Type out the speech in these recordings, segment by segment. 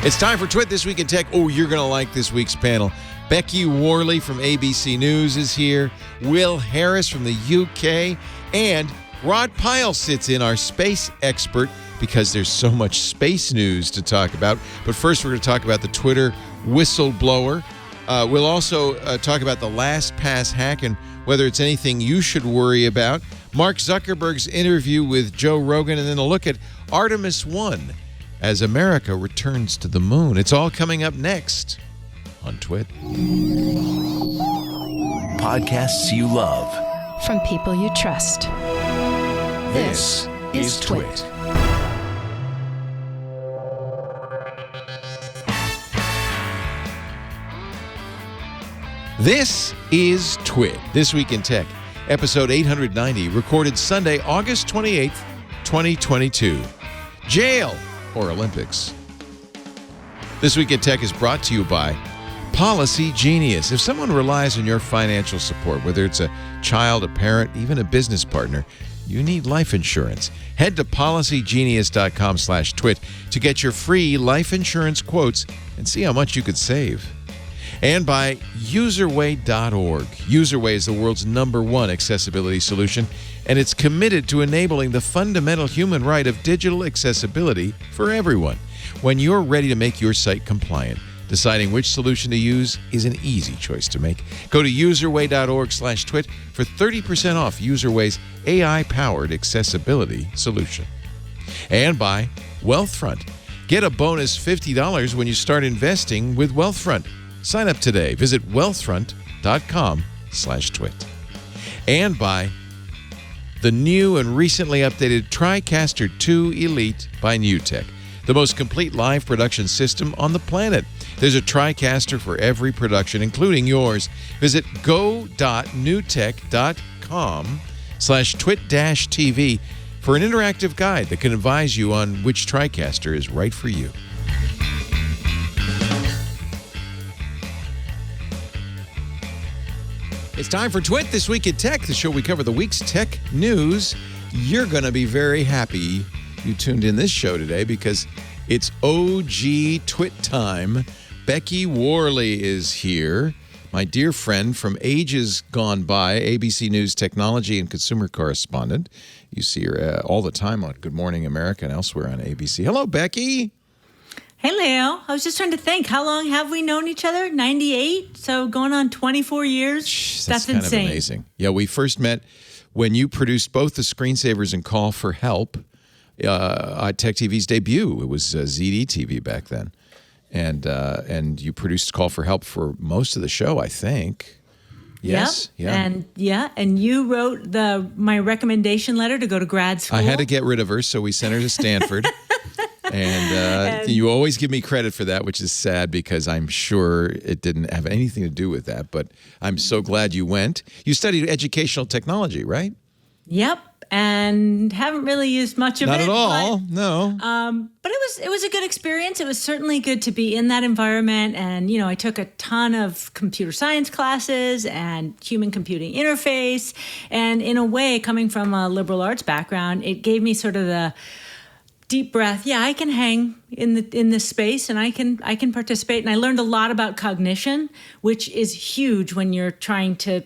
It's time for Twit This Week in Tech. Oh, you're going to like this week's panel. Becky Worley from ABC News is here. Will Harris from the UK. And Rod Pyle sits in, our space expert, because there's so much space news to talk about. But first, we're going to talk about the Twitter whistleblower. We'll also talk about the LastPass hack and whether it's anything you should worry about. Mark Zuckerberg's interview with Joe Rogan, and then a look at Artemis 1 as America returns to the moon. It's all coming up next on Twit. Podcasts you love. From people you trust. This is Twit. This is Twit, This Week in Tech, episode 890, recorded Sunday, August 28th, 2022. Jail or Olympics? This Week in Tech is brought to you by Policy Genius. If someone relies on your financial support, whether it's a child, a parent, even a business partner, you need life insurance. Head to policygenius.com/twit to get your free life insurance quotes and see how much you could save. And by Userway.org. Userway is the world's #1 accessibility solution, and it's committed to enabling the fundamental human right of digital accessibility for everyone. When you're ready to make your site compliant, deciding which solution to use is an easy choice to make. Go to userway.org/twit for 30% off Userway's AI-powered accessibility solution. And by Wealthfront. Get a bonus $50 when you start investing with Wealthfront. Sign up today. Visit wealthfront.com/twit. And by the new and recently updated Tricaster 2 Elite by NewTek, the most complete live production system on the planet. There's a Tricaster for every production, including yours. Visit go.newtek.com/twit-tv for an interactive guide that can advise you on which Tricaster is right for you. It's time for Twit This Week in Tech, the show we cover the week's tech news. You're going to be very happy you tuned in this show today because it's OG Twit time. Becky Worley is here, my dear friend from ages gone by, ABC News technology and consumer correspondent. You see her all the time on Good Morning America and elsewhere on ABC. Hello, Becky. Hey, Leo. I was just trying to think, how long have we known each other? 98? So going on 24 years? That's insane. Kind of amazing. Yeah, we first met when you produced both the Screensavers and Call for Help at Tech TV's debut. It was ZD TV back then. And you produced Call for Help for most of the show, I think. Yes. Yep. And you wrote my recommendation letter to go to grad school. I had to get rid of her, so we sent her to Stanford. And you always give me credit for that, which is sad because I'm sure it didn't have anything to do with that. But I'm so glad you went. You studied educational technology, right? Yep. And haven't really used much of it. Not at all, no. But it was a good experience. It was certainly good to be in that environment. And, I took a ton of computer science classes and human computing interface. And in a way, coming from a liberal arts background, it gave me sort of the deep breath. Yeah, I can hang in this space and I can participate. And I learned a lot about cognition, which is huge when you're trying to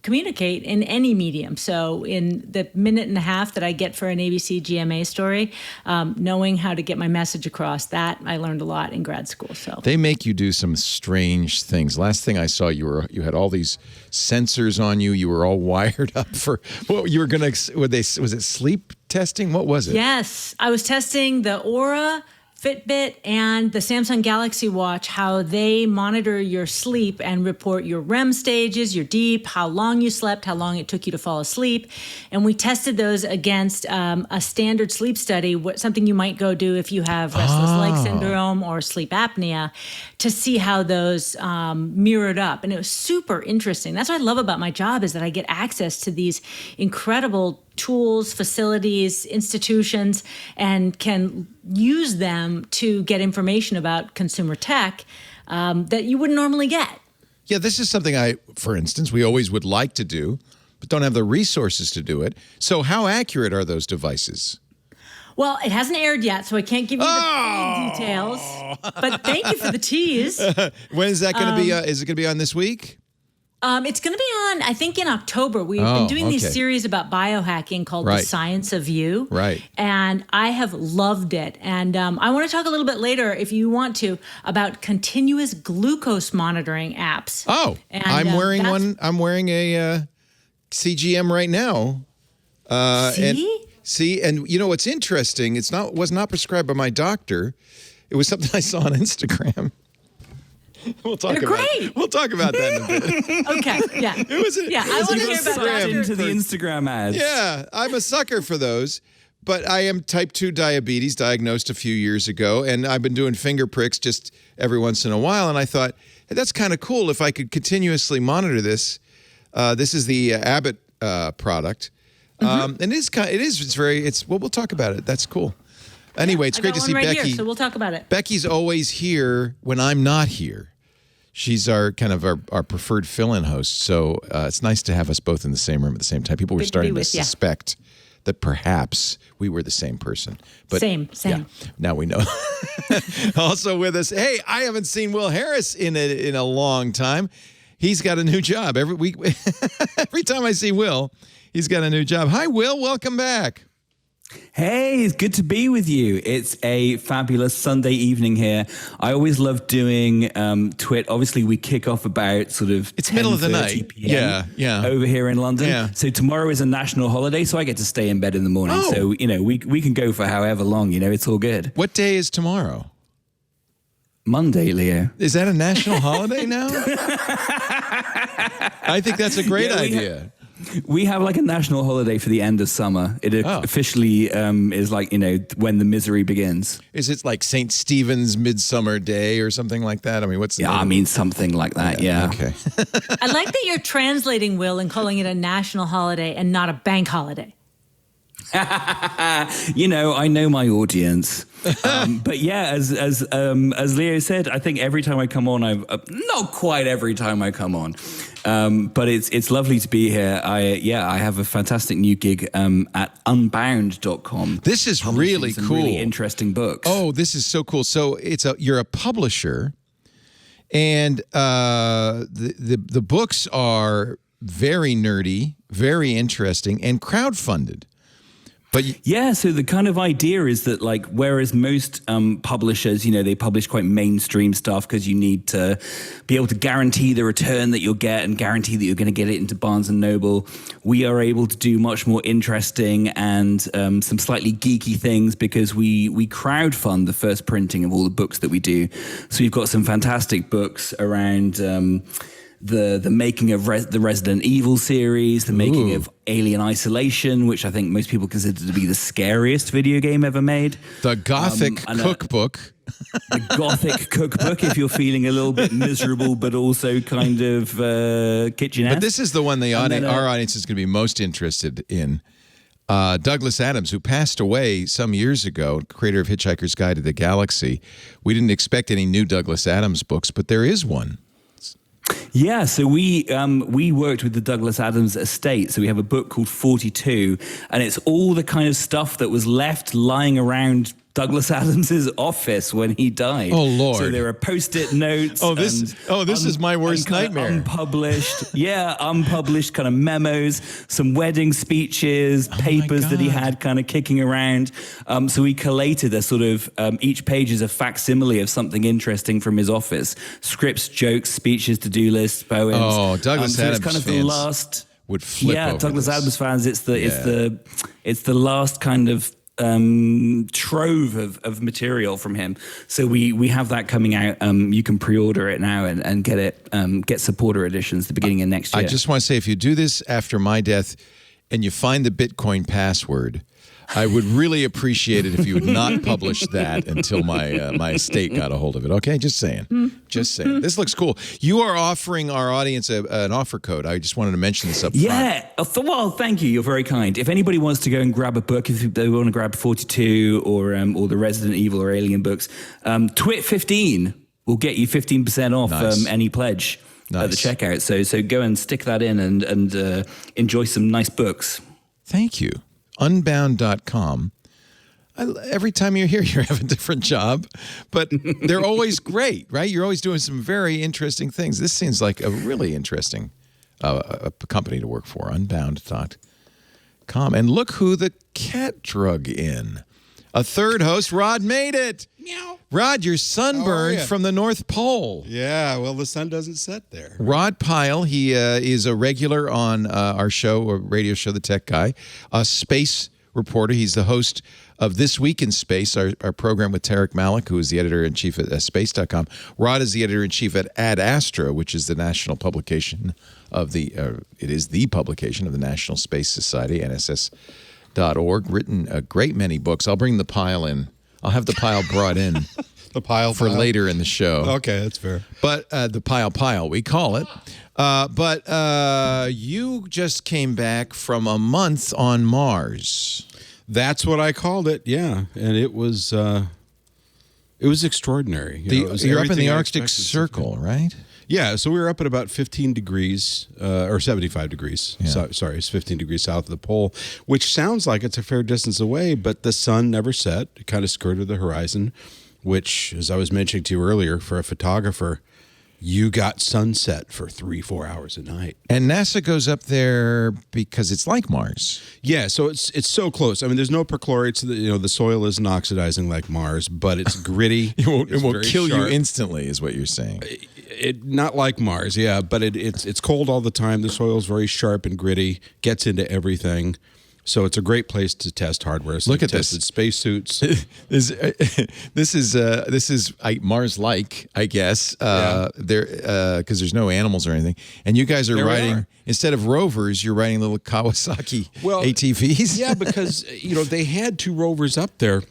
communicate in any medium. So in the minute and a half that I get for an ABC GMA story, knowing how to get my message across, that I learned a lot in grad school. So they make you do some strange things. Last thing I saw, you had all these sensors on you. You were all wired up for what you were going to. Was it sleep testing? What was it? Yes, I was testing the Aura, Fitbit, and the Samsung Galaxy Watch, how they monitor your sleep and report your REM stages, your deep, how long you slept, how long it took you to fall asleep. And we tested those against a standard sleep study, something you might go do if you have restless leg syndrome or sleep apnea, to see how those mirrored up. And it was super interesting. That's what I love about my job, is that I get access to these incredible tools, facilities, institutions, and can use them to get information about consumer tech that you wouldn't normally get. Yeah, this is something for instance, we always would like to do, but don't have the resources to do it. So how accurate are those devices? Well, it hasn't aired yet, so I can't give you the full details. But thank you for the tease. When is that going to be? Is it going to be on this week? It's going to be on, I think, in October. We've been doing these series about biohacking called The Science of You. Right. And I have loved it. And I want to talk a little bit later, if you want to, about continuous glucose monitoring apps. Oh, and, I'm wearing one. I'm wearing a CGM right now. See, and you know what's interesting? Was not prescribed by my doctor. It was something I saw on Instagram. We'll talk about that in a bit. Okay, yeah. I want to hear about that. Into the Instagram ads. Yeah, I'm a sucker for those. But I am type 2 diabetes, diagnosed a few years ago, and I've been doing finger pricks just every once in a while. And I thought, hey, that's kind of cool if I could continuously monitor this. This is the Abbott product, and we'll talk about it. That's cool. Anyway, it's great to see Becky. Here, so we'll talk about it. Becky's always here when I'm not here. She's our preferred fill-in host, so it's nice to have us both in the same room at the same time. People were starting to suspect that perhaps we were the same person. But same. Yeah, now we know. Also with us, hey, I haven't seen Will Harris in a long time. He's got a new job every week. Every time I see Will, he's got a new job. Hi, Will. Welcome back. Hey, it's good to be with you. It's a fabulous Sunday evening here. I always love doing Twit. Obviously, we kick off about sort of it's middle of the night. PM Yeah. Over here in London. Yeah. So tomorrow is a national holiday, so I get to stay in bed in the morning. Oh. So, we can go for however long, it's all good. What day is tomorrow? Monday, Leo. Is that a national holiday now? I think that's a great idea. We have like a national holiday for the end of summer. It officially is like, when the misery begins. Is it like St. Stephen's Midsummer Day or something like that? I mean, what's the name? Something like that, yeah. Okay. I like that you're translating, Will, and calling it a national holiday and not a bank holiday. I know my audience. But yeah, as Leo said, I think every time I come on, not quite every time I come on, but it's lovely to be here. I have a fantastic new gig at unbound.com. This is really cool. Really interesting books. Oh, this is so cool. So you're a publisher, and the books are very nerdy, very interesting, and crowdfunded. So the kind of idea is that, like, whereas most publishers, they publish quite mainstream stuff because you need to be able to guarantee the return that you'll get and guarantee that you're going to get it into Barnes & Noble, we are able to do much more interesting and some slightly geeky things because we crowdfund the first printing of all the books that we do. So we've got some fantastic books around the making of the Resident Evil series, the making of Alien Isolation, which I think most people consider to be the scariest video game ever made. The Gothic Cookbook. The Gothic Cookbook, if you're feeling a little bit miserable, but also kind of kitchen-esque. But this is the one our audience is going to be most interested in. Douglas Adams, who passed away some years ago, creator of Hitchhiker's Guide to the Galaxy. We didn't expect any new Douglas Adams books, but there is one. Yeah, so we worked with the Douglas Adams estate. So we have a book called 42, and it's all the kind of stuff that was left lying around Douglas Adams's office when he died. Oh, Lord. So there are Post-it notes. This is my worst nightmare. Unpublished kind of memos, some wedding speeches, papers that he had kind of kicking around. So we collated a sort of, each page is a facsimile of something interesting from his office. Scripts, jokes, speeches, to-do lists, poems. Oh, Douglas Adams it's kind of fans the last... would flip over Douglas this. Adams fans, it's the last kind of trove of material from him. So we have that coming out. You can pre-order it now and get it, get supporter editions the beginning of next year. I just want to say, if you do this after my death and you find the Bitcoin password, I would really appreciate it if you would not publish that until my estate got a hold of it. Okay, just saying. Just saying. This looks cool. You are offering our audience an offer code. I just wanted to mention this up front. Yeah. Well, thank you. You're very kind. If anybody wants to go and grab a book, if they want to grab 42 or the Resident Evil or Alien books, Twit15 will get you 15% off any pledge at the checkout. So go and stick that in and enjoy some nice books. Thank you. Unbound.com. every time you're here, you have a different job, but they're always great, right? You're always doing some very interesting things. This seems like a really interesting a company to work for, Unbound.com. And look who the cat drug in. A third host, Rod, made it. Meow. Rod, you're sunburned from the North Pole. Yeah, well, the sun doesn't set there. Rod Pyle, he is a regular on our show, a radio show, The Tech Guy, a space reporter. He's the host of This Week in Space, our program with Tarek Malik, who is the editor-in-chief at space.com. Rod is the editor-in-chief at Ad Astra, which is the national publication of it is the publication of the National Space Society, NSS.org, written a great many books. I'll bring the pile in. I'll have the pile brought in. The pile for later in the show. Okay, that's fair. But the pile, we call it. But you just came back from a month on Mars. That's what I called it, yeah. And it was extraordinary. You're up in the Arctic Circle, right? Yeah, so we were up at about 15 degrees, or 75 degrees. Yeah. Sorry, it's 15 degrees south of the pole, which sounds like it's a fair distance away, but the sun never set. It kind of skirted the horizon, which, as I was mentioning to you earlier, for a photographer, you got sunset for 3-4 hours a night. And NASA goes up there because it's like Mars. Yeah, so it's so close. I mean, there's no perchlorates. The soil isn't oxidizing like Mars, but it's gritty. It won't kill you instantly, is what you're saying. Not like Mars, yeah, but it's cold all the time. The soil's very sharp and gritty, gets into everything. So it's a great place to test hardware. So look at tested this spacesuits. This is Mars-like, I guess. Because there's no animals or anything. And you guys are riding instead of rovers, you're riding little Kawasaki ATVs. Yeah, because they had 2 rovers up there,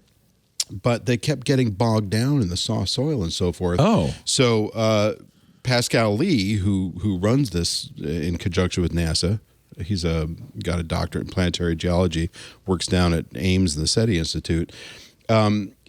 but they kept getting bogged down in the soft soil and so forth. Oh, so Pascal Lee, who runs this in conjunction with NASA. He's got a doctorate in planetary geology, works down at Ames and the SETI Institute,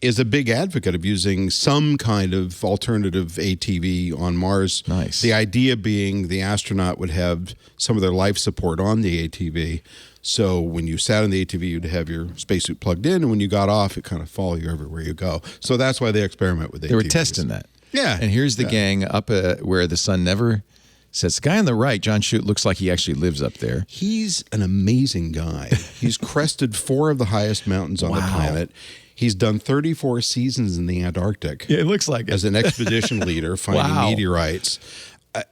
is a big advocate of using some kind of alternative ATV on Mars. Nice. The idea being the astronaut would have some of their life support on the ATV. So when you sat in the ATV, you'd have your spacesuit plugged in, and when you got off, it kind of follow you everywhere you go. So that's why they experiment with ATVs. They were testing that. Yeah. And here's the gang up where the sun never sets. The guy on the right, John Shute, looks like he actually lives up there. He's an amazing guy. He's crested 4 of the highest mountains on the planet. He's done 34 seasons in the Antarctic. Yeah, it looks like it. As an expedition leader, finding meteorites.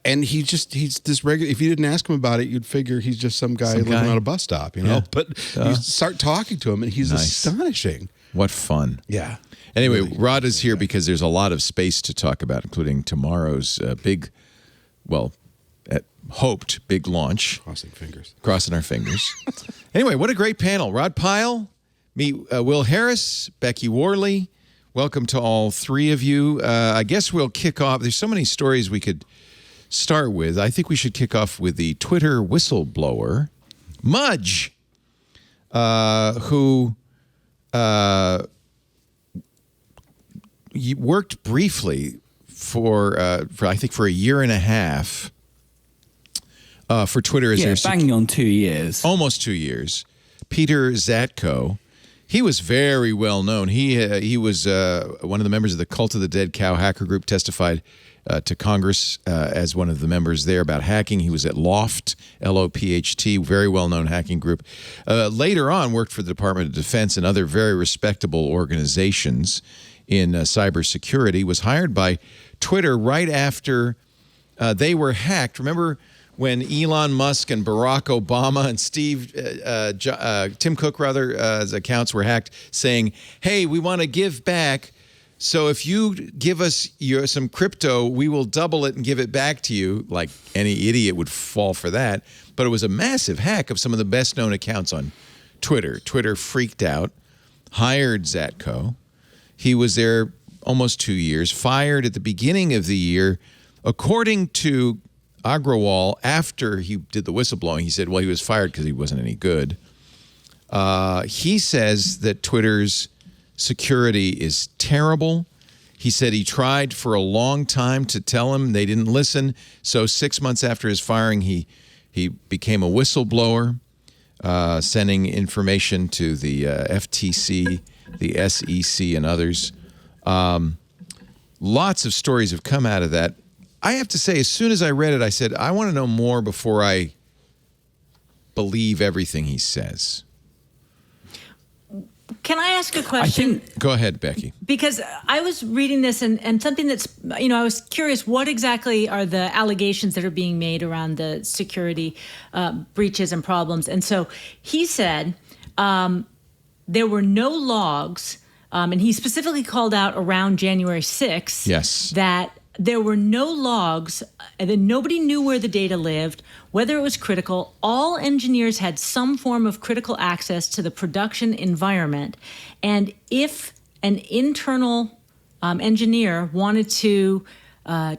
And he's this regular. If you didn't ask him about it, you'd figure he's just some guy living on a bus stop, Yeah. But you start talking to him, and he's astonishing. What fun. Yeah. Anyway, really, Rod is here because there's a lot of space to talk about, including tomorrow's hoped big launch. Crossing our fingers. Anyway, what a great panel. Rod Pyle, meet Will Harris, Becky Worley. Welcome to all 3 of you. I guess we'll kick off. There's so many stories we could start with. I think we should kick off with the Twitter whistleblower, Mudge, who worked briefly for I think for a year and a half for Twitter as their banging on 2 years, almost 2 years. Peter Zatko, he was very well known. He was one of the members of the Cult of the Dead Cow hacker group. Testified to Congress as one of the members there about hacking. He was at Loft, LOPHT, very well known hacking group. Later on, worked for the Department of Defense and other very respectable organizations in cybersecurity. Was hired by Twitter right after they were hacked. Remember when Elon Musk and Barack Obama and Tim Cook's accounts were hacked, saying, "Hey, we want to give back. So if you give us some crypto, we will double it and give it back to you." Like any idiot would fall for that. But it was a massive hack of some of the best known accounts on Twitter. Twitter freaked out, hired Zatko. He was there almost 2 years, fired at the beginning of the year. According to Agrawal, after he did the whistleblowing, he said, well, he was fired because he wasn't any good. He says that Twitter's security is terrible. He said he tried for a long time to tell him. They didn't listen. So 6 months after his firing, he became a whistleblower, sending information to the FTC the SEC and others. Lots of stories have come out of that. I have to say, as soon as I read it, I said, I want to know more before I believe everything he says. Can I ask a question? Go ahead, Becky. Because I was reading this and something that's, I was curious, what exactly are the allegations that are being made around the security breaches and problems? And so he said there were no logs, and he specifically called out around January 6th that there were no logs, and then nobody knew where the data lived, whether it was critical. All engineers had some form of critical access to the production environment. And if an internal engineer wanted to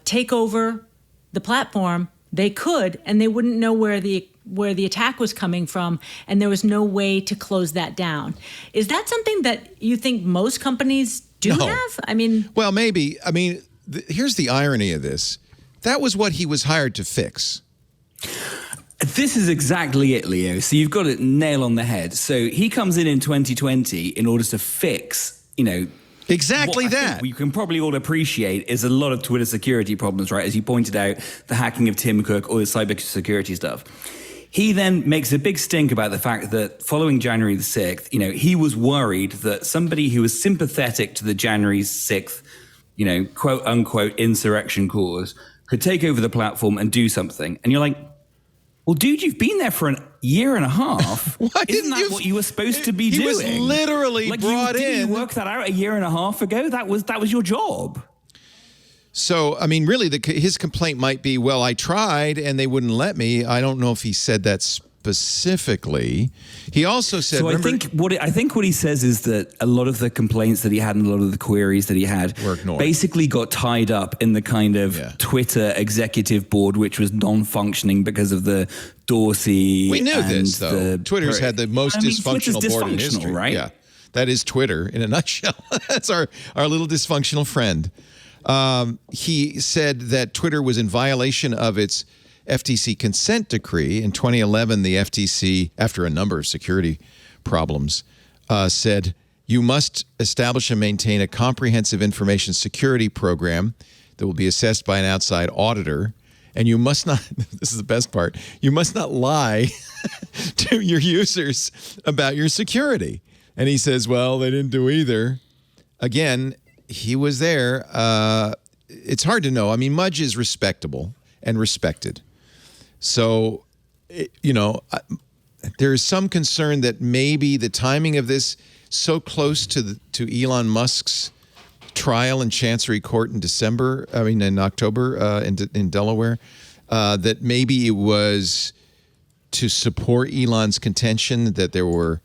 take over the platform, they could, and they wouldn't know where the attack was coming from, and there was no way to close that down. Is that something that you think most companies do have? Well, maybe. Here's the irony of this. That was what he was hired to fix. This is exactly it, Leo. So you've got it nail on the head. So he comes in 2020 in order to fix, exactly that. We can probably all appreciate is a lot of Twitter security problems, right? As you pointed out, the hacking of Tim Cook, all the cybersecurity stuff. He then makes a big stink about the fact that following January the 6th, he was worried that somebody who was sympathetic to the January 6th quote unquote insurrection cause could take over the platform and do something. And you're like, well, dude, you've been there for a year and a half. Isn't that what you were supposed to be doing? He was literally brought in. Didn't you work that out a year and a half ago? That was your job. So, really, his complaint might be, well, I tried and they wouldn't let me. I don't know if he said that specifically. He also said... So I think what he says is that a lot of the complaints that he had and a lot of the queries that he had basically got tied up in the kind of Twitter executive board, which was non-functioning because of the Dorsey... We knew this, though. Twitter's had the most dysfunctional board in history. Right? Yeah, that is Twitter in a nutshell. That's our little dysfunctional friend. He said that Twitter was in violation of its FTC consent decree. In 2011, the FTC, after a number of security problems, said, you must establish and maintain a comprehensive information security program that will be assessed by an outside auditor. And you must not, this is the best part, you must not lie to your users about your security. And he says, well, they didn't do either. Again, he was there. It's hard to know. Mudge is respectable and respected. So, there is some concern that maybe the timing of this so close to Elon Musk's trial in Chancery Court in October in Delaware, that maybe it was to support Elon's contention that there were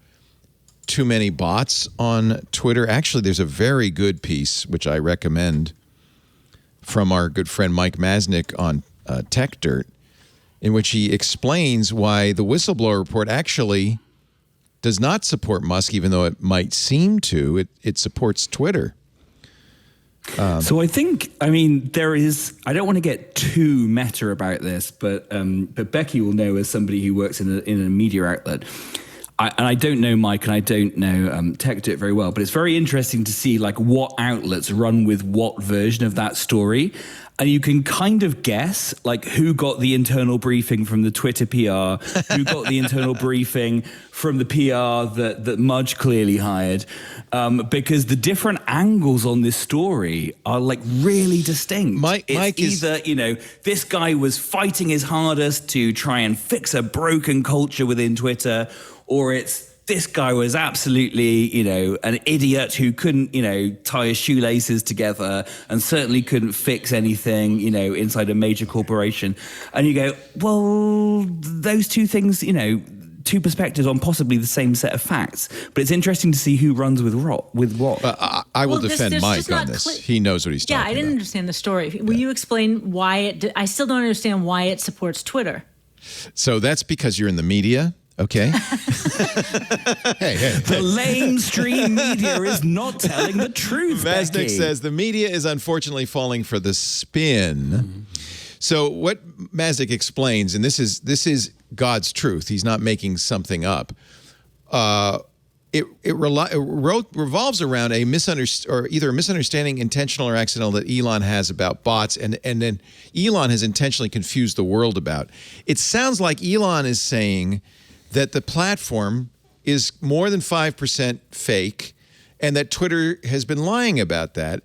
too many bots on Twitter. Actually, there's a very good piece, which I recommend, from our good friend Mike Masnick on Tech Dirt, in which he explains why the whistleblower report actually does not support Musk, even though it might seem to. It supports Twitter. So I think, there is, I don't want to get too meta about this, but Becky will know as somebody who works in a media outlet. I don't know Mike and I don't know Tech Dirt very well, but it's very interesting to see what outlets run with what version of that story. And you can kind of guess who got the internal briefing from the Twitter PR, who got the internal briefing from the PR that Mudge clearly hired, because the different angles on this story are really distinct. Mike is either, this guy was fighting his hardest to try and fix a broken culture within Twitter, or it's this guy was absolutely, an idiot who couldn't, tie his shoelaces together and certainly couldn't fix anything, inside a major corporation. And you go, well, those two things, two perspectives on possibly the same set of facts. But it's interesting to see who runs with what. I will defend Mike on this. He knows what he's talking about. Yeah, I didn't understand the story. Will you explain why it... I still don't understand why it supports Twitter. So that's because you're in the media. Okay. Hey. The mainstream media is not telling the truth, Masnick Becky. says the media is unfortunately falling for the spin. So what Masnick explains, and this is God's truth. He's not making something up. revolves around a either a misunderstanding, intentional or accidental, that Elon has about bots, and then Elon has intentionally confused the world about. It sounds like Elon is saying that the platform is more than 5% fake, and that Twitter has been lying about that.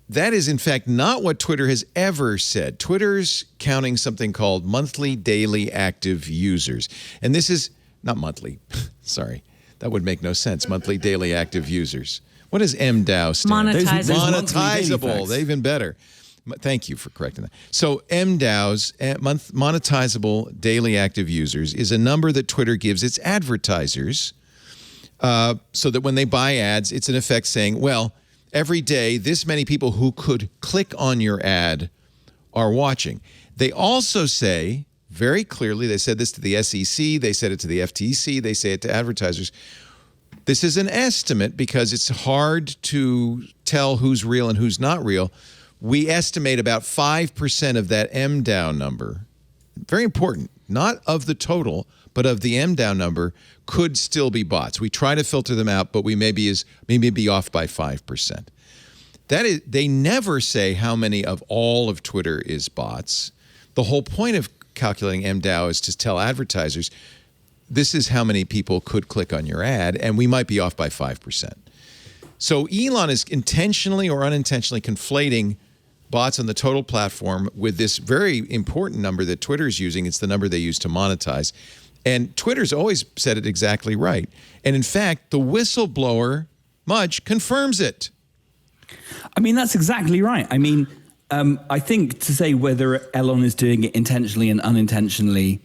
That is, in fact, not what Twitter has ever said. Twitter's counting something called monthly daily active users. And this is not monthly. Sorry. That would make no sense. Monthly daily active users. What does MDAO stand for? Monetizable. Even better. Thank you for correcting that. So MDAOs, monetizable daily active users, is a number that Twitter gives its advertisers so that when they buy ads, it's in effect saying, well, every day, this many people who could click on your ad are watching. They also say, very clearly, they said this to the SEC, they said it to the FTC, they say it to advertisers. This is an estimate because it's hard to tell who's real and who's not real. We estimate about 5% of that MDAO number, very important, not of the total, but of the MDAO number, could still be bots. We try to filter them out, but we may be off by 5%. That is, they never say how many of all of Twitter is bots. The whole point of calculating MDAO is to tell advertisers, this is how many people could click on your ad, and we might be off by 5%. So Elon is intentionally or unintentionally conflating bots on the total platform with this very important number that Twitter is using. It's the number they use to monetize. And Twitter's always said it exactly right. And in fact, the whistleblower, Mudge, confirms it. I mean, that's exactly right. I mean, I think to say whether Elon is doing it intentionally and unintentionally,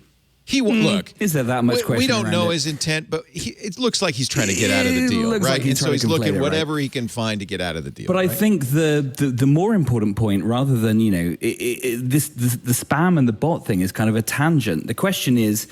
look. Is there that much question? We don't know it? his intent, but it looks like he's trying to get out of the deal, right? Like and so he's looking whatever right? he can find to get out of the deal. But right? I think the more important point, rather than the spam and the bot thing, is kind of a tangent. The question is,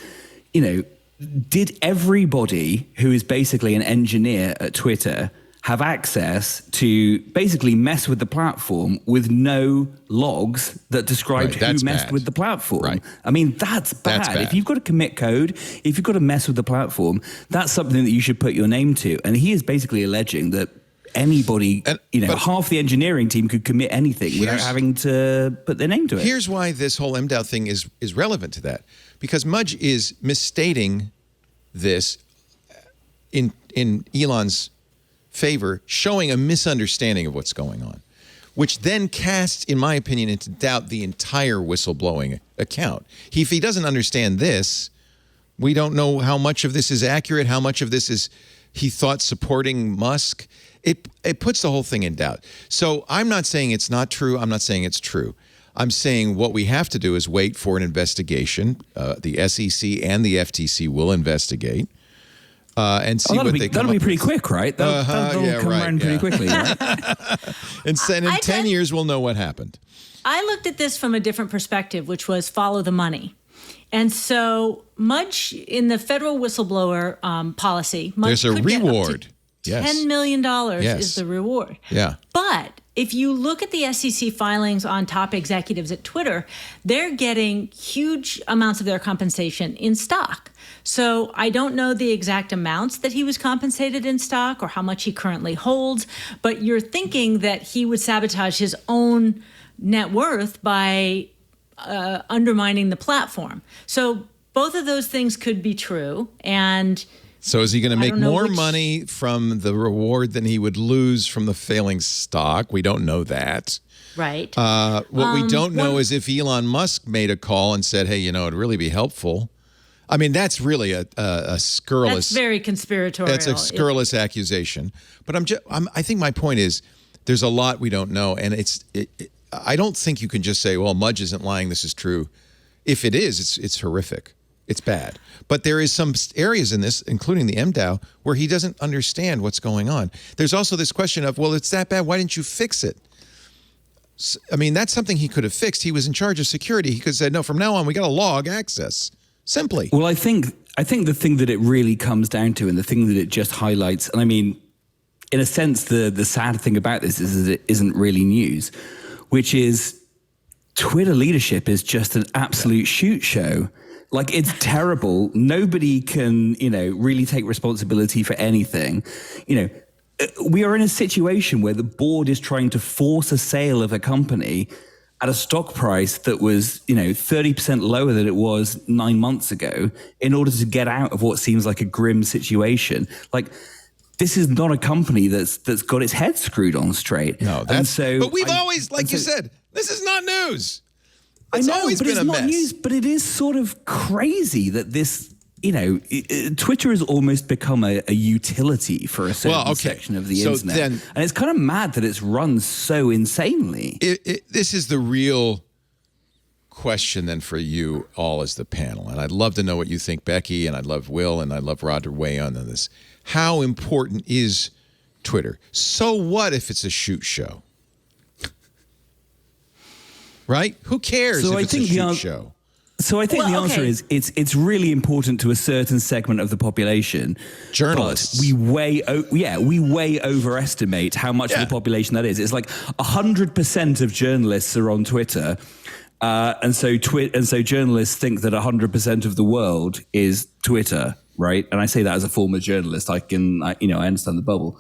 did everybody who is basically an engineer at Twitter have access to basically mess with the platform with no logs that described who messed bad. with the platform? Right. I mean, that's bad. If you've got to commit code, if you've got to mess with the platform, that's something that you should put your name to. And he is basically alleging that anybody, half the engineering team could commit anything without having to put their name to it. Here's why this whole MDAO thing is relevant to that. Because Mudge is misstating this in Elon's favor, showing a misunderstanding of what's going on, which then casts, in my opinion, into doubt the entire whistleblowing account. If he doesn't understand this, we don't know how much of this is accurate, how much of this is he thought supporting Musk. It puts the whole thing in doubt. So I'm not saying it's not true. I'm not saying it's true. I'm saying what we have to do is wait for an investigation. The SEC and the FTC will investigate. And see what they come that'll be up pretty with. quick, right? That'll come around pretty quickly, right? And in 10 years, we'll know what happened. I looked at this from a different perspective, which was follow the money. And so Mudge, in the federal whistleblower policy, Mudge there's a could get up to reward. Yes. $10 million is the reward. Yeah. But if you look at the SEC filings on top executives at Twitter, they're getting huge amounts of their compensation in stock. So I don't know the exact amounts that he was compensated in stock or how much he currently holds, but you're thinking that he would sabotage his own net worth by undermining the platform. So both of those things could be true. And so is he going to make more money from the reward than he would lose from the failing stock? We don't know that. Right. What we don't know is if Elon Musk made a call and said, hey, it'd really be helpful. I mean, that's really a scurrilous. That's very conspiratorial. That's a scurrilous accusation. But I think my point is there's a lot we don't know. And I don't think you can just say, well, Mudge isn't lying. This is true. If it is, it's horrific. It's bad. But there is some areas in this, including the MDAO, where he doesn't understand what's going on. There's also this question of, well, it's that bad. Why didn't you fix it? I mean, that's something he could have fixed. He was in charge of security. He could have said, no, from now on, we got to log access. Simply. Well, I think the thing that it really comes down to, and the thing that it just highlights, and I mean, in a sense, the sad thing about this is that it isn't really news, which is Twitter leadership is just an absolute shoot show. Like, it's terrible. Nobody can, really take responsibility for anything. We are in a situation where the board is trying to force a sale of a company at a stock price that was, 30% lower than it was 9 months ago in order to get out of what seems like a grim situation. Like, this is not a company that's got its head screwed on straight. No, but we've always, like you said, this is not news. It's always been a mess. Not news, but it is sort of crazy that this, Twitter has almost become a utility for a certain section of the internet. And it's kind of mad that it's run so insanely. This is the real question then for you all as the panel. And I'd love to know what you think, Becky, and I'd love Will, and I'd love Rod to weigh in on this. How important is Twitter? So what if it's a shoot show? Right? Who cares if it's a shoot show? So I think the answer is it's really important to a certain segment of the population. Journalists. We way overestimate how much of the population that is. It's like 100% of journalists are on Twitter. And so journalists think that 100% of the world is Twitter, right? And I say that as a former journalist. I understand the bubble.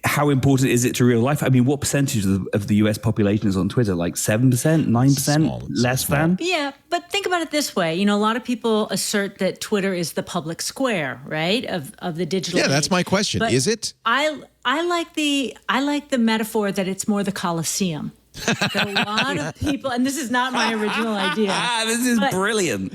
How important is it to real life? I mean, what percentage of the US population is on Twitter? Like 7%, 9%, less than? Yeah, but think about it this way. A lot of people assert that Twitter is the public square, right, of the digital age. That's my question. But is it? I like the metaphor that it's more the Colosseum. That a lot of people, and this is not my original idea. This is brilliant.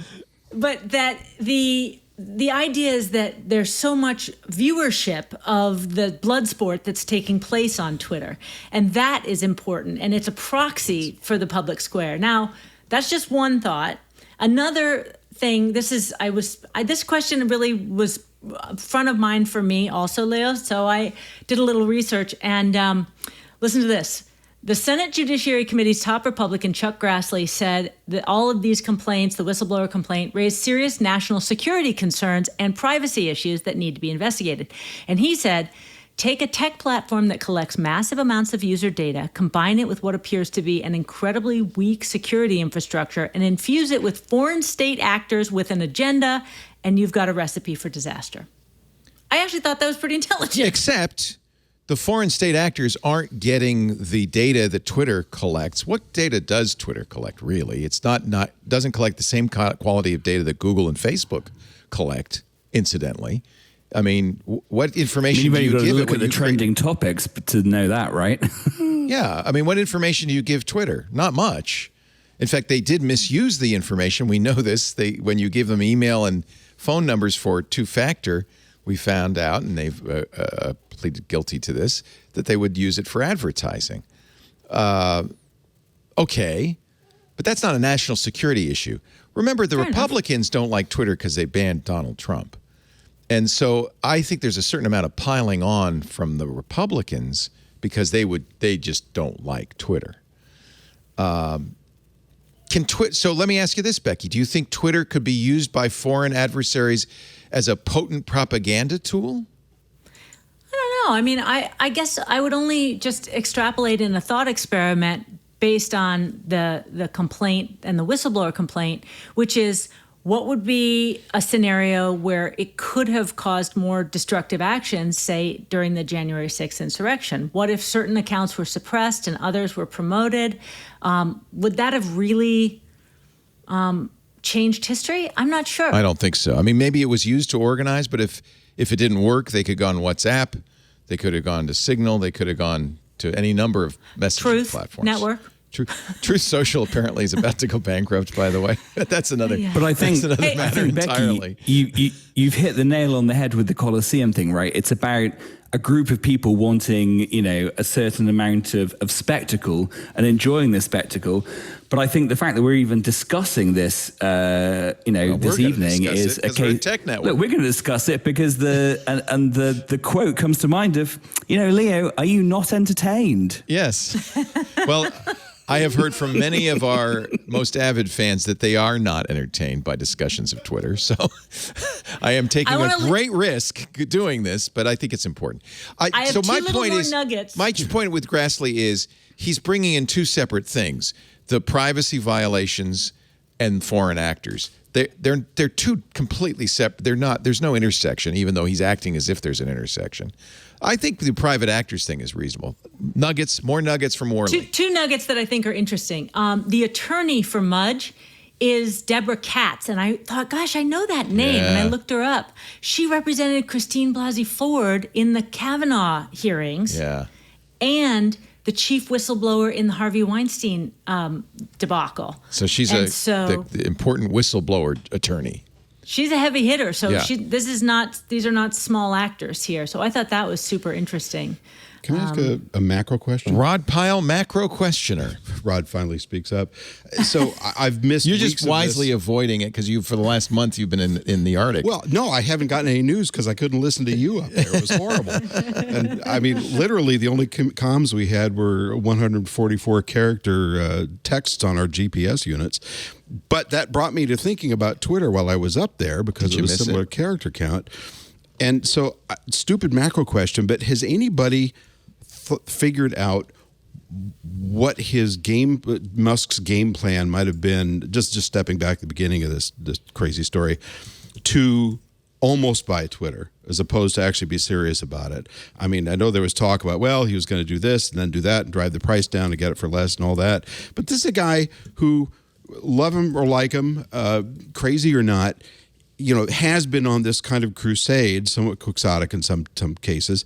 But that the idea is that there's so much viewership of the blood sport that's taking place on Twitter. And that is important. And it's a proxy for the public square. Now, that's just one thought. Another thing, this question really was front of mind for me also, Leo. So I did a little research and listen to this. The Senate Judiciary Committee's top Republican, Chuck Grassley, said that all of these complaints, the whistleblower complaint, raised serious national security concerns and privacy issues that need to be investigated. And he said, take a tech platform that collects massive amounts of user data, combine it with what appears to be an incredibly weak security infrastructure, and infuse it with foreign state actors with an agenda, and you've got a recipe for disaster. I actually thought that was pretty intelligent. Except the foreign state actors aren't getting the data that Twitter collects. What data does Twitter collect, really? It's doesn't collect the same quality of data that Google and Facebook collect, incidentally. I mean, what information do you give it? Look at the trending topics to know that, right? Yeah. I mean, what information do you give Twitter? Not much. In fact, they did misuse the information. We know this. When you give them email and phone numbers for two-factor, we found out, and they've pleaded guilty to this, that they would use it for advertising. Okay, but that's not a national security issue. Remember, the Republicans don't like Twitter because they banned Donald Trump. And so I think there's a certain amount of piling on from the Republicans because they just don't like Twitter. So let me ask you this, Becky. Do you think Twitter could be used by foreign adversaries as a potent propaganda tool? I don't know. I mean, I guess I would only just extrapolate in a thought experiment based on the complaint and the whistleblower complaint, which is what would be a scenario where it could have caused more destructive actions, say, during the January 6th insurrection? What if certain accounts were suppressed and others were promoted? Would that have really changed history? I'm not sure. I don't think so. I mean, maybe it was used to organize, but if it didn't work, they could go on WhatsApp, they could have gone to Signal, they could have gone to any number of messaging platforms. Network. Truth Social apparently is about to go bankrupt, by the way. That's another. Yeah. But I think, matter entirely. Becky, you've hit the nail on the head with the Colosseum thing, right? It's about a group of people wanting, a certain amount of spectacle and enjoying the spectacle. But I think the fact that we're even discussing this, this evening is a case. Tech Network. Look, we're going to discuss it because the quote comes to mind of, Leo, are you not entertained? Yes. Well, I have heard from many of our most avid fans that they are not entertained by discussions of Twitter. So I am taking a great risk doing this, but I think it's important. I have two little more nuggets. My point with Grassley is he's bringing in two separate things: the privacy violations and foreign actors. They're two completely separate. They're not. There's no intersection, even though he's acting as if there's an intersection. I think the private actors thing is reasonable. More nuggets from Worley. Two nuggets that I think are interesting. The attorney for Mudge is Deborah Katz, and I thought, gosh, I know that name, and I looked her up. She represented Christine Blasey Ford in the Kavanaugh hearings. Yeah, and the chief whistleblower in the Harvey Weinstein debacle. So she's the important whistleblower attorney. She's a heavy hitter. So these are not small actors here. So I thought that was super interesting. Can I ask a macro question? Rod Pyle, macro questioner. Rod finally speaks up. So I've missed. You're just wisely avoiding it because for the last month you've been in the Arctic. Well, no, I haven't gotten any news because I couldn't listen to you up there. It was horrible. And I mean, literally, the only comms we had were 144 character texts on our GPS units. But that brought me to thinking about Twitter while I was up there because it was similar character count. And so, stupid macro question, but has anybody figured out what Musk's game plan might have been, just stepping back to the beginning of this crazy story, to almost buy Twitter as opposed to actually be serious about it? I mean, I know there was talk about, well, he was going to do this and then do that and drive the price down and get it for less and all that. But this is a guy who, love him or like him, crazy or not, has been on this kind of crusade, somewhat quixotic in some cases,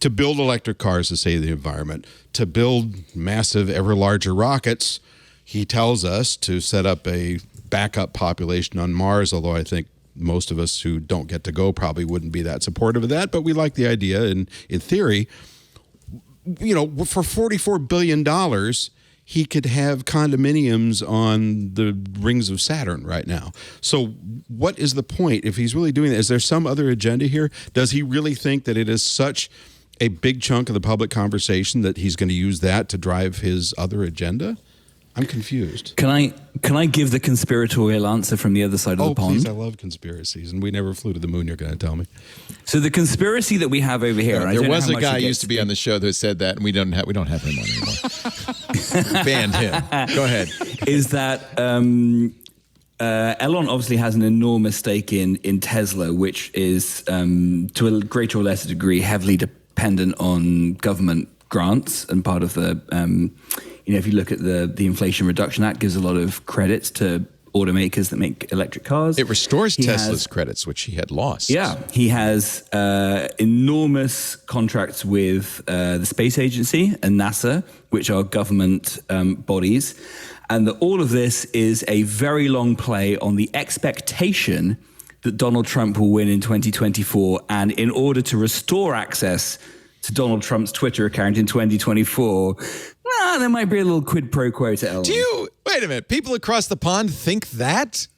to build electric cars to save the environment, to build massive, ever larger rockets. He tells us to set up a backup population on Mars, although I think most of us who don't get to go probably wouldn't be that supportive of that, but we like the idea in theory. For $44 billion, he could have condominiums on the rings of Saturn right now. So what is the point if he's really doing that? Is there some other agenda here? Does he really think that it is such a big chunk of the public conversation that he's going to use that to drive his other agenda? I'm confused. Can I give the conspiratorial answer from the other side of the pond? Oh, please, I love conspiracies, and we never flew to the moon, you're going to tell me. So the conspiracy that we have over here... There was a guy who used to be on the show that said that, and we don't have him on anymore. Banned him. Go ahead. Is that Elon obviously has an enormous stake in Tesla, which is, to a greater or lesser degree, heavily dependent on government grants, and part of the... if you look at the Inflation Reduction Act, gives a lot of credits to automakers that make electric cars. It restores Tesla's credits, which he had lost. Yeah, he has enormous contracts with the Space Agency and NASA, which are government bodies. And all of this is a very long play on the expectation that Donald Trump will win in 2024. And in order to restore access to Donald Trump's Twitter account in 2024, there might be a little quid pro quo to Elon. Wait a minute, people across the pond think that?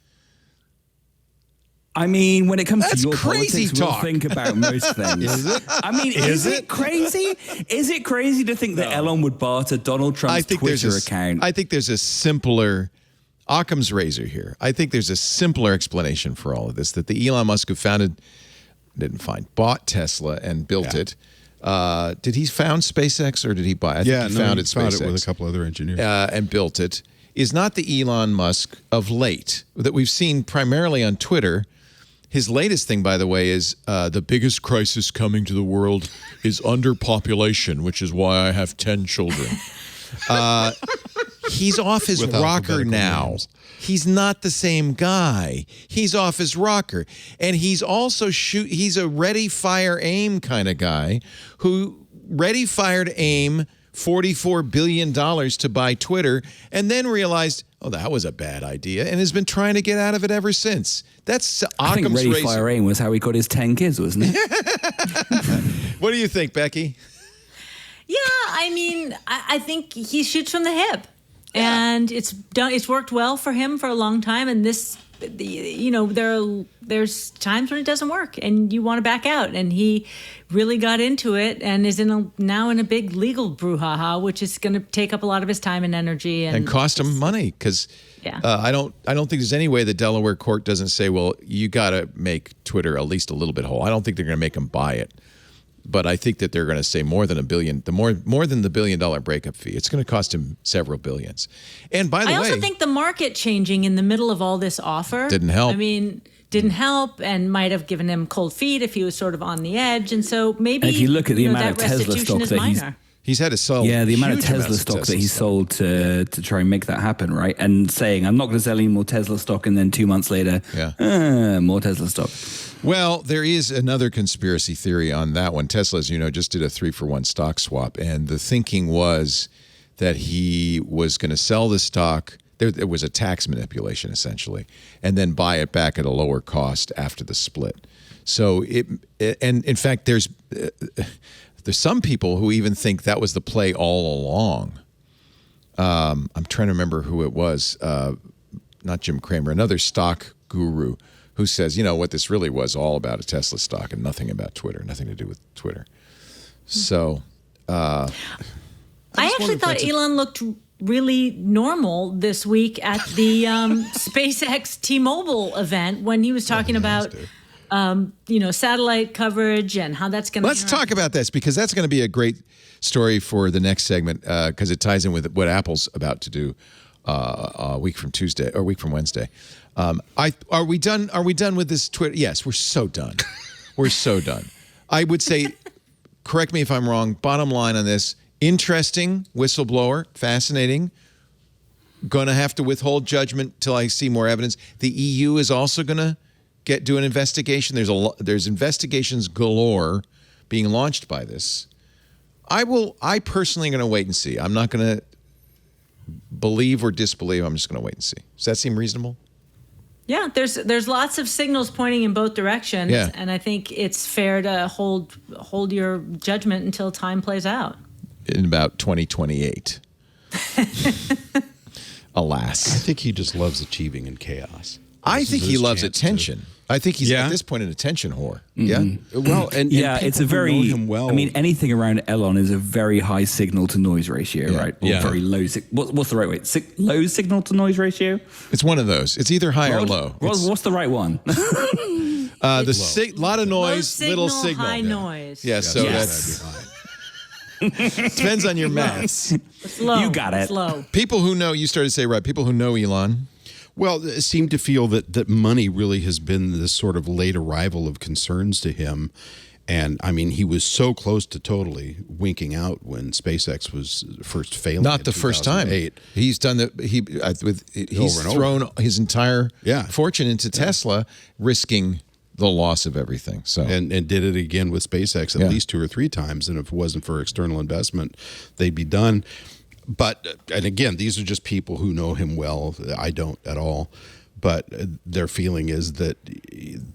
I mean, when it comes to your crazy politics, talk. we'll think about most things. Is it? I mean, is it crazy? Is it crazy to think that Elon would barter Donald Trump's Twitter account? I think there's a simpler Occam's razor here. I think there's a simpler explanation for all of this, that the Elon Musk who bought Tesla and built it. Did he found SpaceX or did he buy it? He founded SpaceX. It with a couple other engineers. And built it. Is not the Elon Musk of late that we've seen primarily on Twitter. His latest thing, by the way, is the biggest crisis coming to the world is underpopulation, which is why I have 10 children. He's off his rocker now. Names. He's not the same guy. He's off his rocker. And he's also he's a ready, fire, aim kind of guy who ready, fired, aim $44 billion to buy Twitter and then realized, oh, that was a bad idea, and has been trying to get out of it ever since. That's I think Occam's ready, razor. fire, aim was how he got his 10 kids, wasn't it? What do you think, Becky? Yeah, I mean, I think he shoots from the hip. and it's worked well for him for a long time. And this, there's times when it doesn't work, and you want to back out. And he really got into it, and is now in a big legal brouhaha, which is going to take up a lot of his time and energy, and cost him money because. Yeah. I don't think there's any way the Delaware court doesn't say, well, you got to make Twitter at least a little bit whole. I don't think they're going to make him buy it, but I think that they're going to say more than $1 billion, more than the $1 billion breakup fee. It's going to cost him several billions. And by the way, I also think the market changing in the middle of all this offer didn't help. I mean, didn't help, and might have given him cold feet if he was sort of on the edge. And so maybe and if you look at the amount of that Tesla restitution stock is that he's had to sell. Yeah, the amount of huge Tesla amounts stock of that he Tesla sold to try and make that happen, right? And saying, I'm not going to sell any more Tesla stock, and then 2 months later, more Tesla stock. Well, there is another conspiracy theory on that one. Tesla, as you know, just did a 3-for-1 stock swap, and the thinking was that he was going to sell the stock. There was a tax manipulation, essentially, and then buy it back at a lower cost after the split. So and in fact, there's some people who even think that was the play all along. I'm trying to remember who it was. Not Jim Cramer, another stock guru who says, what this really was all about a Tesla stock and nothing about Twitter, nothing to do with Twitter. So I actually thought Elon looked really normal this week at the SpaceX T-Mobile event when he was talking about satellite coverage and how that's going to. Let's talk about this because that's going to be a great story for the next segment because it ties in with what Apple's about to do a week from Wednesday. Are we done? Are we done with this Twitter? Yes, we're so done. We're so done. I would say, correct me if I'm wrong. Bottom line on this: interesting whistleblower, fascinating. Going to have to withhold judgment till I see more evidence. The EU is also going to do an investigation. There's investigations galore being launched by this. I personally am going to wait and see. I'm not going to believe or disbelieve. I'm just going to wait and see. Does that seem reasonable? Yeah, there's lots of signals pointing in both directions, and I think it's fair to hold your judgment until time plays out. In about 2028. Alas. I think he just loves achieving in chaos. I think he loves attention. I think he's at this point an attention whore. Mm-hmm. Yeah. Well, and it's a very. Him well. I mean, anything around Elon is a very high signal to noise ratio, right? Or very low. What's the right way? Low signal to noise ratio. It's one of those. It's either high or low. What's the right one? Lot of noise, little signal, high noise. Yeah. So that's. Depends on your maths. Slow. You got it. Slow. People who know, you started to say, right, people who know Elon. Well, seem to feel that money really has been this sort of late arrival of concerns to him. And I mean, he was so close to totally winking out when SpaceX was first failing. Not the first time. He's done he's thrown his entire fortune into Tesla, risking the loss of everything. So and did it again with SpaceX at least 2 or 3 times. And if it wasn't for external investment, they'd be done. But, and again, these are just people who know him well. I don't at all. But their feeling is that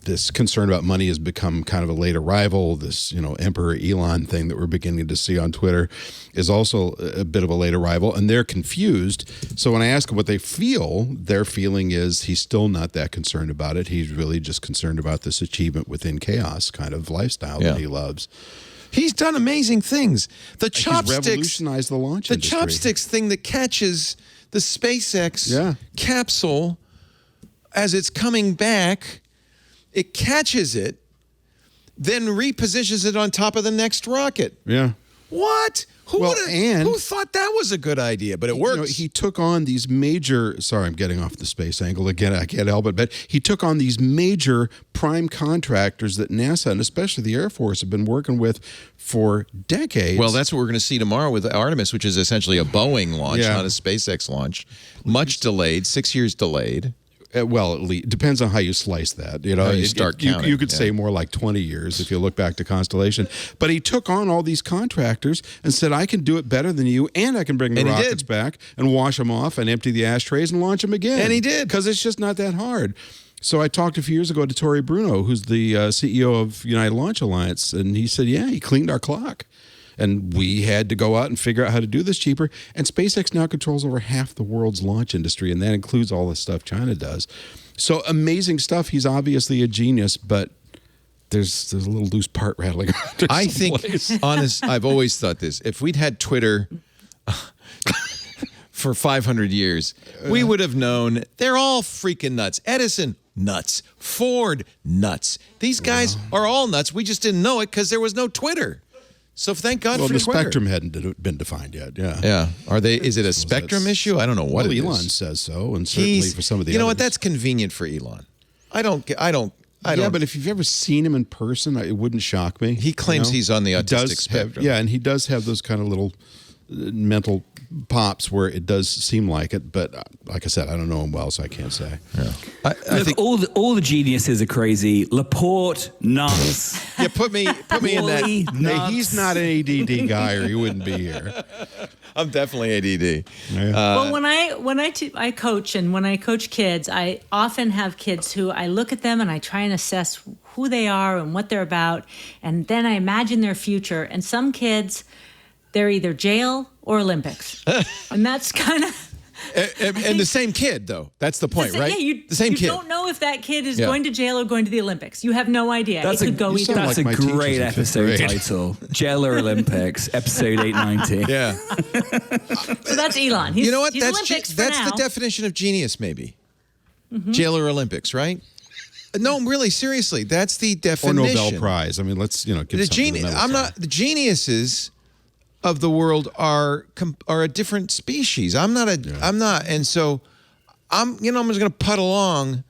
this concern about money has become kind of a late arrival. This, Emperor Elon thing that we're beginning to see on Twitter is also a bit of a late arrival. And they're confused. So when I ask them what they feel, their feeling is he's still not that concerned about it. He's really just concerned about this achievement within chaos kind of lifestyle that he loves. He's done amazing things. The chopsticks he's revolutionized the launch industry. Chopsticks thing that catches the SpaceX capsule as it's coming back, it catches it, then repositions it on top of the next rocket. Yeah. What? Who thought that was a good idea? But it works. He took on these major. Sorry, I'm getting off the space angle again. I can't help it. But he took on these major prime contractors that NASA and especially the Air Force have been working with for decades. Well, that's what we're going to see tomorrow with Artemis, which is essentially a Boeing launch, not a SpaceX launch. Much delayed, 6 years delayed. Well, at least depends on how you slice that. You start counting. You could say more like 20 years if you look back to Constellation. But he took on all these contractors and said, I can do it better than you, and I can bring the rockets back and wash them off and empty the ashtrays and launch them again. And he did. Because it's just not that hard. So I talked a few years ago to Tori Bruno, who's the CEO of United Launch Alliance, and he said, he cleaned our clock. And we had to go out and figure out how to do this cheaper. And SpaceX now controls over half the world's launch industry, and that includes all the stuff China does. So amazing stuff. He's obviously a genius, but there's a little loose part rattling around. I think, I've always thought this. If we'd had Twitter for 500 years, we would have known they're all freaking nuts. Edison, nuts. Ford, nuts. These guys are all nuts. We just didn't know it because there was no Twitter. So thank God for the Twitter. spectrum hadn't been defined yet. Yeah. Yeah. Are they? Is it a spectrum issue? I don't know what it is. Elon says so, and certainly for some of the You know what? others. That's convenient for Elon. I don't. Yeah, but if you've ever seen him in person, it wouldn't shock me. He claims he's on the autistic spectrum. And he does have those kind of little mental pops where it does seem like it. But like I said, I don't know him well, so I can't say. Yeah. I Look, think all the geniuses are crazy. Laporte, nuts. Yeah, put me in that. Wally, Hey, nuts. he's not an ADD guy, or he wouldn't be here. I'm definitely ADD. Well, when I coach, and when I coach kids, I often have kids who I look at them and I try and assess who they are and what they're about, and then I imagine their future. And some kids, they're either jail or Olympics, and that's kind of. And the same kid, though. That's the point, right? Yeah, the same kid. You don't know if that kid is Yeah. going to jail or going to the Olympics. You have no idea. That's it could go you either sound way. That's like a my teachers great in fifth episode grade. title. Jail or Olympics, episode 890. Yeah. So that's Elon. He's, You know what? He's Olympics That's for now. the definition of genius, maybe. Jail or Olympics, right? No, really, seriously, that's the Or definition. Nobel Prize. I mean, let's give The something to the medal. the geniuses of the world are a different species. I'm not, and so I'm just going to putt along.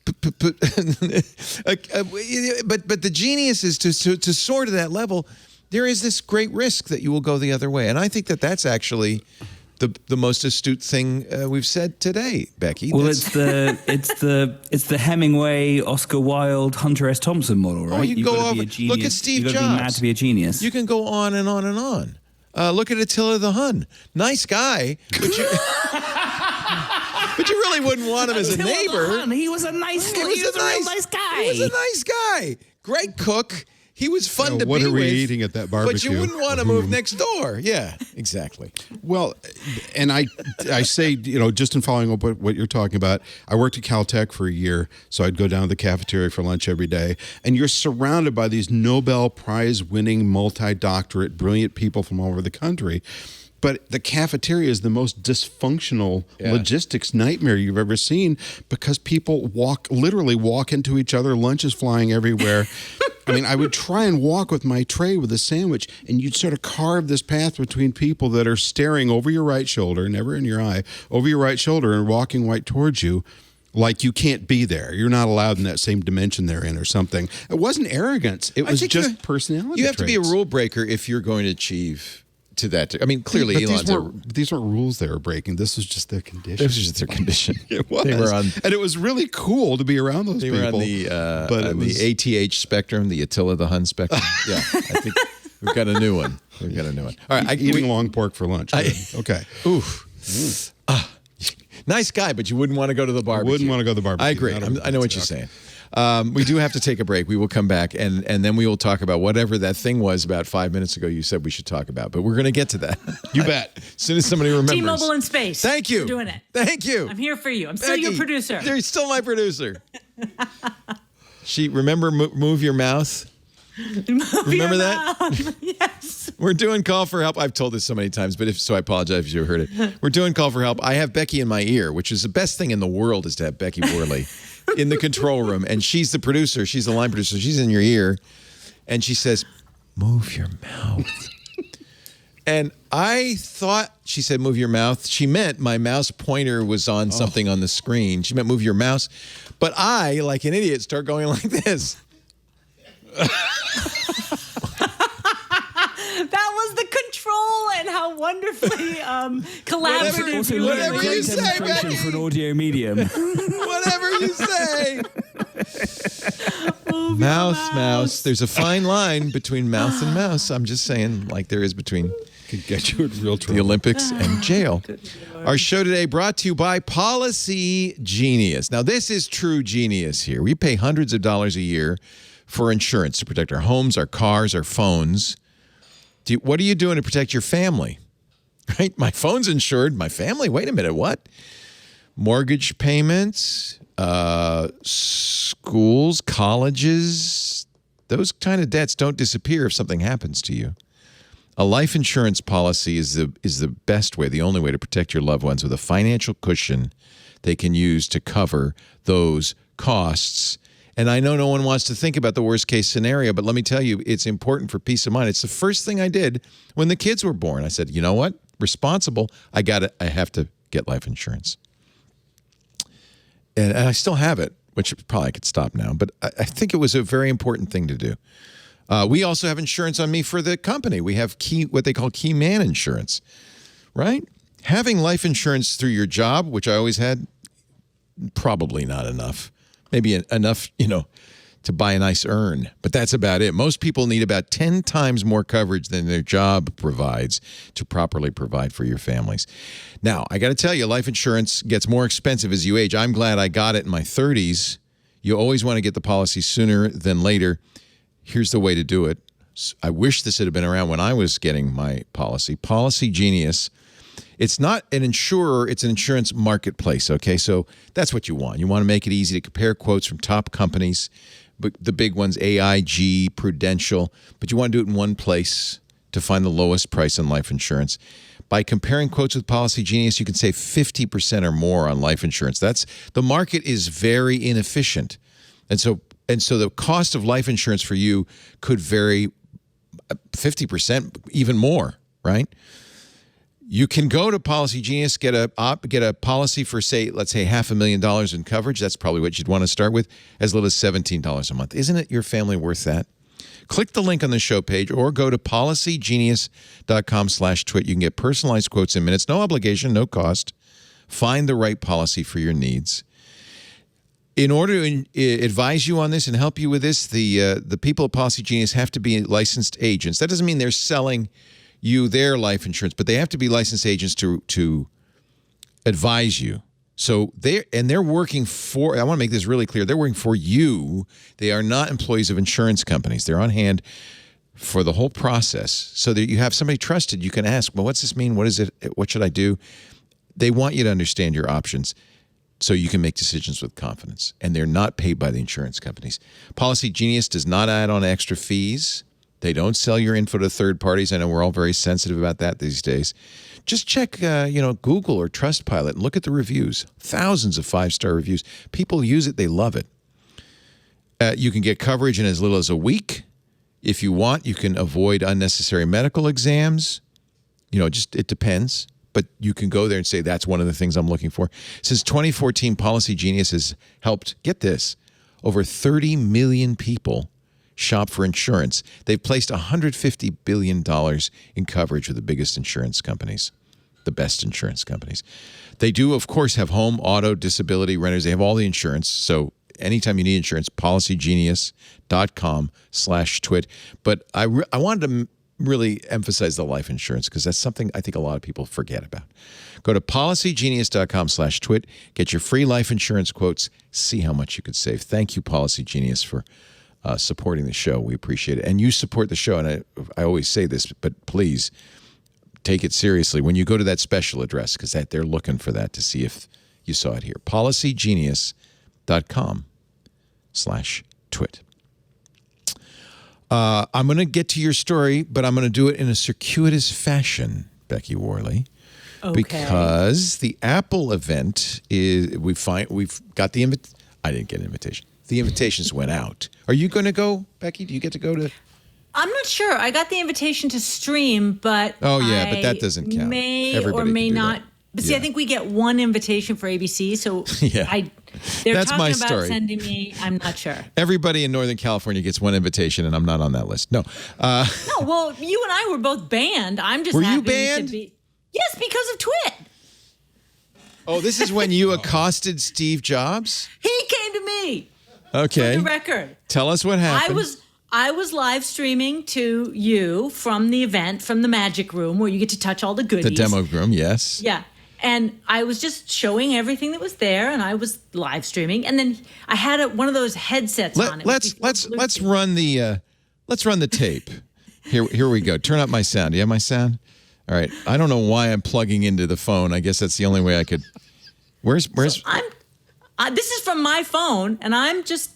But the genius is to soar to that level. There is this great risk that you will go the other way, and I think that's actually the most astute thing we've said today, Becky. Well, it's the Hemingway, Oscar Wilde, Hunter S. Thompson model, right? Oh, you You've go got to be over. a genius. Look at Steve You've Jobs. got to be mad to be a genius. You can go on and on and on. Look at Attila the Hun. Nice guy, but you. But you really wouldn't want him as a neighbor. He was a nice guy. He was a nice guy. Great cook. He was fun to what be are we with. eating at that But barbecue? you wouldn't want to move next door. Yeah, exactly. Well, and I say, just in following up what you're talking about, I worked at Caltech for a year, so I'd go down to the cafeteria for lunch every day, and you're surrounded by these Nobel Prize winning, multi-doctorate, brilliant people from all over the country. But the cafeteria is the most dysfunctional logistics nightmare you've ever seen because people literally walk into each other. Lunch is flying everywhere. I mean, I would try and walk with my tray with a sandwich, and you'd sort of carve this path between people that are staring over your right shoulder, never in your eye, over your right shoulder and walking right towards you. Like you can't be there. You're not allowed in that same dimension they're in or something. It wasn't arrogance. It was just personality You have to be a traits. rule breaker if you're going to achieve to that. I mean, clearly But Elon's these weren't rules they were breaking. This was just their condition. This was just their condition. It was. They were on. And it was really cool to be around those They people. were on the but it the ATH spectrum, the Attila the Hun spectrum. Yeah, I think we've got a new one. All right, eating long pork for lunch. Okay. Oof. Nice guy, but you wouldn't want to go to the barbecue. Wouldn't want to go to the barbecue. I agree. I know what you're saying. We do have to take a break. We will come back, and then we will talk about whatever that thing was about 5 minutes ago you said we should talk about. But we're going to get to that. You bet. As soon as somebody remembers. T-Mobile in space. Thank you. We're doing it. Thank you. I'm here for you. I'm still your Becky, producer. You're still my producer. Remember Move Your Mouth? Remember that? Yes. We're doing Call for Help. I've told this so many times, but I apologize if you heard it. We're doing Call for Help. I have Becky in my ear, which is the best thing in the world is to have Becky Worley in the control room. And she's the producer. She's the line producer. She's in your ear. And she says, move your mouth. And I thought she said, move your mouth. She meant my mouse pointer was on something on the screen. She meant move your mouse. But I, like an idiot, start going like this. That was the control and how wonderfly collaborative Also, you whatever were. you great say, demonstration Becky. for an audio medium. Whatever you say. Mouse. There's a fine line between mouth and mouse. I'm just saying, like there is between Could get you in real trouble. the Olympics and jail. Our show today brought to you by Policy Genius. Now, this is true genius here. We pay hundreds of dollars a year for insurance to protect our homes, our cars, our phones. What are you doing to protect your family? Right? My phone's insured. My family? Wait a minute. What? Mortgage payments, schools, colleges, those kind of debts don't disappear if something happens to you. A life insurance policy is the best way, the only way to protect your loved ones with a financial cushion they can use to cover those costs. And I know no one wants to think about the worst case scenario, but let me tell you, it's important for peace of mind. It's the first thing I did when the kids were born. I said, you know what? Responsible. I have to get life insurance. And I still have it, which probably I could stop now, but I think it was a very important thing to do. We also have insurance on me for the company. We have what they call key man insurance, right? Having life insurance through your job, which I always had, probably not enough. Maybe enough, to buy a nice urn, but that's about it. Most people need about 10 times more coverage than their job provides to properly provide for your families. Now, I got to tell you, life insurance gets more expensive as you age. I'm glad I got it in my 30s. You always want to get the policy sooner than later. Here's the way to do it. I wish this had been around when I was getting my policy. Policy Genius. It's not an insurer, it's an insurance marketplace, okay? So that's what you want. You want to make it easy to compare quotes from top companies, but the big ones, AIG, Prudential, but you want to do it in one place to find the lowest price on life insurance. By comparing quotes with Policy Genius, you can save 50% or more on life insurance. The market is very inefficient. And so the cost of life insurance for you could vary 50%, even more, right? You can go to Policy Genius, get a policy for, let's say $500,000 in coverage. That's probably what you'd want to start with, as little as $17 a month. Isn't it your family worth that? Click the link on the show page or go to policygenius.com/twit. You can get personalized quotes in minutes, no obligation, no cost. Find the right policy for your needs. In order to advise you on this and help you with this, the people at Policy Genius have to be licensed agents. That doesn't mean they're selling you their life insurance, but they have to be licensed agents to advise you. So they're working for, I want to make this really clear, they're working for you. They are not employees of insurance companies. They're on hand for the whole process so that you have somebody trusted. You can ask, well, what's this mean? What is it? What should I do? They want you to understand your options so you can make decisions with confidence. And they're not paid by the insurance companies. Policy Genius does not add on extra fees. They don't sell your info to third parties. I know we're all very sensitive about that these days. Just check, Google or Trustpilot and look at the reviews. Thousands of 5-star reviews. People use it. They love it. You can get coverage in as little as a week. If you want, you can avoid unnecessary medical exams. It depends. But you can go there and say, that's one of the things I'm looking for. Since 2014, Policy Genius has helped, get this, over 30 million people shop for insurance. They've placed $150 billion in coverage with the biggest insurance companies, the best insurance companies. They do, of course, have home, auto, disability, renters. They have all the insurance. So anytime you need insurance, policygenius.com/twit. But I wanted to really emphasize the life insurance because that's something I think a lot of people forget about. Go to policygenius.com/twit. Get your free life insurance quotes. See how much you could save. Thank you, Policy Genius, for supporting the show. We appreciate it. And you support the show. And I always say this, but please take it seriously when you go to that special address because they're looking for that to see if you saw it here. policygenius.com/twit. I'm going to get to your story, but I'm going to do it in a circuitous fashion, Becky Worley. Okay. Because the Apple event we've got the invitation. I didn't get an invitation. The invitations went out. Are you going to go, Becky? Do you get to go to? I'm not sure. I got the invitation to stream, but but that doesn't count. May Everybody or may can do not. that. But see, I think we get one invitation for ABC. So they're That's talking my about story. sending me. I'm not sure. Everybody in Northern California gets one invitation, and I'm not on that list. No. No. Well, you and I were both banned. I'm just Were happy you banned? to be. Yes, because of Twit. Oh, this is when you accosted Steve Jobs? He came to me. Okay. For the record. Tell us what happened. I was live streaming to you from the event, from the magic room where you get to touch all the goodies. The demo room, yes. Yeah. And I was just showing everything that was there, and I was live streaming. And then I had one of those headsets on. Let's run the tape. Here we go. Turn up my sound. Do you have my sound? All right. I don't know why I'm plugging into the phone. I guess that's the only way I could. Where's? This is from my phone, and I'm just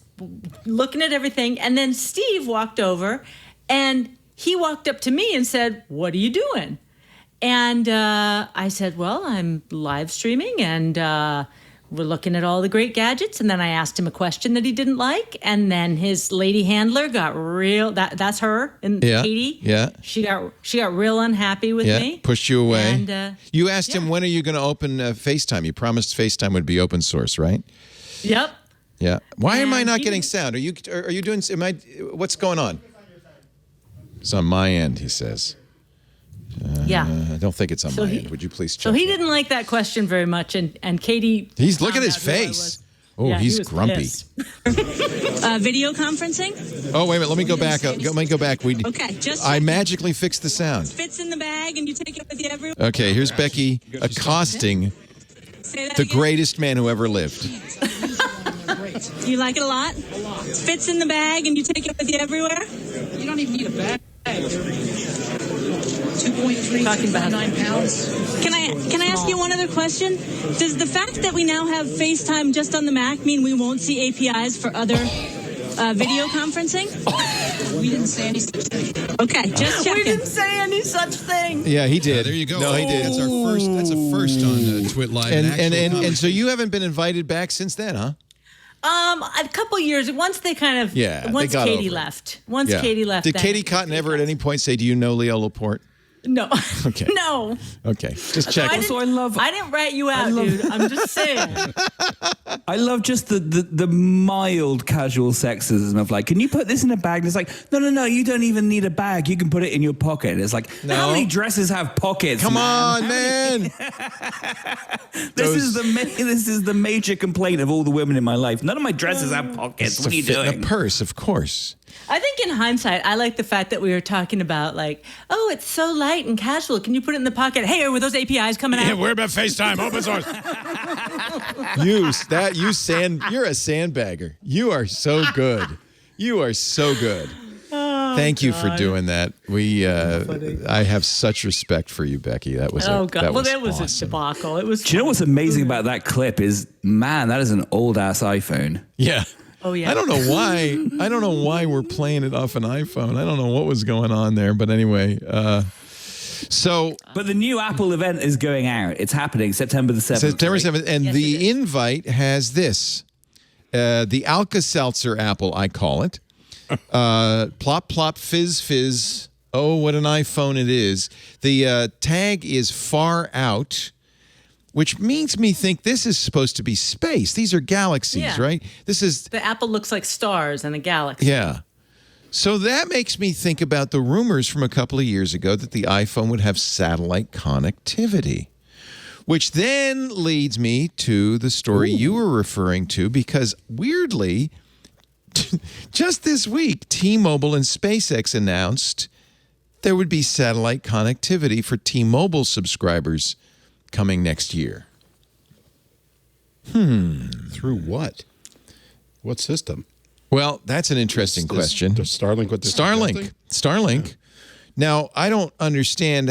looking at everything. And then Steve walked over, and he walked up to me and said, "What are you doing?" And I said, "Well, I'm live streaming, and we're looking at all the great gadgets." And then I asked him a question that he didn't like, and then his lady handler got real. That's her, and Katie. Yeah. She got real unhappy with me. Pushed you away. And, you asked him, when are you going to open FaceTime? You promised FaceTime would be open source, right? Yep. Yeah. Why am I And not he- getting sound? Are you doing? What's going on? It's on my end, he says. Yeah. I don't think it's on So my he- end. Would you please check? So he that? didn't like that question very much, and Katie. Look at found his out who I face. was. Oh, Yeah, he he's was grumpy. pissed. Video conferencing? Oh, wait a minute. Let me go back. Let me go back. Okay, just I checking. magically fixed the sound. Fits in the bag and you take it with you everywhere. Okay, here's Becky accosting Say that the again. greatest man who ever lived. You like it a lot? Fits in the bag and you take it with you everywhere. You don't even need a bag. 2.3, Talking about- 2.9 pounds. Can I ask you one other question? Does the fact that we now have FaceTime just on the Mac mean we won't see APIs for other video conferencing? We didn't say any such thing. Okay, just We checking. didn't say any such thing. Yeah, he did. There you go. No, he did. That's our first. That's a first on Twit Live. And so you haven't been invited back since then, huh? A couple years. Once they kind of. Yeah, Once they got Katie over it. left. Once Yeah. Katie left. Did then- Katie Cotton ever at any point say, "Do you know Leo Laporte"? No. Okay. No. Okay, just So check. I didn't rat you out, dude. I'm just saying. I love just the mild casual sexism of like, can you put this in a bag? And it's like, no, you don't even need a bag. You can put it in your pocket. It's like, how many dresses have pockets? Come man? on, man. This is the major complaint of all the women in my life. None of my dresses have pockets. What are you To fit in doing? a purse, of course. I think in hindsight, I like the fact that we were talking about like, oh, it's so light and casual. Can you put it in the pocket? Hey, were those APIs coming out? We're about FaceTime, open source. You're a sandbagger. You are so good. You are so good. Thank you for doing that. I have such respect for you, Becky. That was Oh, God. That was a awesome. debacle. It was. Do you know what's amazing about that clip is, man, that is an old ass iPhone. Yeah. Oh, yeah. I don't know why. I don't know why we're playing it off an iPhone. I don't know what was going on there, but anyway. But the new Apple event is going out. It's happening September the 7th. September right? 7th, and Yes, the it is. invite has this. The Alka-Seltzer Apple, I call it. Plop, plop, fizz, fizz. Oh, what an iPhone it is. The tag is far out, which makes me think this is supposed to be space. These are galaxies, Yeah. right? This is, The apple looks like stars and a galaxy. yeah. So that makes me think about the rumors from a couple of years ago that the iPhone would have satellite connectivity, which then leads me to the story you were referring to, because weirdly, just this week, T-Mobile and SpaceX announced there would be satellite connectivity for T-Mobile subscribers coming next year. Through what? What system? Well, that's an interesting question. Does Starlink what they're suggesting? Starlink. Now, I don't understand.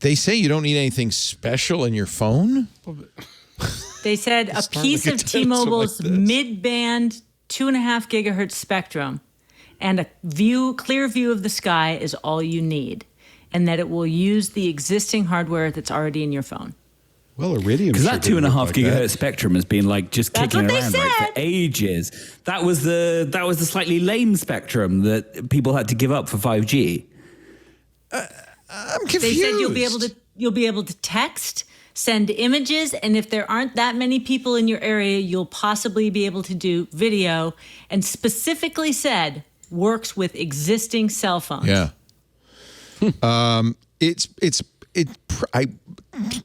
They say you don't need anything special in your phone. They said a piece of attempts T-Mobile's like this. mid-band 2.5 gigahertz spectrum and a clear view of the sky is all you need, and that it will use the existing hardware that's already in your phone. Well, Iridium. Because that 2.5 like gigahertz that. spectrum has been like just That's kicking what they around right, said. for ages. That was the slightly lame spectrum that people had to give up for 5G. I'm confused. They said you'll be able to text, send images, and if there aren't that many people in your area, you'll possibly be able to do video, and specifically said works with existing cell phones. Yeah.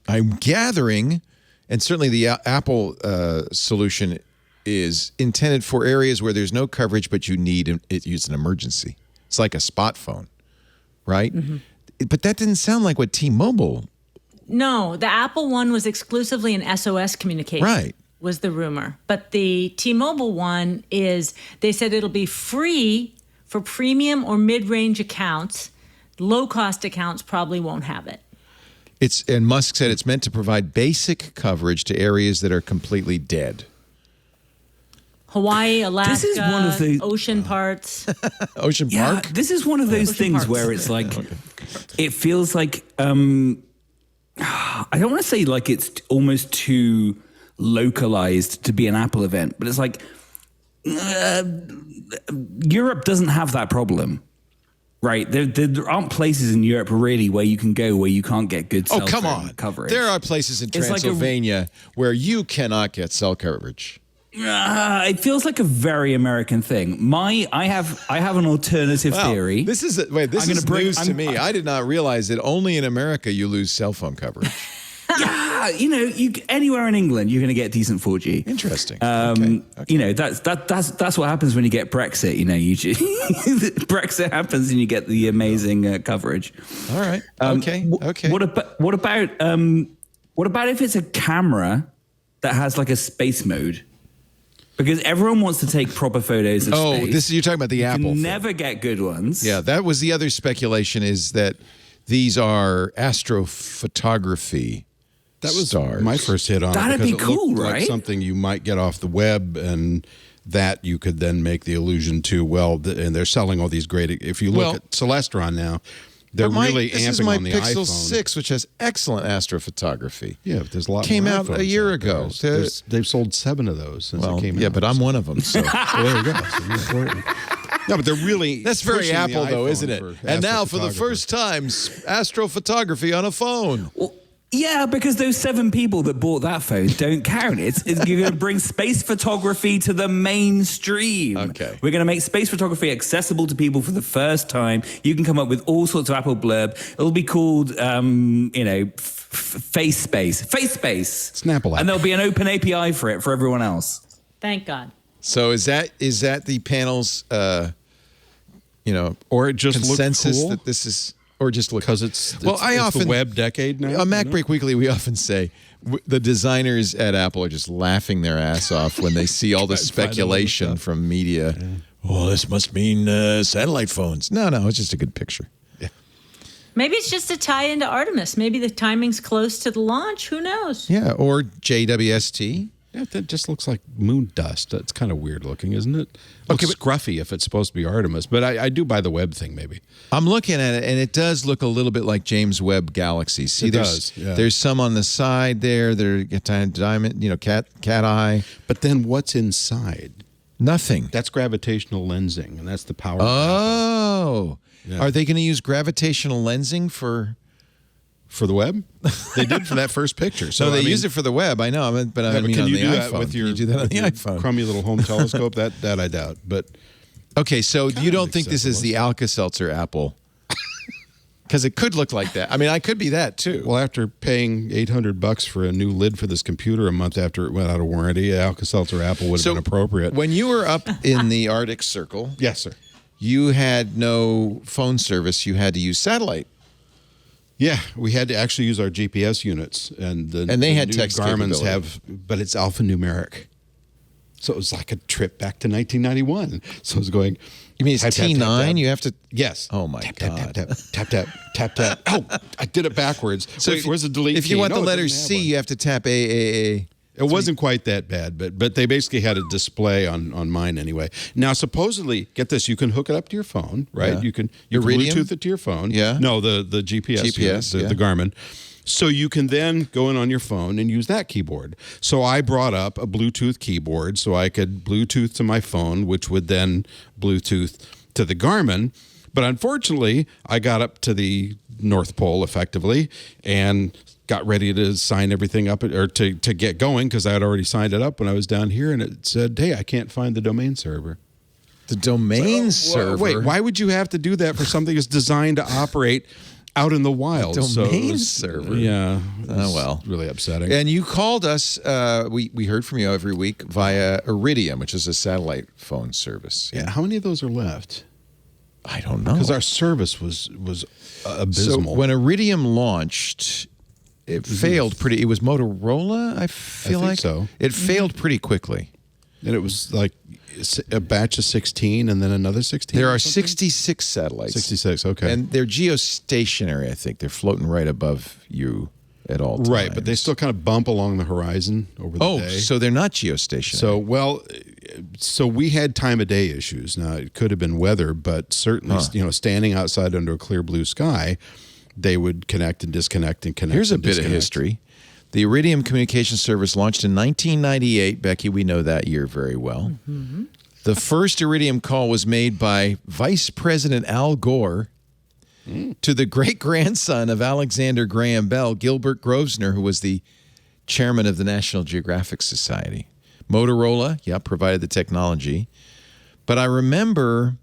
I'm gathering, and certainly the Apple solution is intended for areas where there's no coverage, but you need it used in emergency. It's like a spot phone, right? Mm-hmm. But that didn't sound like what T-Mobile. No, the Apple one was exclusively an SOS communication. Right. Was the rumor. But the T-Mobile one is, they said it'll be free For premium or mid-range accounts, low-cost accounts probably won't have it. And Musk said it's meant to provide basic coverage to areas that are completely dead. Hawaii, Alaska, This is one of the- ocean parts. Ocean Park? This is one of those Ocean things parks. where it's like, it feels like, I don't want to say like it's almost too localized to be an Apple event, but it's like, Europe doesn't have that problem. Right, there aren't places in Europe really where you can go where you can't get good cell come phone on. coverage. There are places in It's like Transylvania where you cannot get cell coverage. It feels like a very American thing. I have an alternative theory. This is news to me. I did not realize that only in America you lose cell phone coverage. Yeah, anywhere in England you're going to get decent 4G. Interesting. Okay. That's what happens when you get Brexit. Brexit happens and you get the amazing coverage. All right. Okay. What about if it's a camera that has like a space mode? Because everyone wants to take proper photos of space. You're talking about the Apple. You thing. never get good ones. Yeah, that was the other speculation, is that these are astrophotography. That was stars. my first hit on it. That'd because be it looked cool, like right? something you might get off the web, and that you could then make the allusion to. And they're selling all these great. If you look at Celestron now, they're really this amping is my on the Pixel iPhone. 6, which has excellent astrophotography. Yeah, but there's a lot. Came more out iPhones a year out there. ago. They've sold 7 of those since it came out. Yeah, but I'm one of them. So Well, there you go. So you're important. No, but they're really. that's very pushing the Apple, though, iPhone isn't it? for And now, for the astrophotography. first time, astrophotography on a phone. Well, yeah, because those 7 people that bought that phone don't count. You're going to bring space photography to the mainstream. Okay. We're going to make space photography accessible to people for the first time. You can come up with all sorts of Apple blurb. It'll be called, Face Space. Snapple app. And there'll be an open API for it for everyone else. Thank God. So is that the panel's, or it just consensus looked cool? that this is, or just look Because it's often the web decade now. On Mac Break Weekly, we often say the designers at Apple are just laughing their ass off when they see all the speculation from media. Yeah. Oh, this must mean satellite phones. No, it's just a good picture. Yeah. Maybe it's just a tie into Artemis. Maybe the timing's close to the launch. Who knows? Yeah, or JWST. Yeah, that just looks like moon dust. That's kind of weird looking, isn't it? Looks scruffy if it's supposed to be Artemis, but I do buy the web thing maybe. I'm looking at it, and it does look a little bit like James Webb Galaxy. See, there's some on the side there. They're diamond, cat eye. But then what's inside? Nothing. That's gravitational lensing, and that's the power. Oh, yeah. Are they going to use gravitational lensing for the web? They did for that first picture. So no, they use it for the web. I know, but I mean can on you the do iPhone. that with your, Can you do that on the iPhone? Crummy little home telescope? That I doubt. But okay, so you don't think this is the Alka-Seltzer Apple? Because it could look like that. I mean, I could be that too. Well, after paying $800 for a new lid for this computer a month after it went out of warranty, Alka-Seltzer Apple would have been appropriate. When you were up in the Arctic Circle, yes, sir, you had no phone service. You had to use satellite. Yeah, we had to actually use our GPS units, and they had new text Garmin's capability. but it's alphanumeric. So it was like a trip back to 1991. So I was going. You mean it's T9? Tap. You have to. Yes. Oh my God. Tap. Oh, I did it backwards. So wait, where's the delete? If you key? want No, the it letter doesn't have C, one. you have to tap AAA. It wasn't quite that bad, but they basically had a display on mine anyway. Now, supposedly, get this, you can hook it up to your phone, right? Yeah. You can Iridium? Bluetooth it to your phone. Yeah. No, the GPS, unit, the Garmin. So you can then go in on your phone and use that keyboard. So I brought up a Bluetooth keyboard so I could Bluetooth to my phone, which would then Bluetooth to the Garmin. But unfortunately, I got up to the North Pole effectively and got ready to sign everything up or to get going because I had already signed it up when I was down here, and it said, hey, I can't find the domain server. The domain server? Wait, why would you have to do that for something that's designed to operate out in the wild? Domain server? Yeah. Oh, well. Really upsetting. And you called us, we heard from you every week via Iridium, which is a satellite phone service. Yeah. How many of those are left? I don't know. Because our service was abysmal. So when Iridium launched, it failed pretty. It was Motorola, I feel like. So. It failed pretty quickly. And it was like a batch of 16 and then another 16? There are 66 satellites. 66, okay. And they're geostationary, I think. They're floating right above you at all times. Right, but they still kind of bump along the horizon over the day. Oh, so they're not geostationary. So we had time of day issues. Now, it could have been weather, but certainly, standing outside under a clear blue sky, they would connect and disconnect and connect. Here's a and bit disconnect. of history. The Iridium Communication Service launched in 1998. Becky, we know that year very well. Mm-hmm. The first Iridium call was made by Vice President Al Gore to the great-grandson of Alexander Graham Bell, Gilbert Grosvenor, who was the chairman of the National Geographic Society. Motorola, provided the technology. But I remember,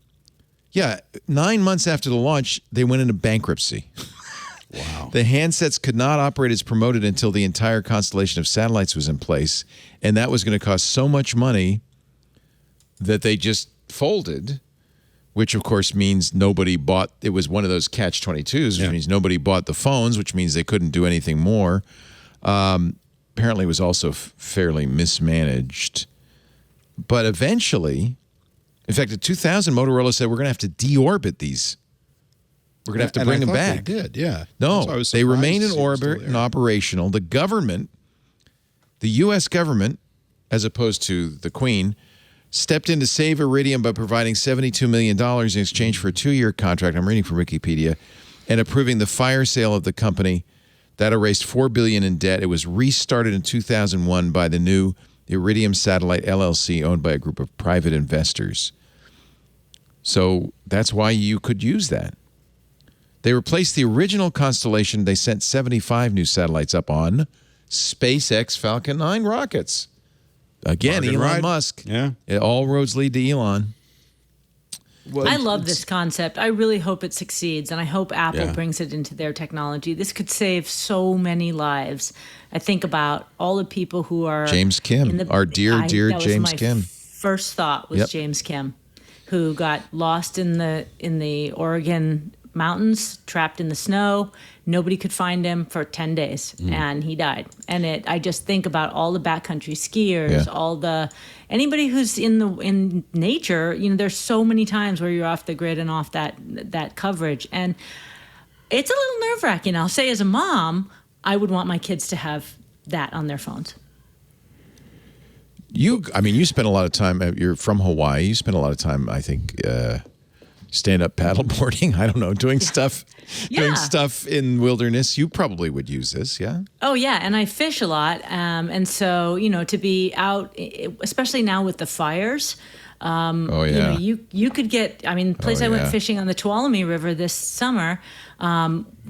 9 months after the launch, they went into bankruptcy. Wow. The handsets could not operate as promoted until the entire constellation of satellites was in place, and that was going to cost so much money that they just folded, which of course means nobody bought. It was one of those catch-22s, which means nobody bought the phones, which means they couldn't do anything more. Apparently it was also fairly mismanaged. But eventually, in fact, in 2000, Motorola said, we're going to have to deorbit these. We're going to have to bring them back. They did, yeah. No, they remained in to orbit and operational. The government, the U.S. government, as opposed to the Queen, stepped in to save Iridium by providing $72 million in exchange for a 2-year contract. I'm reading from Wikipedia, and approving the fire sale of the company. That erased $4 billion in debt. It was restarted in 2001 by the new Iridium Satellite LLC, owned by a group of private investors. So that's why you could use that. They replaced the original constellation. They sent 75 new satellites up on SpaceX Falcon 9 rockets. Again, Elon Musk. Yeah. All roads lead to Elon. Well, I love this concept. I really hope it succeeds, and I hope Apple brings it into their technology. This could save so many lives. I think about all the people who are James Kim, our dear James Kim. First thought was James Kim, who got lost in the Oregon mountains, trapped in the snow. Nobody could find him for 10 days, and he died. And I just think about all the backcountry skiers, anybody who's in nature. There's so many times where you're off the grid and off that coverage, and it's a little nerve-wracking. I'll say, as a mom, I would want my kids to have that on their phones. You spend a lot of time. You're from Hawaii. You spend a lot of time, I think. Stand-up paddleboarding, I don't know, doing stuff in wilderness. You probably would use this, yeah? Oh, yeah, and I fish a lot. And so, to be out, especially now with the fires, you could get, I went fishing on the Tuolumne River this summer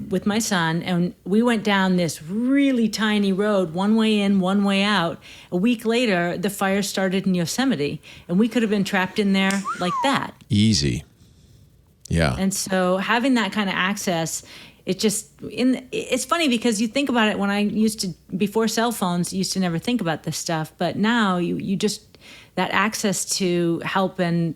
with my son, and we went down this really tiny road, one way in, one way out. A week later, the fire started in Yosemite, and we could have been trapped in there like that. Easy. Yeah. And so having that kind of access, it's funny because you think about it when before cell phones, you used to never think about this stuff. But now you just, that access to help and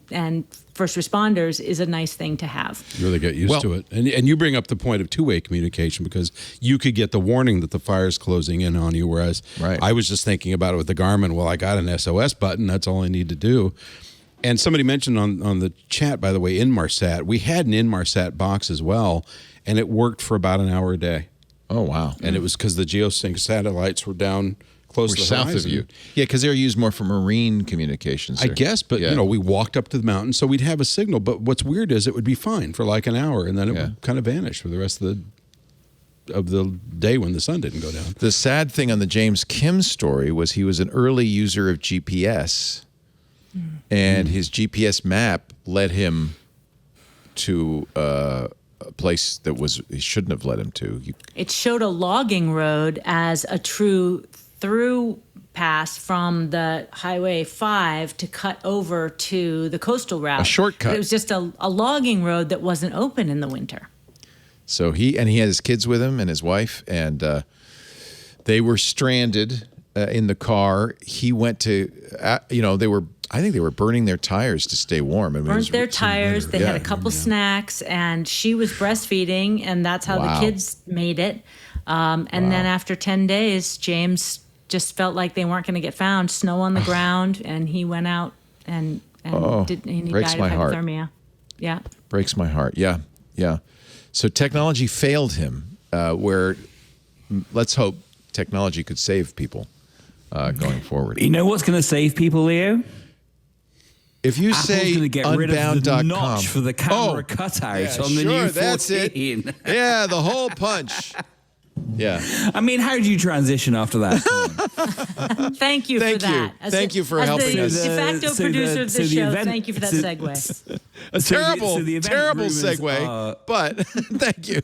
first responders is a nice thing to have. You really get used to it. And you bring up the point of two-way communication, because you could get the warning that the fire's closing in on you. Whereas I was just thinking about it with the Garmin. Well, I got an SOS button. That's all I need to do. And somebody mentioned on the chat, by the way, Inmarsat. We had an Inmarsat box as well, and it worked for about an hour a day. Oh, wow. And it was because the geosync satellites were down close to the south horizon. of you. Yeah, because they were used more for marine communications. I guess, but we walked up to the mountain, so we'd have a signal. But what's weird is it would be fine for like an hour, and then it would kind of vanish for the rest of the day when the sun didn't go down. The sad thing on the James Kim story was he was an early user of GPS. And his GPS map led him to a place that he shouldn't have led him to. It showed a logging road as a true through pass from the Highway 5 to cut over to the coastal route. A shortcut. But it was just a logging road that wasn't open in the winter. So he had his kids with him and his wife, and they were stranded in the car. He went to, I think they were burning their tires to stay warm. Burnt their tires. They had a couple snacks, and she was breastfeeding, and that's how the kids made it. And then after 10 days, James just felt like they weren't going to get found. Snow on the ground, and he went out and and he breaks died my of heart. hypothermia. Yeah. Breaks my heart. Yeah. So technology failed him, where let's hope technology could save people going forward. You know what's going to save people, Leo? If you Apple's say going to get rid of the unbound.com notch for the camera cutout on the new 14. That's it. Yeah, the whole punch. Yeah. I mean, how do you transition after that? Thank you for that. Thank you for helping us. us. De facto producer of the show, thank you for that segue. A terrible segue, but thank you.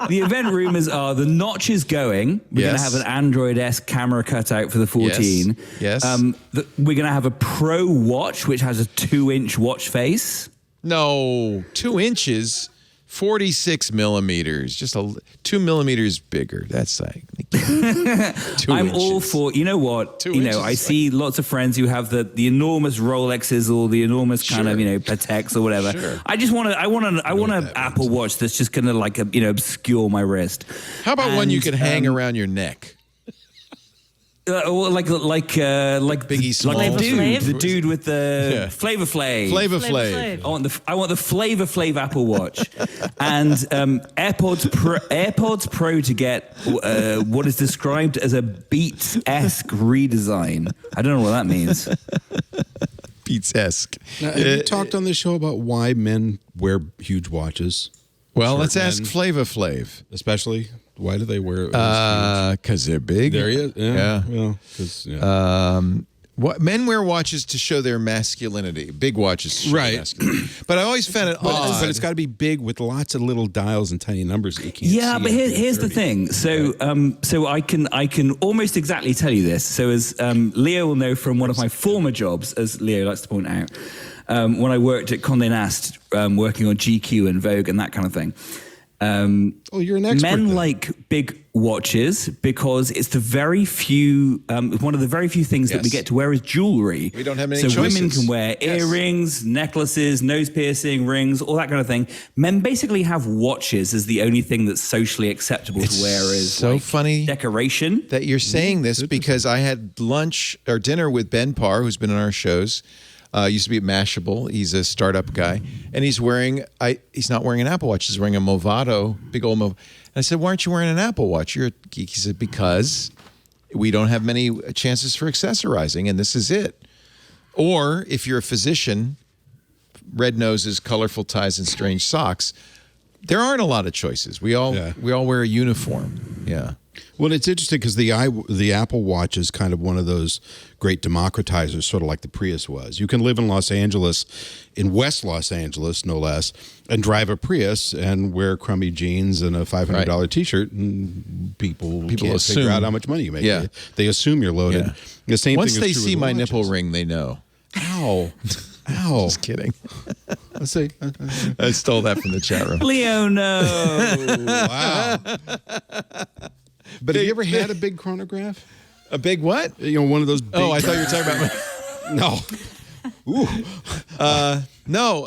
The event rumors are the notch is going. We're going to have an Android-esque camera cutout for the 14. Yes. We're going to have a Pro watch, which has a 2-inch watch face. No, 2 inches. 46 millimeters, just 2 millimeters bigger. That's like 2 I'm inches. all for, you know what? 2 You know, inches I is see lots of friends who have the enormous Rolexes or the enormous kind of, Pateks or whatever. Sure. I just want an Apple Watch that's just going to obscure my wrist. How about one you could hang around your neck? Like Biggie Smalls. the dude with the Flavor Flav. Flavor Flav. I want the Flavor Flav Apple Watch, and AirPods Pro to get what is described as a Beats-esque redesign. I don't know what that means. Beats-esque. Now, have you talked on this show about why men wear huge watches? Well, let's ask Flavor Flav. Especially, why do they wear it? Because they're big. There he is. Yeah. What men wear watches to show their masculinity. Big watches to show their masculinity. But I always found it odd. But it's got to be big with lots of little dials and tiny numbers that you can't see. Yeah, but here's the thing. So I can almost exactly tell you this. So as Leo will know from one of my former jobs, as Leo likes to point out, when I worked at Condé Nast, working on GQ and Vogue and that kind of thing. You're an expert. Men like big watches because it's the very few, one of the very few things that we get to wear is jewelry. We don't have many choices. So women choices. can wear earrings, necklaces, nose piercing, rings, all that kind of thing. Men basically have watches as the only thing that's socially acceptable to wear as so funny decoration. That you're saying this because I had lunch or dinner with Ben Parr, who's been on our shows. Used to be at Mashable. He's a startup guy, and he's not wearing an Apple Watch. He's wearing a Movado, big old Movado. And I said, "Why aren't you wearing an Apple Watch? You're a geek." He said, "Because we don't have many chances for accessorizing, and this is it." Or if you're a physician, red noses, colorful ties, and strange socks. There aren't a lot of choices. We all wear a uniform. Yeah. Well, it's interesting because the Apple Watch is kind of one of those great democratizers, sort of like the Prius was. You can live in Los Angeles, in West Los Angeles, no less, and drive a Prius and wear crummy jeans and a $500 T-shirt, and people can't assume, figure out how much money you make. Yeah. They assume you're loaded. Yeah. The same Once thing they is true see with my watches. nipple ring, they know. Ow. Ow. Just kidding. Let's see. I stole that from the chat room. Leo, no. Wow. But have you ever had a big chronograph? A big what? You know, one of those big... Oh, I thought you were talking about... No. Ooh. No.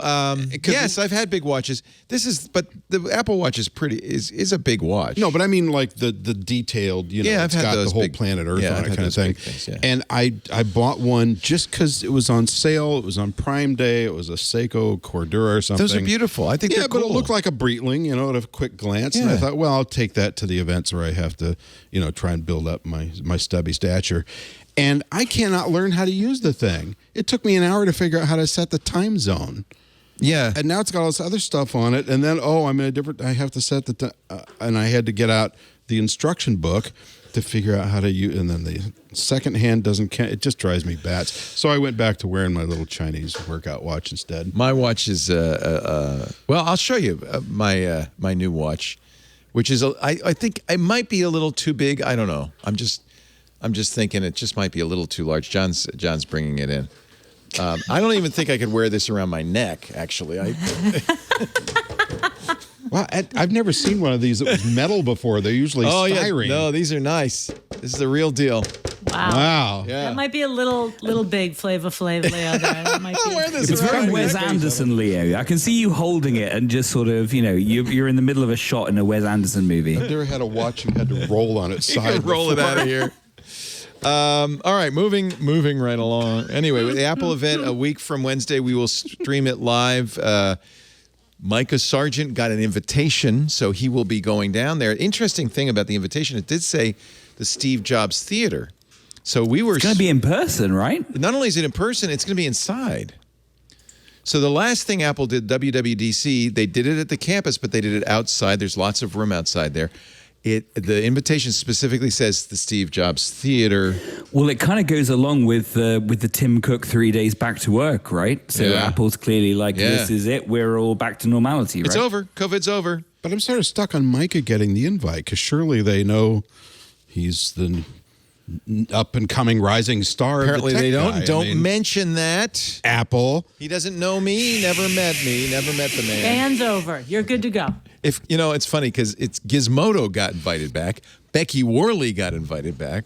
Yes, I've had big watches. But the Apple Watch is a big watch. No, but I mean like the detailed, I've it's had got those the whole big, planet Earth on it kind of thing. Things, yeah. And I bought one just because it was on sale. It was on Prime Day. It was a Seiko Cordura or something. Those are beautiful. I think they're cool. But it looked like a Breitling, at a quick glance. And I thought, well, I'll take that to the events where I have to, try and build up my stubby stature. And I cannot learn how to use the thing. It took me an hour to figure out how to set the time zone. Yeah. And now it's got all this other stuff on it. And then, I'm in I have to set and I had to get out the instruction book to figure out how to use, and then the second hand doesn't count. It just drives me bats. So I went back to wearing my little Chinese workout watch instead. My watch is, well, I'll show you my new watch, which is, I think it might be a little too big. I don't know. I'm just thinking it just might be a little too large. John's bringing it in. I don't even think I could wear this around my neck, actually. Wow, I've never seen one of these that was metal before. They're usually styrene. Yeah. No, these are nice. This is the real deal. Wow. Yeah. That might be a little big Flavor Flav, Leo. There. That might be. It's very Wes Anderson, Leo. I can see you holding it and just sort of, you're in the middle of a shot in a Wes Anderson movie. I've never had a watch you had to roll on its side. Roll it out of here. All right, moving right along. Anyway, with the Apple event a week from Wednesday, we will stream it live. Micah Sargent got an invitation, so he will be going down there. Interesting thing about the invitation, it did say the Steve Jobs Theater. So we were... It's going to be in person, right? Not only is it in person, it's going to be inside. So the last thing Apple did, WWDC, they did it at the campus, but they did it outside. There's lots of room outside there. The invitation specifically says the Steve Jobs Theater. Well, it kind of goes along with the Tim Cook 3 days back to work, right? So Apple's clearly like, this is it. We're all back to normality, right? It's over. COVID's over. But I'm sort of stuck on Micah getting the invite because surely they know he's the up and coming rising star. Apparently of the they tech don't guy. mention that. Apple. He doesn't know me. Never met the man. Band's over. You're good to go. If it's funny because it's Gizmodo got invited back. Becky Worley got invited back.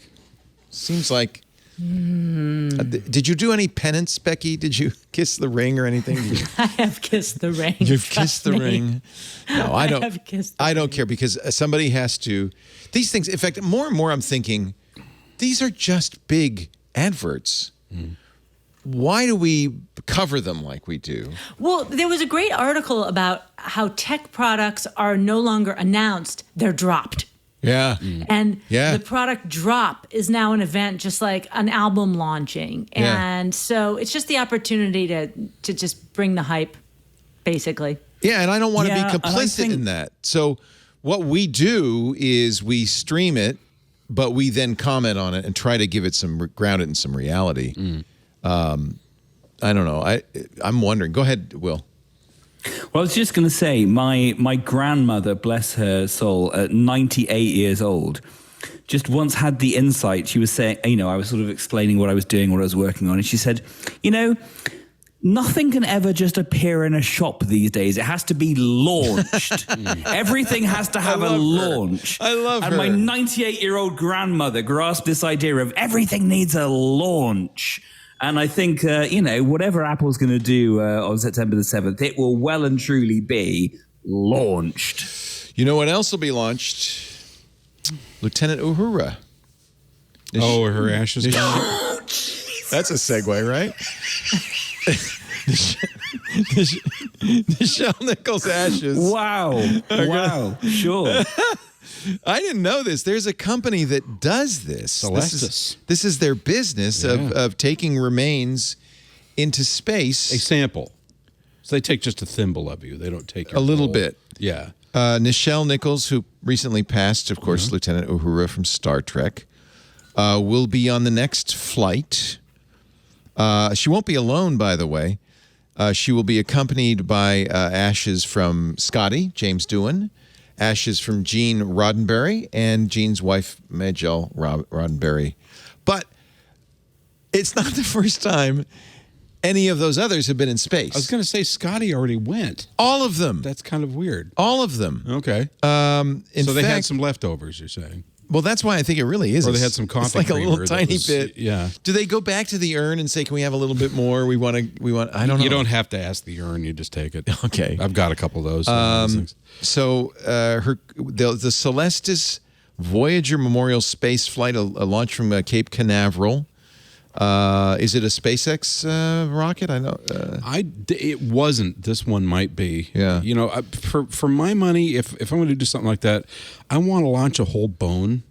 Seems like. Did you do any penance, Becky? Did you kiss the ring or anything? I have kissed the ring. You've kissed the ring. No, I don't. have kissed the I don't care because somebody has to. These things. In fact, more and more, I'm thinking these are just big adverts. Why do we cover them like we do? Well, there was a great article about how tech products are no longer announced, they're dropped. Yeah. And the product drop is now an event just like an album launching. And so it's just the opportunity to just bring the hype, basically. Yeah, and I don't want to be complicit in that. So what we do is we stream it, but we then comment on it and try to give it ground it in some reality. I don't know. I'm wondering. Go ahead, Will. Well, I was just going to say, my grandmother, bless her soul, at 98 years old, just once had the insight. She was saying, I was sort of explaining what I was doing, what I was working on. And she said, nothing can ever just appear in a shop these days. It has to be launched. Everything has to have a launch. I love her. And my 98-year-old grandmother grasped this idea of everything needs a launch. And I think, whatever Apple's going to do on September the 7th, it will well and truly be launched. You know what else will be launched? Lieutenant Uhura. Her ashes gone? That's a segue, right? Nichelle Nichols' ashes. Wow. Sure. I didn't know this. There's a company that does this. This is their business of taking remains into space. A sample. So they take just a thimble of you. They don't take your a little whole, bit. Yeah. Nichelle Nichols, who recently passed, of course, Lieutenant Uhura from Star Trek, will be on the next flight. She won't be alone, by the way. She will be accompanied by ashes from Scotty, James Doohan, ashes from Gene Roddenberry, and Gene's wife, Nichelle Roddenberry. But it's not the first time any of those others have been in space. I was going to say Scotty already went. All of them. That's kind of weird. All of them. Okay. So they had some leftovers, you're saying? Well, that's why I think it really is. Or they had some coffee. It's like a little creamer tiny bit. Yeah. Do they go back to the urn and say, "Can we have a little bit more? We want. I don't know. You don't have to ask the urn. You just take it. Okay. I've got a couple of those. So the Celestis Voyager Memorial Space Flight, a launch from Cape Canaveral. Is it a SpaceX rocket? I know. It wasn't. This one might be. Yeah. For my money, if I'm going to do something like that, I want to launch a whole bone.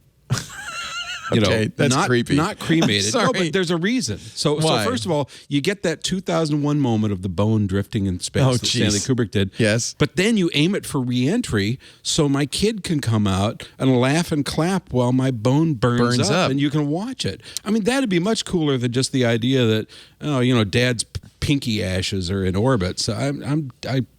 That's not, creepy. Not cremated. Sorry. No, but there's a reason. So Why? First of all, you get that 2001 moment of the bone drifting in space that Stanley Kubrick did. Yes. But then you aim it for re-entry, so my kid can come out and laugh and clap while my bone burns up, and you can watch it. I mean, that'd be much cooler than just the idea that Dad's pinky ashes are in orbit. So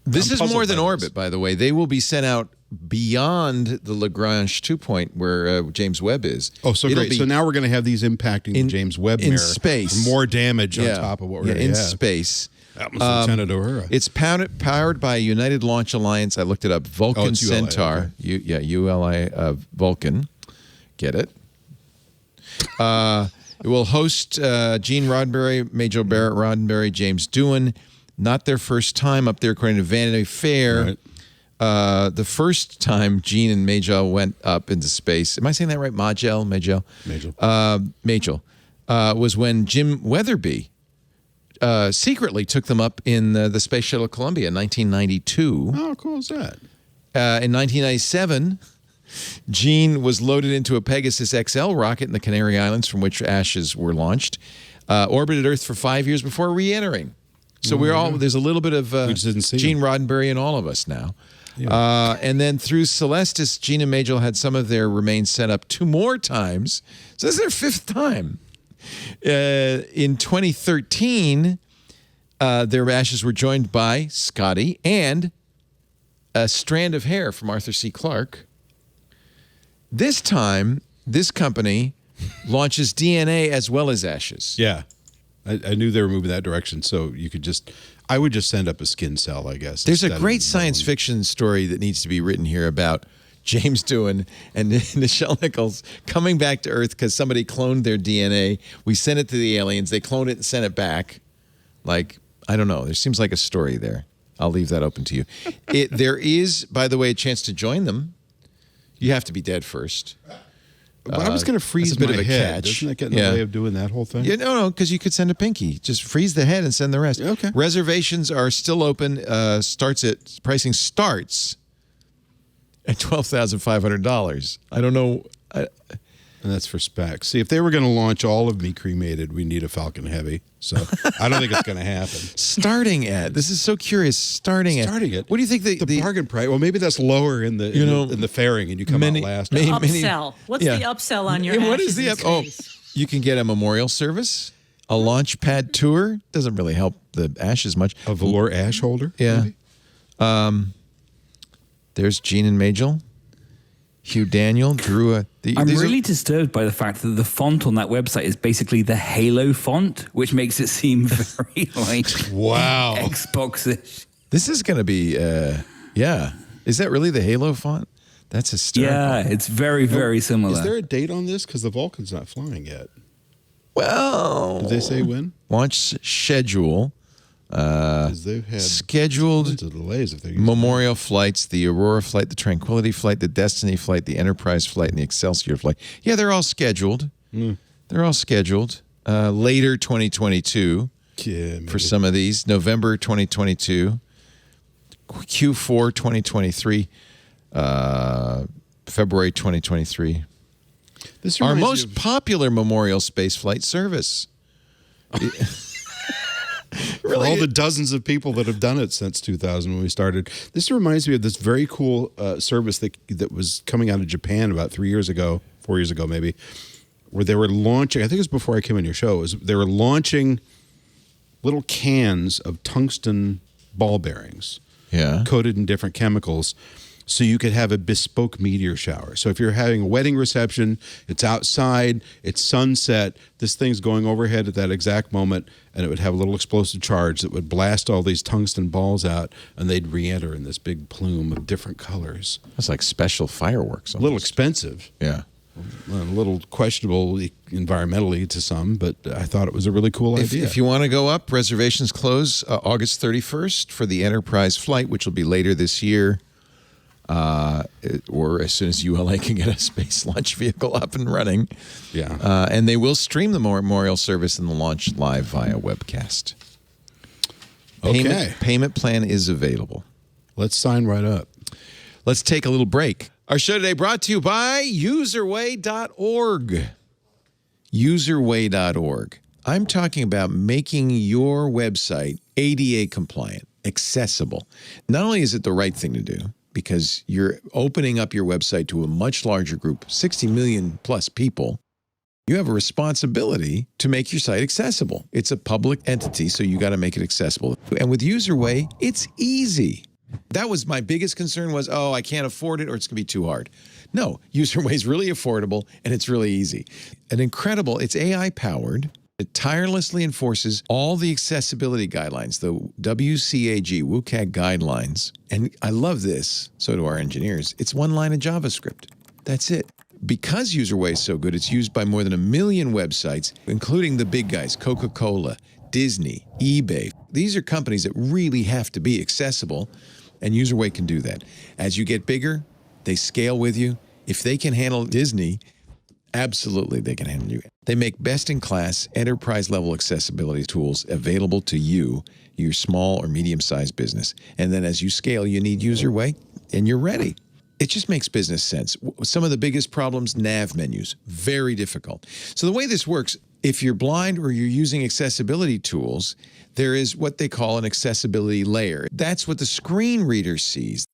This is more than this. orbit, by the way. They will be sent out beyond the Lagrange 2 point where James Webb is. Oh, so great. So now we're going to have these impacting the James Webb mirror. In space. More damage on top of what we're in space. That was Lieutenant Uhura. It's powered by United Launch Alliance. I looked it up. Vulcan Centaur. Okay. ULI Vulcan. Get it? It will host Gene Roddenberry, Major Barrett Roddenberry, James Doohan. Not their first time up there, according to Vanity Fair. Right. the first time Gene and Majel went up into space, am I saying that right? Majel? Was when Jim Weatherby secretly took them up in the Space Shuttle Columbia in 1992. How cool is that? In 1997, Gene was loaded into a Pegasus XL rocket in the Canary Islands, from which ashes were launched, orbited Earth for 5 years before re-entering. So there's a little bit of Gene Roddenberry in all of us now. Yeah. And then through Celestis, Gene and Majel had some of their remains sent up 2 more times. So this is their 5th time. In 2013, their ashes were joined by Scotty and a strand of hair from Arthur C. Clarke. This time, this company launches DNA as well as ashes. Yeah. I knew they were moving that direction, so I would just send up a skin cell, I guess. There's a great science fiction story that needs to be written here about James Doohan and Nichelle Nichols coming back to Earth because somebody cloned their DNA. We sent it to the aliens. They cloned it and sent it back. Like, I don't know. There seems like a story there. I'll leave that open to you. There is, by the way, a chance to join them. You have to be dead first. But I was going to freeze my head. Doesn't that get in the way of doing that whole thing? Yeah, no, because you could send a pinky. Just freeze the head and send the rest. Okay. Reservations are still open. Pricing starts at $12,500. I don't know. And that's for specs. See, if they were going to launch all of me cremated, we need a Falcon Heavy. So I don't think it's going to happen. This is so curious. Starting at. What do you think the bargain price? Well, maybe that's lower in the in the fairing, and you come out last. Upsell. What's the upsell on your? What is the you can get a memorial service, a launch pad tour. Doesn't really help the ashes much. A velour ash holder. Yeah. There's Gene and Majel. Hugh Daniel drew I'm really disturbed by the fact that the font on that website is basically the Halo font, which makes it seem very wow, Xbox-ish. This is going to be, Is that really the Halo font? That's hysterical. Yeah, it's very, very similar. Is there a date on this? Because the Vulcan's not flying yet. Well, did they say when? Launch schedule. They've had scheduled delays if memorial flights, the Aurora flight, the Tranquility flight, the Destiny flight, the Enterprise flight, and the Excelsior flight. Yeah, they're all scheduled. They're all scheduled. Later 2022 for some of these. November 2022. Q4 2023. February 2023. Our most popular memorial spaceflight service. For all the dozens of people that have done it since 2000 when we started. This reminds me of this very cool service that was coming out of Japan about 4 years ago maybe, where they were launching, I think it was before I came on your show, they were launching little cans of tungsten ball bearings coated in different chemicals so you could have a bespoke meteor shower. So if you're having a wedding reception, it's outside, it's sunset, this thing's going overhead at that exact moment, and it would have a little explosive charge that would blast all these tungsten balls out, and they'd re-enter in this big plume of different colors. That's like special fireworks. A little expensive. Yeah. A little questionable environmentally to some, but I thought it was a really cool idea. If you want to go up, reservations close August 31st for the Enterprise flight, which will be later this year. Or as soon as ULA can get a space launch vehicle up and running. Yeah. And they will stream the memorial service and the launch live via webcast. Payment plan is available. Let's sign right up. Let's take a little break. Our show today brought to you by Userway.org. Userway.org. I'm talking about making your website ADA compliant, accessible. Not only is it the right thing to do, because you're opening up your website to a much larger group, 60 million plus people, you have a responsibility to make your site accessible. It's a public entity, so you got to make it accessible. And with Userway, it's easy. That was my biggest concern was, I can't afford it or it's going to be too hard. No, Userway is really affordable and it's really easy. It's AI-powered. It tirelessly enforces all the accessibility guidelines, the WCAG guidelines. And I love this, so do our engineers. It's one line of JavaScript. That's it. Because Userway is so good, it's used by more than 1 million websites, including the big guys, Coca-Cola, Disney, eBay. These are companies that really have to be accessible. And Userway can do that. As you get bigger, they scale with you. If they can handle Disney, absolutely they can handle you. They make best-in-class, enterprise-level accessibility tools available to you, your small or medium-sized business. And then as you scale, you need Userway, and you're ready. It just makes business sense. Some of the biggest problems, nav menus, very difficult. So the way this works, if you're blind or you're using accessibility tools, there is what they call an accessibility layer. That's what the screen reader sees.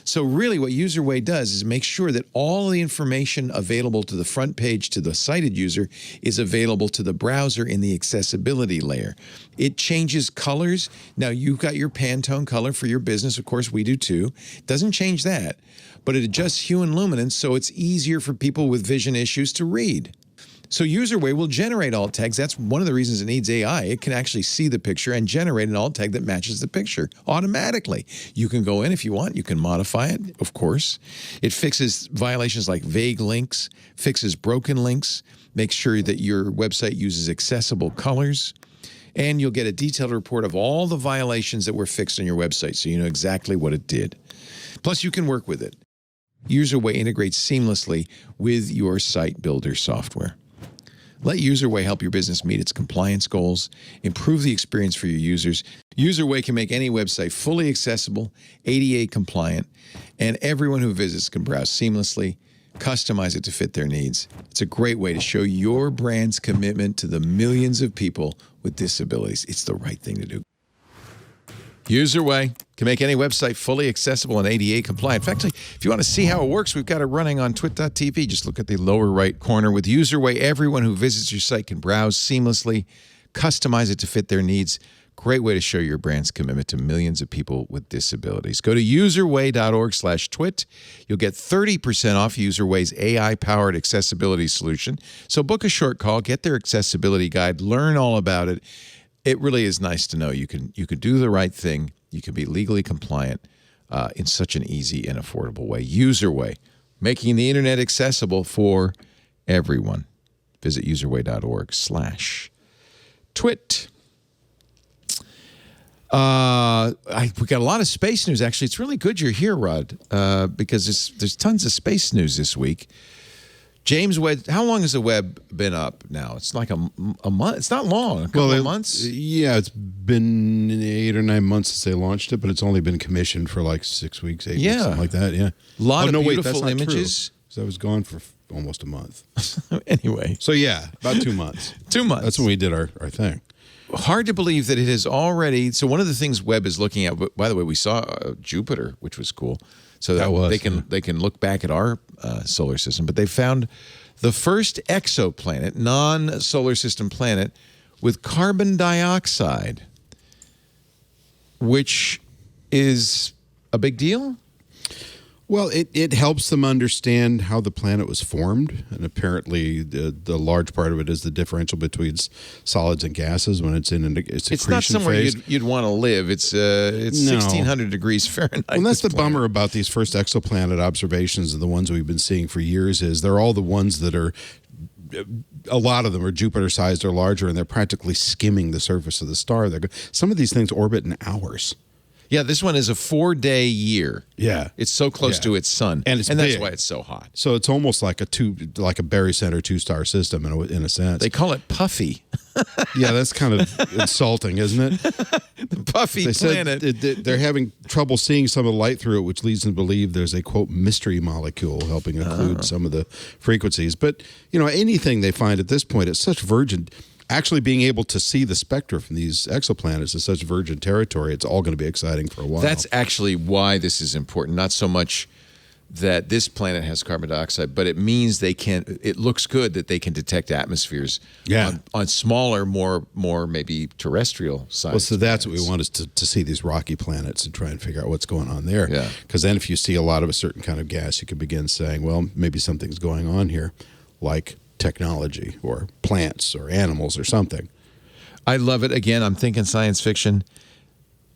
So really what Userway does is make sure that all the information available to the front page to the sighted user is available to the browser in the accessibility layer. It changes colors. Now, you've got your Pantone color for your business. Of course, we do too. It doesn't change that, but it adjusts hue and luminance so it's easier for people with vision issues to read. So Userway will generate alt tags. That's one of the reasons it needs AI. It can actually see the picture and generate an alt tag that matches the picture automatically. You can go in if you want. You can modify it, of course. It fixes violations like vague links, fixes broken links, makes sure that your website uses accessible colors, and you'll get a detailed report of all the violations that were fixed on your website so you know exactly what it did. Plus, you can work with it. Userway integrates seamlessly with your site builder software. Let Userway help your business meet its compliance goals, improve the experience for your users. Userway can make any website fully accessible, ADA compliant, and everyone who visits can browse seamlessly, customize it to fit their needs. It's a great way to show your brand's commitment to the millions of people with disabilities. It's the right thing to do. Userway can make any website fully accessible and ADA compliant. In fact, if you want to see how it works, we've got it running on twit.tv. Just look at the lower right corner. With Userway, everyone who visits your site can browse seamlessly, customize it to fit their needs. Great way to show your brand's commitment to millions of people with disabilities. Go to userway.org/twit. You'll get 30% off Userway's AI-powered accessibility solution. So book a short call, get their accessibility guide, learn all about it. It really is nice to know you can do the right thing. You can be legally compliant in such an easy and affordable way. Userway, making the internet accessible for everyone. Visit userway.org/twit. We got a lot of space news. Actually, it's really good you're here, Rod, because there's tons of space news this week. James Webb, how long has the Webb been up now? It's like a month. It's not long. A couple of months? Yeah, it's been 8 or 9 months since they launched it, but it's only been commissioned for like 6 weeks, 8 weeks, something like that. Yeah. A lot of beautiful that's not images. True, 'cause I was gone for almost a month. Anyway. So yeah, about 2 months. 2 months. That's when we did our thing. Hard to believe that it has already. So one of the things Webb is looking at, by the way, we saw Jupiter, which was cool. So they can look back at our solar system, but they found the first exoplanet, non-solar system planet, with carbon dioxide, which is a big deal. Well, it helps them understand how the planet was formed, and apparently the large part of it is the differential between solids and gases when it's in its accretion phase. It's not somewhere you'd want to live. It's 1,600 degrees Fahrenheit. Well, that's the bummer about these first exoplanet observations and the ones we've been seeing for years is they're all the ones that are, a lot of them are Jupiter-sized or larger, and they're practically skimming the surface of the star. Some of these things orbit in hours. Yeah, this one is a 4-day year. Yeah, it's so close to its sun, and that's why it's so hot. So it's almost like a Berry Center 2-star system in a sense. They call it puffy. Yeah, that's kind of insulting, isn't it? The puffy planet. They're having trouble seeing some of the light through it, which leads them to believe there's a quote mystery molecule helping occlude some of the frequencies. But anything they find at this point, it's such virgin. Actually being able to see the spectra from these exoplanets is such virgin territory. It's all going to be exciting for a while. That's actually why this is important. Not so much that this planet has carbon dioxide, but it means it looks good that they can detect atmospheres on smaller, more maybe terrestrial size. Well, so that's what we want is to see these rocky planets and try and figure out what's going on there. Yeah. Because then if you see a lot of a certain kind of gas, you can begin saying, well, maybe something's going on here, like technology or plants or animals or something. I love it. Again, I'm thinking science fiction.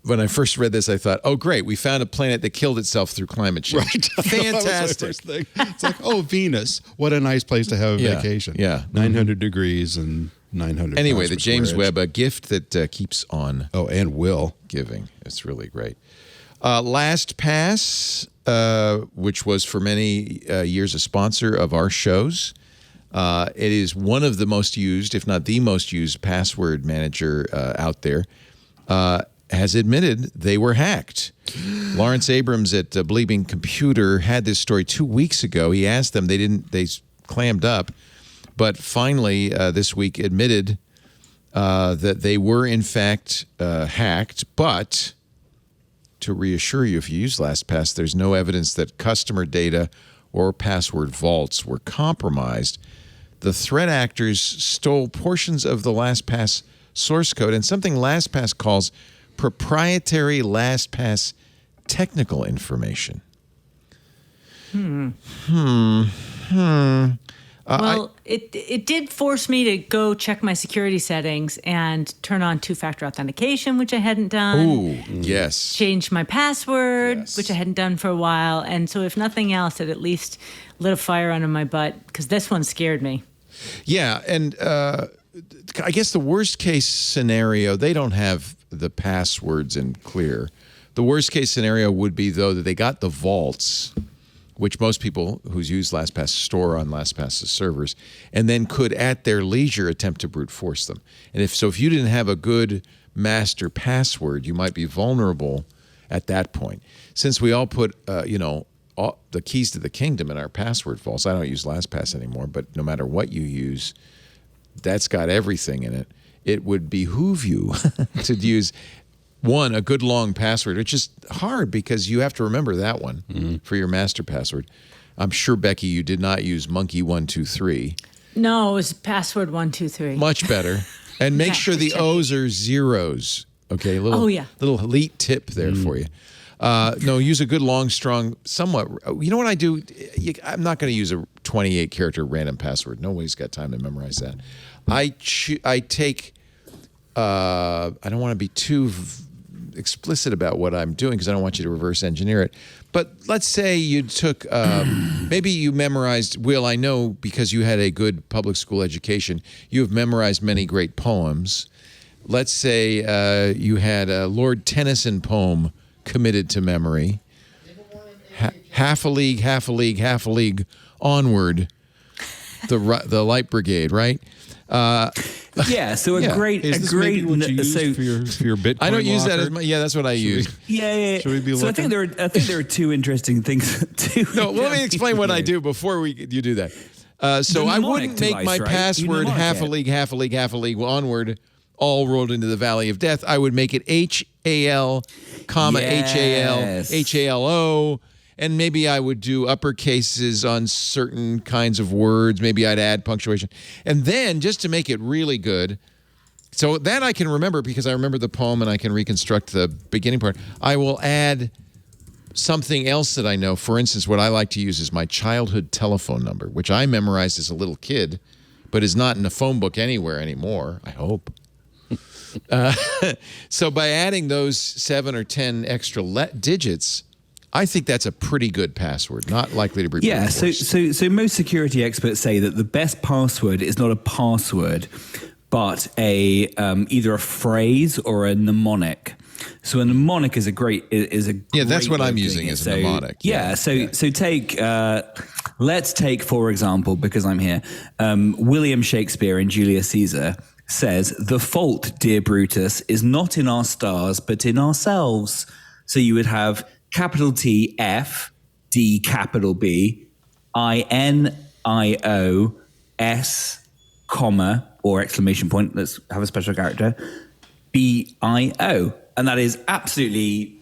When I first read this, I thought, oh, great. We found a planet that killed itself through climate change. Right. Fantastic. It's like, oh, Venus. What a nice place to have a vacation. Yeah. 900 degrees and 900 Anyway, the pounds per James square inch. Webb, a gift that keeps on and will giving. It's really great. LastPass, which was for many years a sponsor of our shows. It is one of the most used, if not the most used, password manager out there. Has admitted they were hacked. Lawrence Abrams at Bleeping Computer had this story 2 weeks ago. He asked them, they clammed up, but finally this week admitted that they were in fact hacked. But to reassure you, if you use LastPass, there's no evidence that customer data or password vaults were compromised. The threat actors stole portions of the LastPass source code and something LastPass calls proprietary LastPass technical information. Well, it did force me to go check my security settings and turn on two-factor authentication, which I hadn't done. Ooh, yes. Change my password, which I hadn't done for a while. And so if nothing else, it at least lit a fire under my butt because this one scared me. Yeah, and I guess the worst case scenario, they don't have the passwords in clear. The worst case scenario would be, though, that they got the vaults, which most people who's used LastPass store on LastPass's servers, and then could at their leisure attempt to brute force them. And if you didn't have a good master password, you might be vulnerable at that point. Since we all put, all the keys to the kingdom in our password vaults, I don't use LastPass anymore, but no matter what you use, that's got everything in it. It would behoove you to use a good long password, which is hard because you have to remember that one for your master password. I'm sure, Becky, you did not use monkey123. No, it was password 123. Much better. And make sure the O's are zeros. Okay, little elite tip there for you. No, use a good, long, strong, somewhat. You know what I do? I'm not going to use a 28-character random password. Nobody's got time to memorize that. I take. I don't want to be too explicit about what I'm doing because I don't want you to reverse engineer it. But let's say you took, maybe you memorized, Will, I know because you had a good public school education, you have memorized many great poems. Let's say you had a Lord Tennyson poem committed to memory. Half a league, half a league, half a league, onward, the Light Brigade, right? Yeah, so Is this maybe what you use for your Bitcoin I don't use that locker? as much. Yeah, that's what I use. Yeah. Should we be So I looking? think there are two interesting things. No, let me explain what I do before you do that. So I wouldn't make my password half a league, half a league, half a league, onward, all rolled into the valley of death. I would make it HAL, comma HAL, HALO. And maybe I would do uppercases on certain kinds of words. Maybe I'd add punctuation. And then, just to make it really good, so that I can remember because I remember the poem and I can reconstruct the beginning part, I will add something else that I know. For instance, what I like to use is my childhood telephone number, which I memorized as a little kid, but is not in a phone book anywhere anymore, I hope. So by adding those 7 or 10 extra digits, I think that's a pretty good password, not likely to be Yeah, so most security experts say that the best password is not a password, but either a phrase or a mnemonic. So a mnemonic is a great that's what I'm using as a mnemonic. So take let's take, for example, because I'm here, William Shakespeare in Julius Caesar says, "The fault, dear Brutus, is not in our stars, but in ourselves." So you would have capital T, F, D, capital B, INIO, S, comma, or exclamation point, let's have a special character, BIO. And that is absolutely,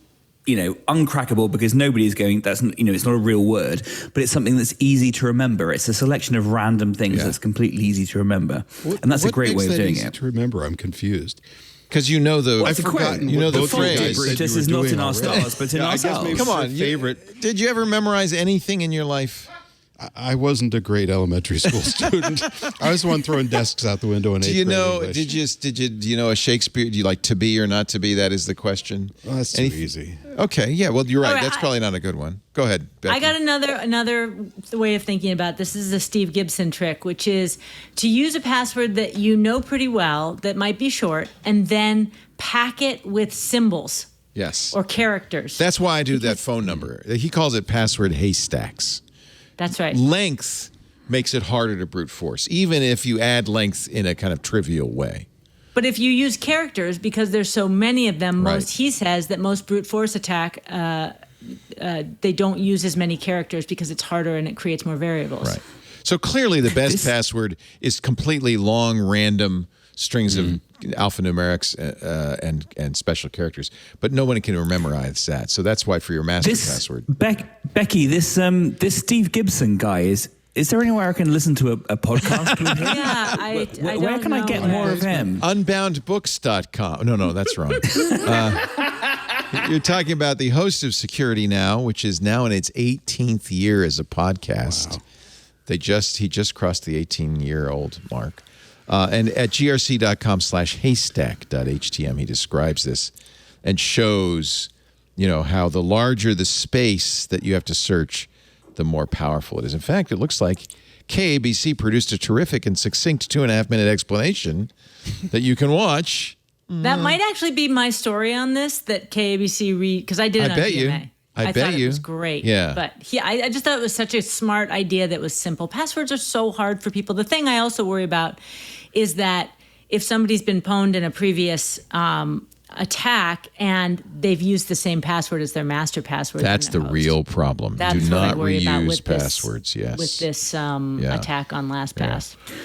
uncrackable because nobody's going, it's not a real word, but it's something that's easy to remember. It's a selection of random things that's completely easy to remember. And that's a great way of doing it. To remember, I'm confused. Because I've forgotten. the phrase. Brutus is not in our stars, but in ourselves. Come on, favorite. Did you ever memorize anything in your life? I wasn't a great elementary school student. I was the one throwing desks out the window in eighth grade English. Do you know a Shakespeare? Do you like to be or not to be? That is the question. Well, that's too easy. Okay, yeah. Well, you're right. All right, That's probably not a good one. Go ahead, Becky. I got another way of thinking about this. This is a Steve Gibson trick, which is to use a password that you know pretty well that might be short, and then pack it with symbols Yes. or characters. That's why I do that phone number. He calls it password haystacks. That's right. Length makes it harder to brute force, even if you add length in a kind of trivial way. But if you use characters, because there's so many of them, he says that most brute force attack, they don't use as many characters because it's harder and it creates more variables. Right. So clearly the best password is completely long, random strings of alphanumerics and special characters. But no one can memorize that. So that's why for your master password. Becky, this Steve Gibson guy is there anywhere I can listen to a podcast with him? Yeah, I where can I get more of him? Unboundbooks.com. No, that's wrong. You're talking about the host of Security Now, which is now in its 18th year as a podcast. Wow. He just crossed the 18-year-old mark. And at grc.com/haystack.htm, he describes this and shows, how the larger the space that you have to search, the more powerful it is. In fact, it looks like KABC produced a terrific and succinct 2.5-minute explanation that you can watch. That might actually be my story on this, that KABC because I did it on GMA. I bet thought you. It was great. Yeah. But I just thought it was such a smart idea that was simple. Passwords are so hard for people. The thing I also worry about is that if somebody's been pwned in a previous attack and they've used the same password as their master password. That's the real problem. That's Do what not I worry about reuse with passwords. Yes. With this attack on LastPass. Yeah.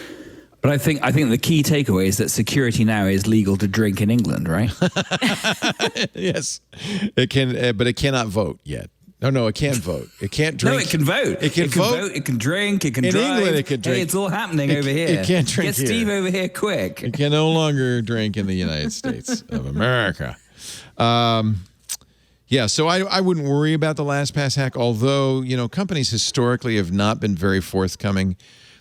But I think the key takeaway is that Security Now is legal to drink in England, right? Yes, it can, but it cannot vote yet. No, it can't vote. It can't drink. No, it can vote. It can vote. It can drink. It can in drive. England, it can drink. Hey, it's all happening over here. It can't drink Get Steve over here quick. It can no longer drink in the United States of America. So I wouldn't worry about the LastPass hack, although, companies historically have not been very forthcoming.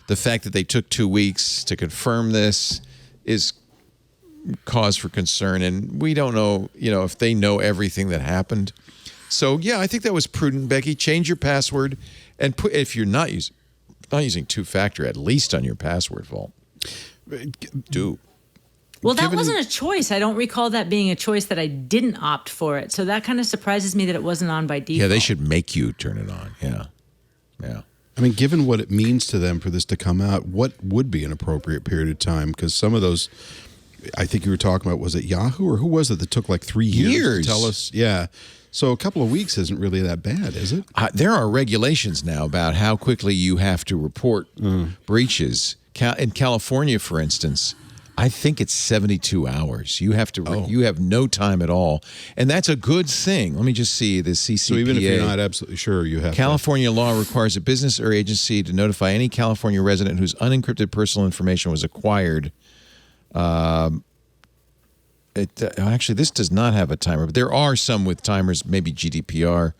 The fact that they took 2 weeks to confirm this is cause for concern, and we don't know, if they know everything that happened. So, I think that was prudent, Becky. Change your password, and if you're not using two-factor, at least on your password vault. Do. Well, that wasn't a choice. I don't recall that being a choice that I didn't opt for it. So that kind of surprises me that it wasn't on by default. Yeah, they should make you turn it on. Yeah. I mean, given what it means to them for this to come out, what would be an appropriate period of time? Because some of those, I think you were talking about, was it Yahoo or who was it that took like 3 years to tell us? Yeah. So a couple of weeks isn't really that bad, is it? There are regulations now about how quickly you have to report breaches. In California, for instance, I think it's 72 hours. You have to. You have no time at all, and that's a good thing. Let me just see the CCPA. So even if you're not absolutely sure, you have. California law requires a business or agency to notify any California resident whose unencrypted personal information was acquired. Actually, this does not have a timer, but there are some with timers. Maybe GDPR.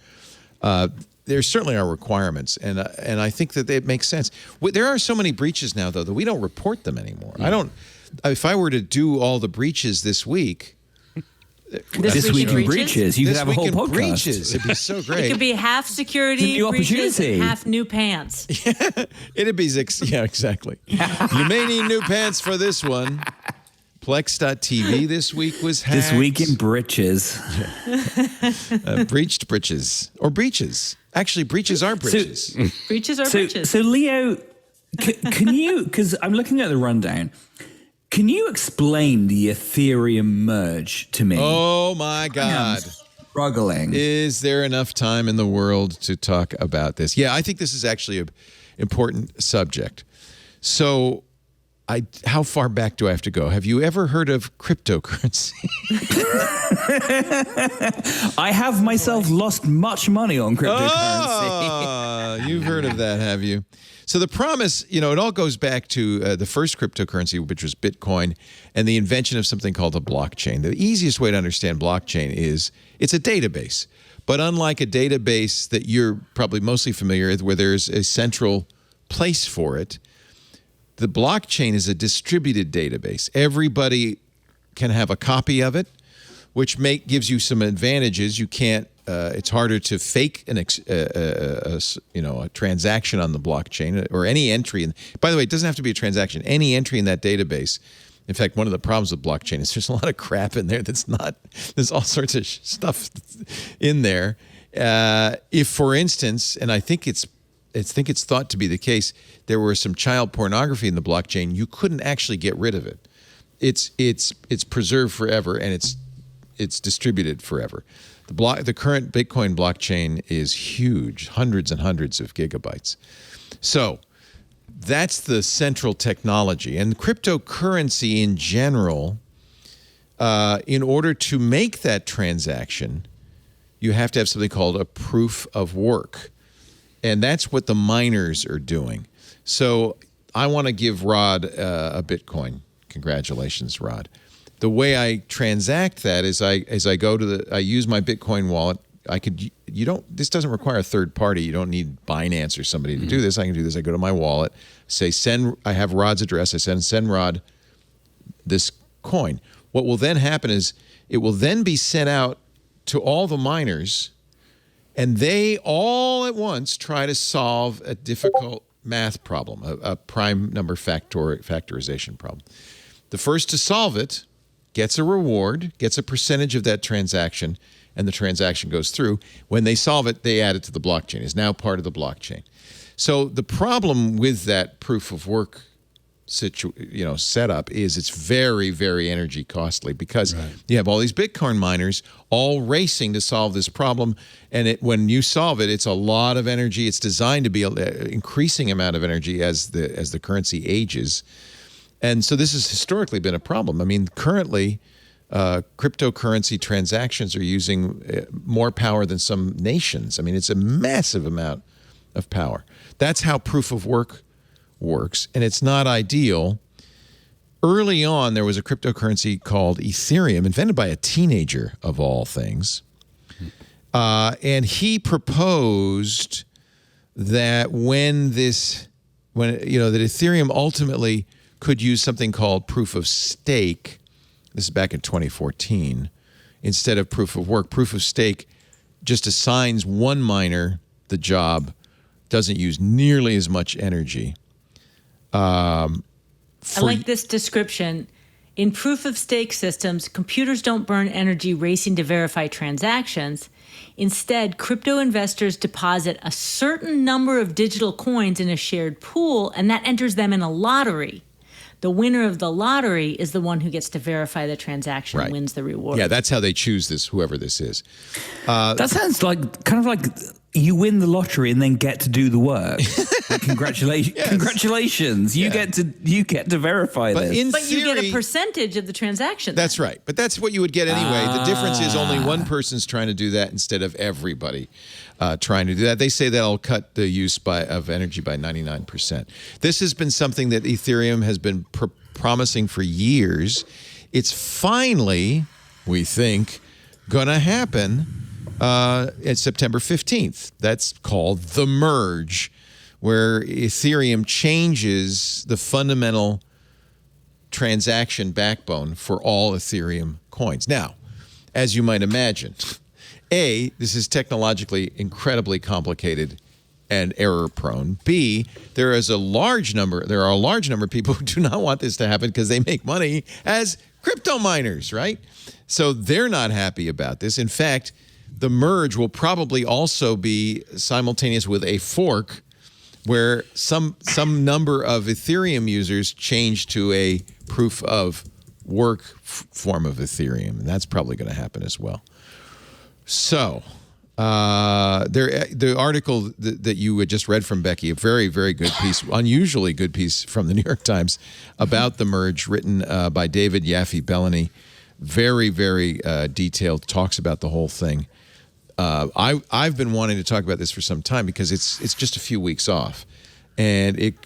There certainly are requirements, and I think that it makes sense. There are so many breaches now, though, that we don't report them anymore. I don't. If I were to do all the breaches this week, this week in breaches, you could have a whole podcast. Breaches, it'd be so great. It could be half security breaches and half new pants. It'd be exactly. You may need new pants for this one. Plex.tv this week was hacked. This week in breaches. Breached breaches. Or breaches. Actually, breaches are breaches. Breaches are breaches. So Leo, can you, because I'm looking at the rundown, can you explain the Ethereum Merge to me? Oh, my God. I'm struggling. Is there enough time in the world to talk about this? Yeah, I think this is actually an important subject. So, how far back do I have to go? Have you ever heard of cryptocurrency? I have myself lost much money on cryptocurrency. Oh, you've heard of that, have you? So the promise, it all goes back to the first cryptocurrency, which was Bitcoin, and the invention of something called a blockchain. The easiest way to understand blockchain is it's a database. But unlike a database that you're probably mostly familiar with, where there's a central place for it, the blockchain is a distributed database. Everybody can have a copy of it, which gives you some advantages. You can't. It's harder to fake a transaction on the blockchain or any entry. By the way, it doesn't have to be a transaction. Any entry in that database In fact, one of the problems with blockchain is there's a lot of crap in there that's not. There's all sorts of stuff in there. If, for instance, and I think it's thought to be the case, there was some child pornography in the blockchain, you couldn't actually get rid of it. It's preserved forever, and it's distributed forever. The current Bitcoin blockchain is huge, hundreds and hundreds of gigabytes. So that's the central technology. And cryptocurrency in general, in order to make that transaction, you have to have something called a proof of work. And that's what the miners are doing. So I want to give Rod a Bitcoin. Congratulations, Rod. The way I transact that is I use my Bitcoin wallet. This doesn't require a third party. You don't need Binance or somebody to do this. I can do this. I go to my wallet, say I have Rod's address. I send Rod this coin. What will then happen is it will then be sent out to all the miners, and they all at once try to solve a difficult math problem, a prime number factorization problem. The first to solve it gets a reward, gets a percentage of that transaction, and the transaction goes through. When they solve it, they add it to the blockchain. It's now part of the blockchain. So the problem with that proof of work setup is it's very, very energy costly because you have all these Bitcoin miners all racing to solve this problem. And when you solve it, it's a lot of energy. It's designed to be an increasing amount of energy as the currency ages. And so this has historically been a problem. I mean, currently, cryptocurrency transactions are using more power than some nations. I mean, it's a massive amount of power. That's how proof of work works, and it's not ideal. Early on, there was a cryptocurrency called Ethereum, invented by a teenager of all things. And he proposed that that Ethereum ultimately could use something called proof of stake. This is back in 2014. Instead of proof of work, proof of stake just assigns one miner the job, doesn't use nearly as much energy. I like this description. In proof of stake systems, computers don't burn energy racing to verify transactions. Instead, crypto investors deposit a certain number of digital coins in a shared pool, and that enters them in a lottery. The winner of the lottery is the one who gets to verify the transaction and wins the reward. Yeah, that's how they choose this, whoever this is. That sounds like you win the lottery and then get to do the work. Congratulations! Yes. Congratulations! You get to verify this. But you get a percentage of the transaction. That's right. But that's what you would get anyway. The difference is only one person's trying to do that instead of everybody trying to do that. They say that'll cut the use of energy by 99%. This has been something that Ethereum has been promising for years. It's finally, we think, going to happen it's September 15th. That's called the Merge, where Ethereum changes the fundamental transaction backbone for all Ethereum coins. Now, as you might imagine, this is technologically incredibly complicated and error-prone. B, there are a large number of people who do not want this to happen because they make money as crypto miners, right? So they're not happy about this. In fact, the merge will probably also be simultaneous with a fork where some number of Ethereum users change to a proof of work form of Ethereum, and that's probably going to happen as well. So the article that you had just read from Becky, a very, very good piece, unusually good piece from the New York Times about the merge, written by David Yaffe-Bellany, very, very detailed, talks about the whole thing. I've been wanting to talk about this for some time because it's just a few weeks off, and it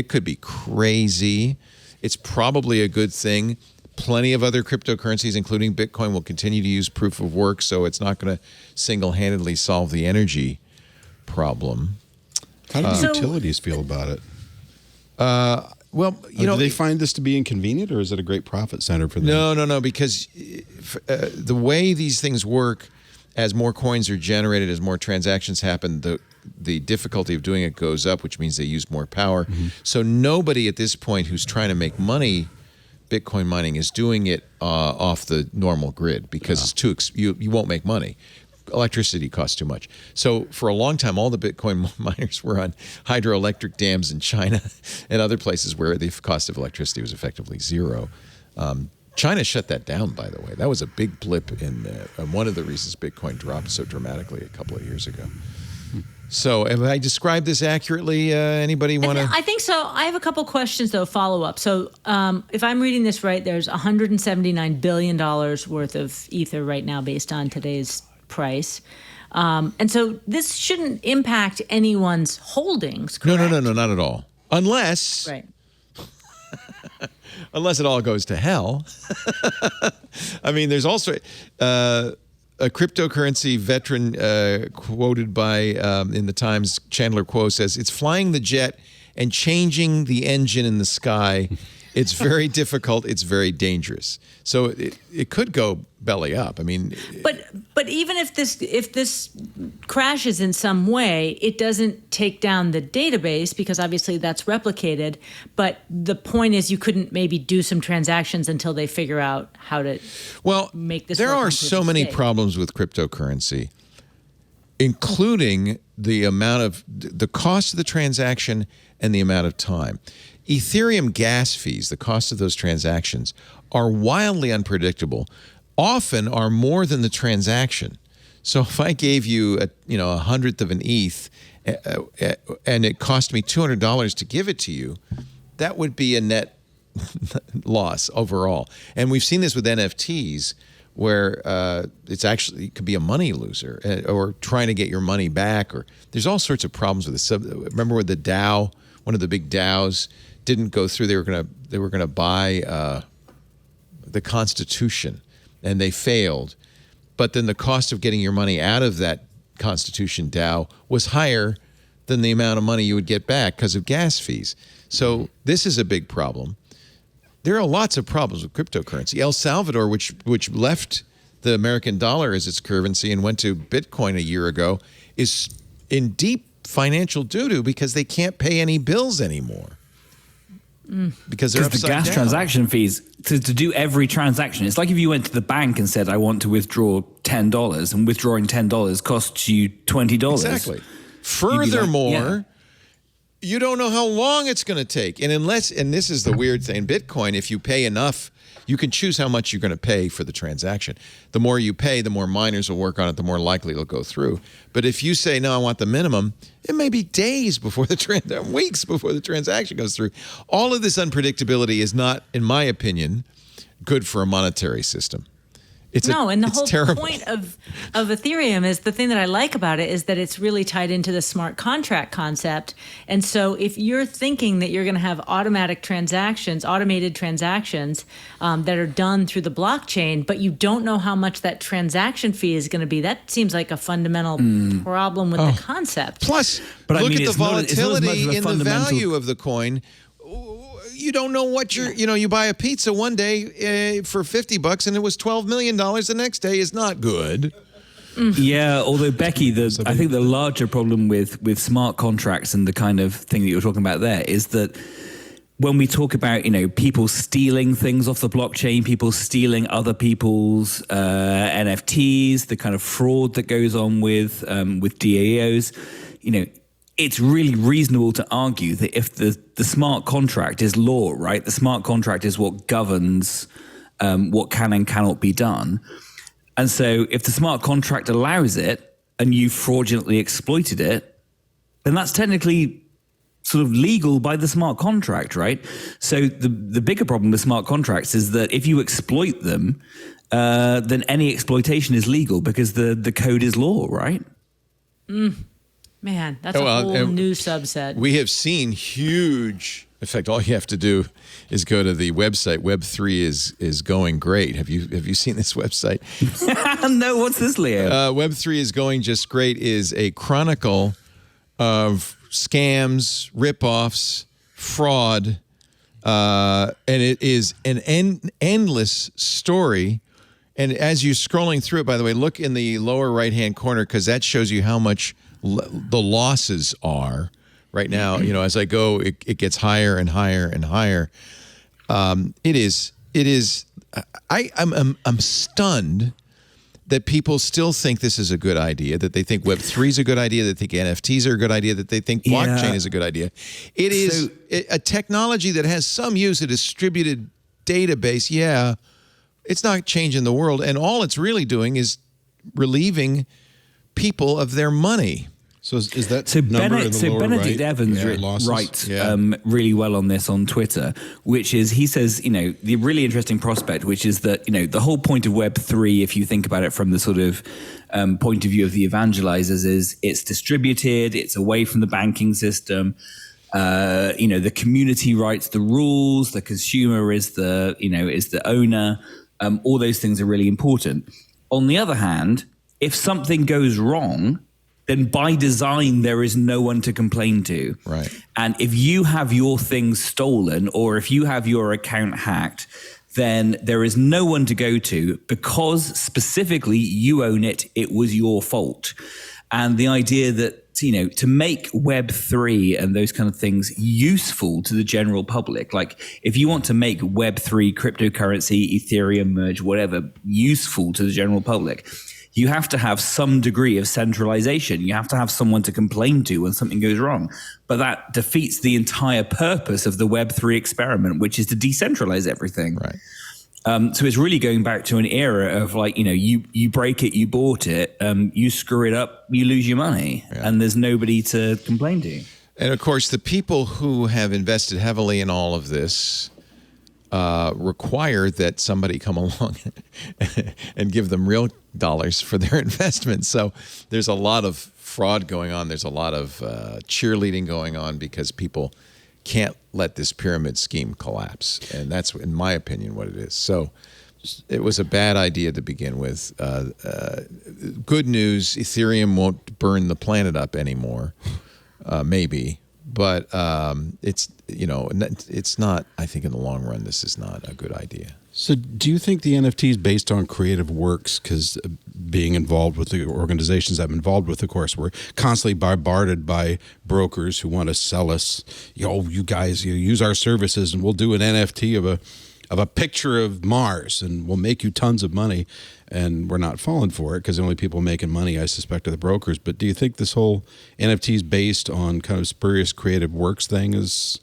could be crazy. It's probably a good thing. Plenty of other cryptocurrencies, including Bitcoin, will continue to use proof of work, so it's not going to single-handedly solve the energy problem. How do the utilities feel about it? Well, do they find this to be inconvenient, or is it a great profit center for them? No, because the way these things work, as more coins are generated, as more transactions happen, the difficulty of doing it goes up, which means they use more power. Mm-hmm. So nobody at this point who's trying to make money Bitcoin mining is doing it off the normal grid because it's too you won't make money. Electricity costs too much. So for a long time, all the Bitcoin miners were on hydroelectric dams in China and other places where the cost of electricity was effectively zero. China shut that down, by the way. That was a big blip in one of the reasons Bitcoin dropped so dramatically a couple of years ago. So have I described this accurately? Anybody want to? I think so. I have a couple questions, though, follow-up. So if I'm reading this right, there's $179 billion worth of Ether right now based on today's price. And so this shouldn't impact anyone's holdings, correct? No, not at all. Unless... Right. Unless it all goes to hell. I mean, there's also a cryptocurrency veteran quoted by in the Times, Chandler Kuo, says, "It's flying the jet and changing the engine in the sky. It's very difficult. It's very dangerous." So it could go belly up. I mean, but even if this crashes in some way, it doesn't take down the database because obviously that's replicated. But the point is, you couldn't maybe do some transactions until they figure out how to make this. There work are on so proof of many stake. problems with cryptocurrency, including the amount of the cost of the transaction and the amount of time. Ethereum gas fees, the cost of those transactions, are wildly unpredictable, often are more than the transaction. So if I gave you a hundredth of an ETH and it cost me $200 to give it to you, that would be a net loss overall. And we've seen this with NFTs where it could be a money loser or trying to get your money back, or there's all sorts of problems with this. Remember with the DAO, one of the big DAOs didn't go through. They were gonna buy the Constitution, and they failed. But then the cost of getting your money out of that Constitution DAO was higher than the amount of money you would get back because of gas fees. So this is a big problem. There are lots of problems with cryptocurrency. El Salvador, which left the American dollar as its currency and went to Bitcoin a year ago, is in deep financial doo-doo because they can't pay any bills anymore. Because they're upside the gas down. transaction fees to do every transaction. It's like if you went to the bank and said, "I want to withdraw $10," and withdrawing $10 costs you $20. Exactly. Furthermore, you don't know how long it's going to take, and this is the weird thing, Bitcoin, if you pay enough, you can choose how much you're going to pay for the transaction. The more you pay, the more miners will work on it, the more likely it'll go through. But if you say, no, I want the minimum, it may be days before weeks before the transaction goes through. All of this unpredictability is not, in my opinion, good for a monetary system. It's whole terrible. point of Ethereum is the thing that I like about it is that it's really tied into the smart contract concept. And so if you're thinking that you're going to have automated transactions that are done through the blockchain, but you don't know how much that transaction fee is going to be, that seems like a fundamental problem with the concept. Plus, look at the volatility in the value of the coin. You don't know what you buy a pizza one day for $50 and it was $12 million the next day is not good. Yeah, although Becky, I think the larger problem with smart contracts and the kind of thing that you're talking about there is that when we talk about, people stealing things off the blockchain, people stealing other people's NFTs, the kind of fraud that goes on with DAOs, it's really reasonable to argue that if the smart contract is law, right? The smart contract is what governs what can and cannot be done. And so if the smart contract allows it and you fraudulently exploited it, then that's technically sort of legal by the smart contract, right? So the bigger problem with smart contracts is that if you exploit them, then any exploitation is legal because the code is law, right? Man, that's a whole new subset. We have seen huge. In fact, all you have to do is go to the website. Web3 is going great. Have you seen this website? No, what's this, Leo? Web3 is going just great. Is a chronicle of scams, ripoffs, fraud, and it is an endless story. And as you're scrolling through it, by the way, look in the lower right-hand corner because that shows you how much the losses are right now. As I go, it gets higher and higher and higher. It is it is. I'm stunned that people still think this is a good idea, that they think Web3 is a good idea, that they think NFTs are a good idea, that they think blockchain is a good idea. It is a technology that has some use, a distributed database. Yeah, it's not changing the world. And all it's really doing is relieving people of their money. So is that number in the lower Benedict right? Evans writes really well on this on Twitter, which is, he says, the really interesting prospect, which is that, the whole point of Web3, if you think about it from the sort of point of view of the evangelizers, is it's distributed, it's away from the banking system. The community writes the rules, the consumer is the owner. All those things are really important. On the other hand, if something goes wrong, then by design, there is no one to complain to. Right. And if you have your things stolen or if you have your account hacked, then there is no one to go to because specifically you own it. It was your fault. And the idea that, to make Web3 and those kind of things useful to the general public, like if you want to make Web3, cryptocurrency, Ethereum Merge, whatever, useful to the general public, you have to have some degree of centralization. You have to have someone to complain to when something goes wrong. But that defeats the entire purpose of the Web3 experiment, which is to decentralize everything. Right. So it's really going back to an era of you break it, you bought it, you screw it up, you lose your money, and there's nobody to complain to. And of course, the people who have invested heavily in all of this require that somebody come along and give them real dollars for their investment. So there's a lot of fraud going on. There's a lot of cheerleading going on because people can't let this pyramid scheme collapse. And that's, in my opinion, what it is. So it was a bad idea to begin with. Good news, Ethereum won't burn the planet up anymore, maybe. But it's not, I think in the long run, this is not a good idea. So do you think the NFTs based on creative works, because being involved with the organizations I'm involved with, of course, we're constantly bombarded by brokers who want to sell us, you guys, use our services and we'll do an NFT of a picture of Mars and we'll make you tons of money. And we're not falling for it because the only people making money, I suspect, are the brokers. But do you think this whole NFTs based on kind of spurious creative works thing is...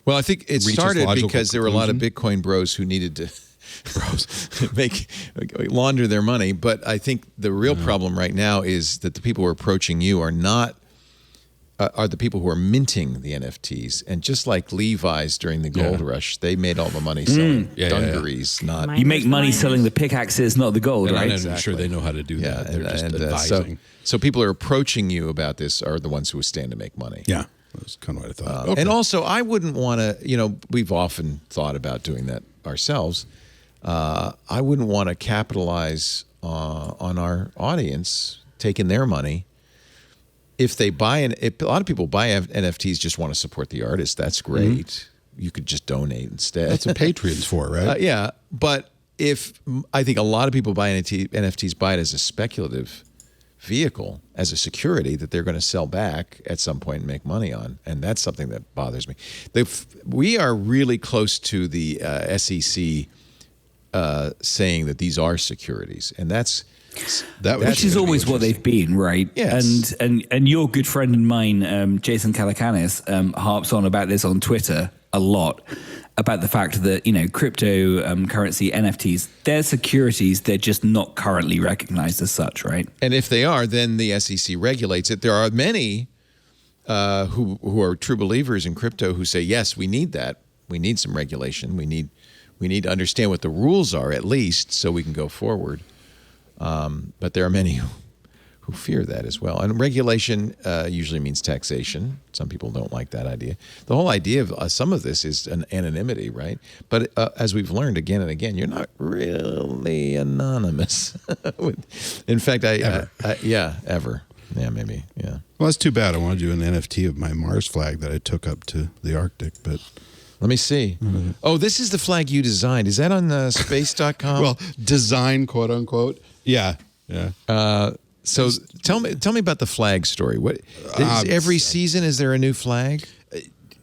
Well, I think it started because there were a lot of Bitcoin bros who needed to launder their money. But I think the real problem right now is that the people who are approaching you are not are the people who are minting the NFTs. And just like Levi's during the gold rush, they made all the money selling dungarees. Not you make money selling the pickaxes, not the gold, right? I'm sure they know how to do that. They're just advising. So people who are approaching you about this are the ones who stand to make money. Yeah. That's kind of what I thought. And also, I wouldn't want to, we've often thought about doing that ourselves. I wouldn't want to capitalize on our audience, taking their money. If they if a lot of people buy NFTs just want to support the artist, that's great. Mm-hmm. You could just donate instead. That's what Patreon's for, right? Yeah. But I think a lot of people buy NFTs buy it as a speculative vehicle, as a security that they're going to sell back at some point and make money on. And that's something that bothers me. We are really close to the SEC saying that these are securities. And which is always what they've been, right? Yes. And your good friend and mine, Jason Calacanis, harps on about this on Twitter a lot, about the fact that, cryptocurrency, NFTs, they're securities, they're just not currently recognized as such, right? And if they are, then the SEC regulates it. There are many who are true believers in crypto who say, yes, we need that. We need some regulation. We need to understand what the rules are, at least, so we can go forward. But there are many who fear that as well. And regulation usually means taxation. Some people don't like that idea. The whole idea of some of this is an anonymity, right? But as we've learned again and again, you're not really anonymous. In fact, ever. Yeah, maybe, yeah. Well, that's too bad. I want to do an NFT of my Mars flag that I took up to the Arctic, but... Let me see. Mm-hmm. Oh, this is the flag you designed. Is that on space.com? Well, design, quote unquote. Yeah. So tell me about the flag story. What every season is there a new flag?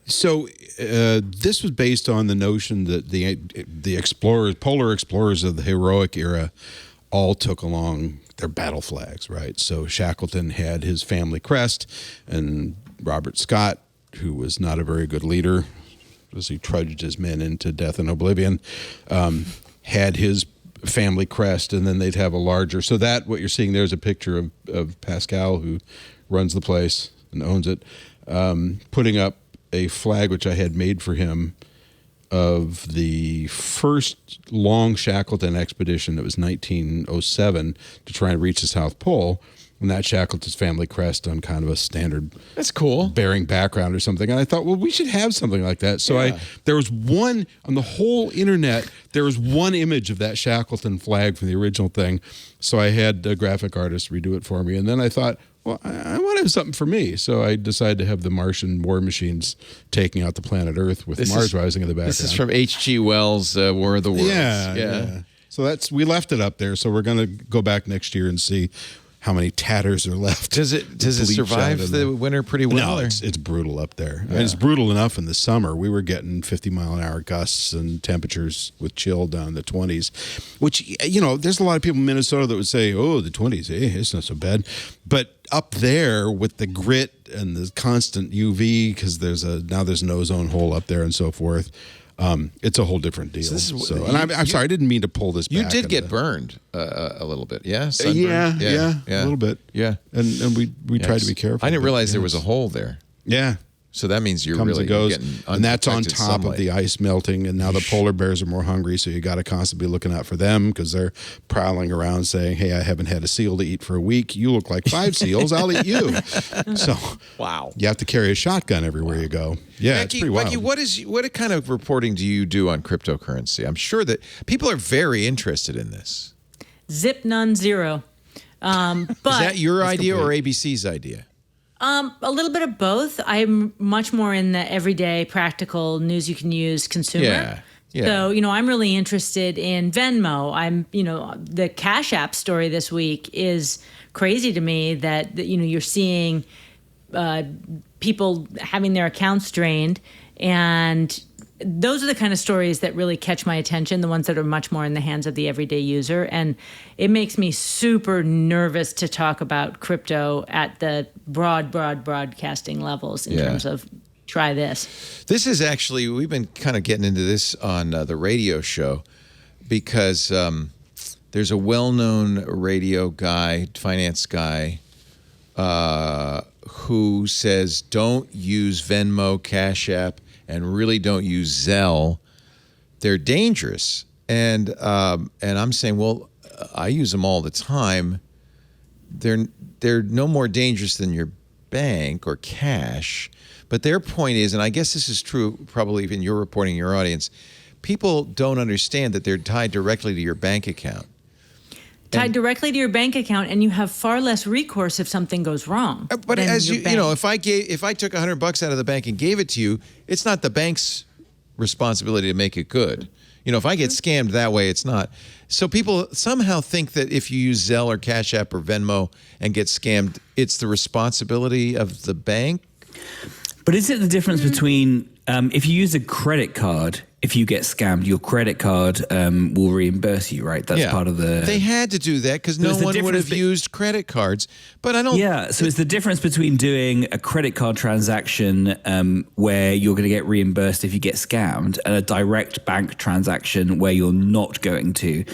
So this was based on the notion that the explorers, polar explorers of the heroic era, all took along their battle flags, right? So Shackleton had his family crest, and Robert Scott, who was not a very good leader, as he trudged his men into death and oblivion, had his family crest, and then they'd have a larger. So that what you're seeing there is a picture of Pascal, who runs the place and owns it, putting up a flag which I had made for him of the first long Shackleton expedition. That was 1907 to try and reach the South Pole. And that Shackleton's family crest on kind of a standard, that's cool, bearing background or something. And I thought, well, we should have something like that. So there was one on the whole internet. There was one image of that Shackleton flag from the original thing. So I had a graphic artist redo it for me. And then I thought, well, I want to have something for me. So I decided to have the Martian war machines taking out the planet Earth with Mars rising in the background. This is from H.G. Wells' War of the Worlds. Yeah. So we left it up there. So we're going to go back next year and see how many tatters are left. Does it survive the winter pretty well? No, it's brutal up there. Yeah. And it's brutal enough in the summer. We were getting 50-mile-an-hour gusts and temperatures with chill down in the 20s, which, there's a lot of people in Minnesota that would say, oh, the 20s, it's not so bad. But up there with the grit and the constant UV, because there's an ozone hole up there and so forth, it's a whole different deal. I'm sorry, I didn't mean to pull this back. You did get burned a little bit, yeah? Yeah, a little bit. Yeah. And we tried to be careful. I didn't realize there was a hole there. Yeah. So that means you're Comes really and goes. getting and that's on top sunlight. of the ice melting, and now the polar bears are more hungry, so you got to constantly be looking out for them because they're prowling around saying, hey, I haven't had a seal to eat for a week. You look like 5 seals. I'll eat you. So wow, you have to carry a shotgun everywhere you go. Yeah, it's pretty wild. Becky, what kind of reporting do you do on cryptocurrency? I'm sure that people are very interested in this. Zip, none, zero. But is that your idea or ABC's idea? A little bit of both. I'm much more in the everyday, practical news you can use consumer. Yeah. So, I'm really interested in Venmo. The Cash App story this week is crazy to me that you're seeing people having their accounts drained, and those are the kind of stories that really catch my attention, the ones that are much more in the hands of the everyday user. And it makes me super nervous to talk about crypto at the broadcasting levels in terms of try this. This is actually, we've been kind of getting into this on the radio show because there's a well-known radio guy, finance guy, who says don't use Venmo, Cash App, and really don't use Zelle. They're dangerous. And I'm saying, well, I use them all the time. They're no more dangerous than your bank or cash. But their point is, and I guess this is true probably in your reporting, your audience, people don't understand that they're tied directly to your bank account. Tied directly to your bank account, and you have far less recourse if something goes wrong. But as if I took $100 out of the bank and gave it to you, it's not the bank's responsibility to make it good. If I get scammed that way, it's not. So people somehow think that if you use Zelle or Cash App or Venmo and get scammed, it's the responsibility of the bank. But is it the difference between if you use a credit card? If you get scammed, your credit card will reimburse you, right? That's part of the... They had to do that because no one would have used credit cards. But I don't... Yeah, so it's the difference between doing a credit card transaction where you're going to get reimbursed if you get scammed and a direct bank transaction where you're not going to,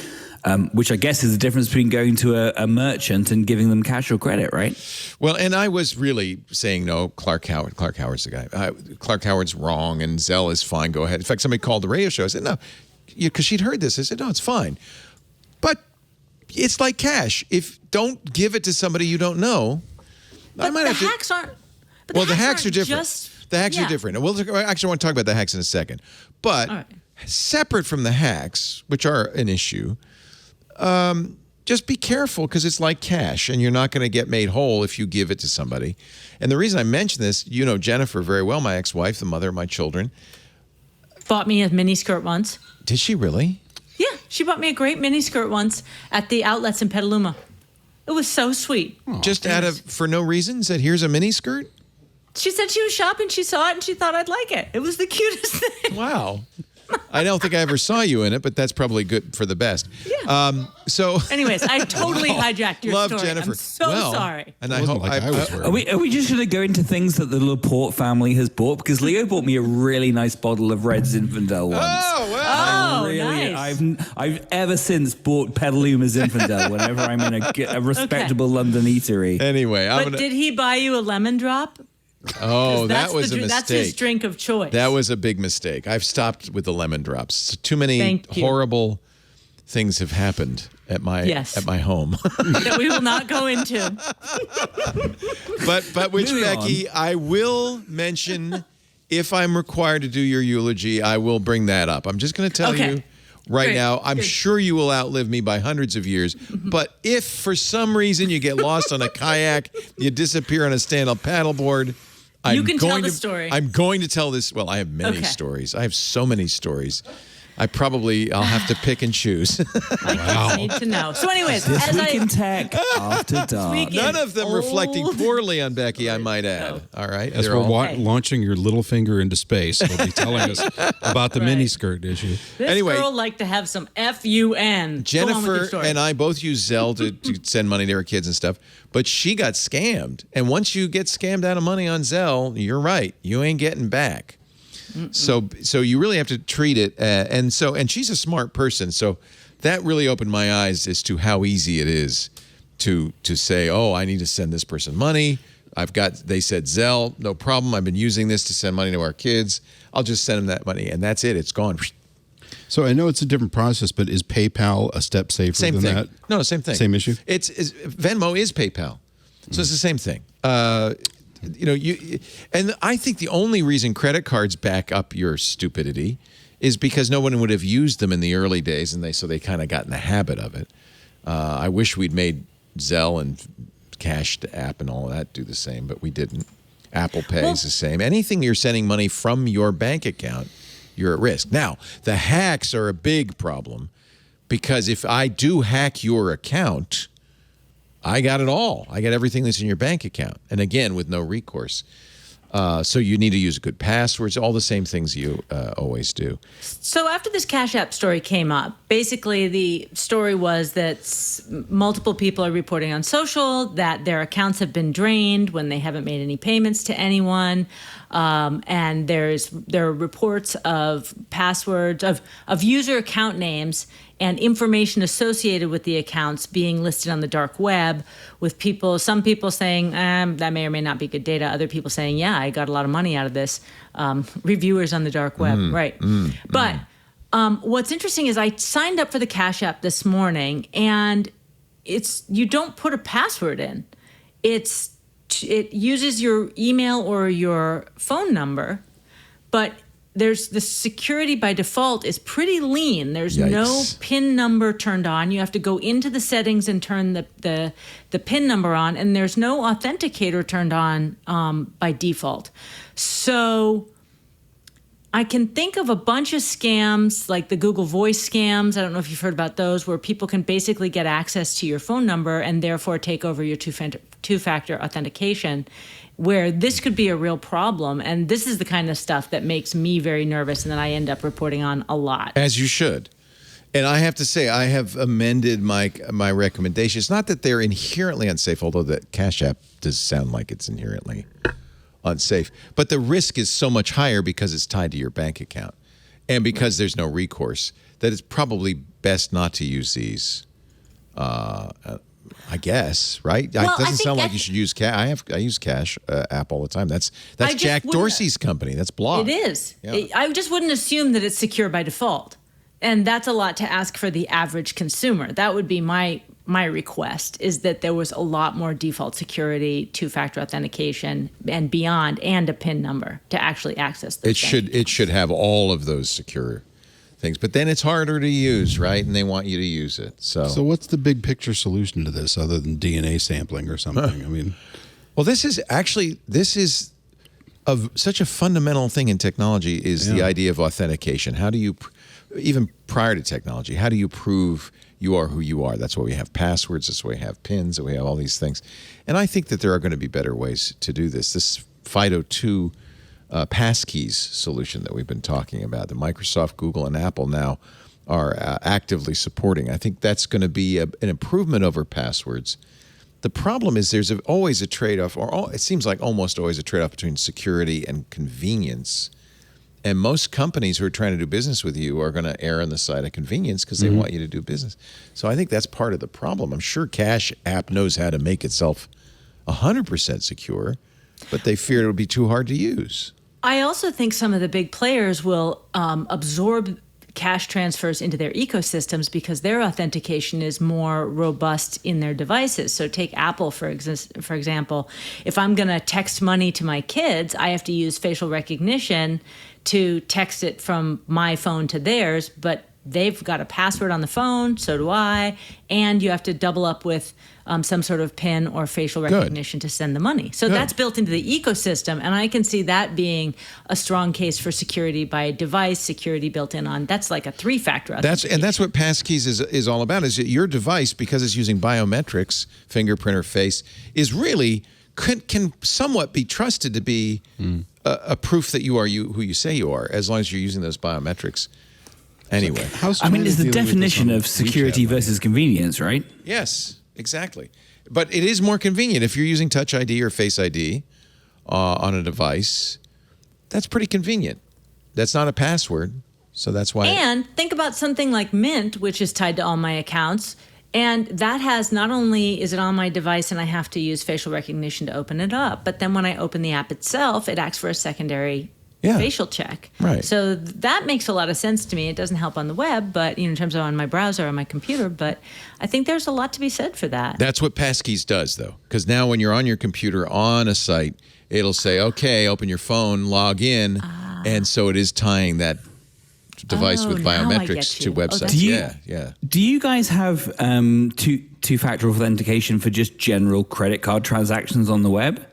which I guess is the difference between going to a merchant and giving them cash or credit, right? Well, and I was really saying, no, Clark Howard's the guy. Clark Howard's wrong and Zelle is fine. Go ahead. In fact, somebody called the radio show. I said, no, because she'd heard this. I said, no, it's fine. But it's like cash. Don't give it to somebody you don't know. But the hacks aren't... Well, the hacks are different. The hacks are different. I actually want to talk about the hacks in a second. But separate from the hacks, which are an issue... just be careful because it's like cash and you're not going to get made whole if you give it to somebody. And the reason I mention this, Jennifer very well, my ex-wife, the mother of my children. Bought me a mini skirt once. Did she really? Yeah, she bought me a great mini skirt once at the outlets in Petaluma. It was so sweet. Just for no reason, said, here's a mini skirt? She said she was shopping, she saw it, and she thought I'd like it. It was the cutest thing. Wow. I don't think I ever saw you in it, but that's probably good for the best. Yeah. So, anyways, I totally hijacked your love story. Jennifer. I'm so sorry. And I hope like I was worried. Are we just going to go into things that the Laporte family has bought? Because Leo bought me a really nice bottle of Red Zinfandel once. Oh, well. Nice. I've ever since bought Petaluma Zinfandel whenever I'm in a respectable London eatery. Anyway, But did he buy you a lemon drop? Oh, that was a mistake. That's his drink of choice. That was a big mistake. I've stopped with the lemon drops. Too many Thank you. horrible things have happened at my home. That we will not go into. But which, Becky, I will mention if I'm required to do your eulogy, I will bring that up. I'm just going to tell you right now. I'm sure you will outlive me by hundreds of years. But if for some reason you get lost on a kayak, you disappear on a stand-up paddleboard, you can tell the story. I'm going to tell this. Well, I have many stories. I have so many stories. I'll have to pick and choose. I need to know. So anyways, This Week in Tech After Dark. None of them reflecting poorly on Becky, I might add. All right. As we're launching your little finger into space, we'll be telling us about the miniskirt issue. This girl liked to have some FUN. Jennifer and I both use Zelle to send money to her kids and stuff, but she got scammed. And once you get scammed out of money on Zelle, you're right. You ain't getting back. So you really have to treat it, and she's a smart person, so that really opened my eyes as to how easy it is to say, oh, I need to send this person money. They said Zelle, no problem. I've been using this to send money to our kids. I'll just send them that money, and that's it. It's gone. So I know it's a different process, but is PayPal a step safer than that? No, same thing. Same issue? It's Venmo is PayPal, so it's the same thing. And I think the only reason credit cards back up your stupidity is because no one would have used them in the early days, and so they kind of got in the habit of it. I wish we'd made Zelle and Cash app and all of that do the same, but we didn't. Apple Pay is the same. Anything you're sending money from your bank account, you're at risk. Now, the hacks are a big problem because if I do hack your account, I got it all. I got everything that's in your bank account. And again, with no recourse. So you need to use good passwords, all the same things you always do. So after this Cash App story came up, basically the story was that multiple people are reporting on social that their accounts have been drained when they haven't made any payments to anyone. And there are reports of passwords, of user account names and information associated with the accounts being listed on the dark web, with some people saying, that may or may not be good data. Other people saying, yeah, I got a lot of money out of this. Reviewers on the dark web, right. But what's interesting is I signed up for the Cash App this morning, and you don't put a password in. It uses your email or your phone number, but there's the security by default is pretty lean. There's no PIN number turned on. You have to go into the settings and turn the PIN number on, and there's no authenticator turned on by default. So I can think of a bunch of scams like the Google Voice scams. I don't know if you've heard about those, where people can basically get access to your phone number and therefore take over your two-factor authentication, where this could be a real problem. And this is the kind of stuff that makes me very nervous and that I end up reporting on a lot. As you should. And I have to say, I have amended my recommendation. It's not that they're inherently unsafe, although that Cash App does sound like it's inherently unsafe. But the risk is so much higher because it's tied to your bank account and because there's no recourse that it's probably best not to use these. I guess, right? It doesn't sound like you should use Cash. I use Cash app all the time. That's Jack Dorsey's company. That's Block. It is. Yeah. I just wouldn't assume that it's secure by default. And that's a lot to ask for the average consumer. That would be my request, is that there was a lot more default security, two-factor authentication, and beyond, and a PIN number to actually access those. It should have all of those secure things, but then it's harder to use, right? And they want you to use it. So what's the big picture solution to this other than DNA sampling or something? I mean, well, this is such a fundamental thing in technology is the idea of authentication. How do you, even prior to technology, how do you prove you are who you are? That's why we have passwords. That's why we have PINs. That we have all these things. And I think that there are going to be better ways to do this. This FIDO2 passkeys solution that we've been talking about, that Microsoft, Google, and Apple now are actively supporting. I think that's going to be an improvement over passwords. The problem is there's always a trade-off, or it seems like almost always a trade-off between security and convenience. And most companies who are trying to do business with you are going to err on the side of convenience because they want you to do business. So I think that's part of the problem. I'm sure Cash App knows how to make itself 100% secure, but they fear it'll be too hard to use. I also think some of the big players will absorb cash transfers into their ecosystems because their authentication is more robust in their devices. So take Apple, for example. If I'm going to text money to my kids, I have to use facial recognition to text it from my phone to theirs, but they've got a password on the phone, so do I, and you have to double up with some sort of PIN or facial recognition to send the money. So that's built into the ecosystem, and I can see that being a strong case for security by device, security built in on. That's like a 3-factor authentication. That's what passkeys is all about, is that your device, because it's using biometrics, fingerprint or face, is really can somewhat be trusted to be a proof that you are who you say you are, as long as you're using those biometrics. Anyway, I mean, it's the definition of security versus convenience, right? Yes, exactly. But it is more convenient if you're using Touch ID or Face ID on a device. That's pretty convenient. That's not a password, so that's why. And think about something like Mint, which is tied to all my accounts. And that has, not only is it on my device and I have to use facial recognition to open it up, but then when I open the app itself, it asks for a secondary facial check. Right. So that makes a lot of sense to me. It doesn't help on the web, but in terms of on my browser or on my computer, but I think there's a lot to be said for that. That's what passkeys does, though, because now when you're on your computer on a site, it'll say, okay, open your phone, log in, and so it is tying that device with biometrics to websites. Do you guys have two-factor authentication for just general credit card transactions on the web?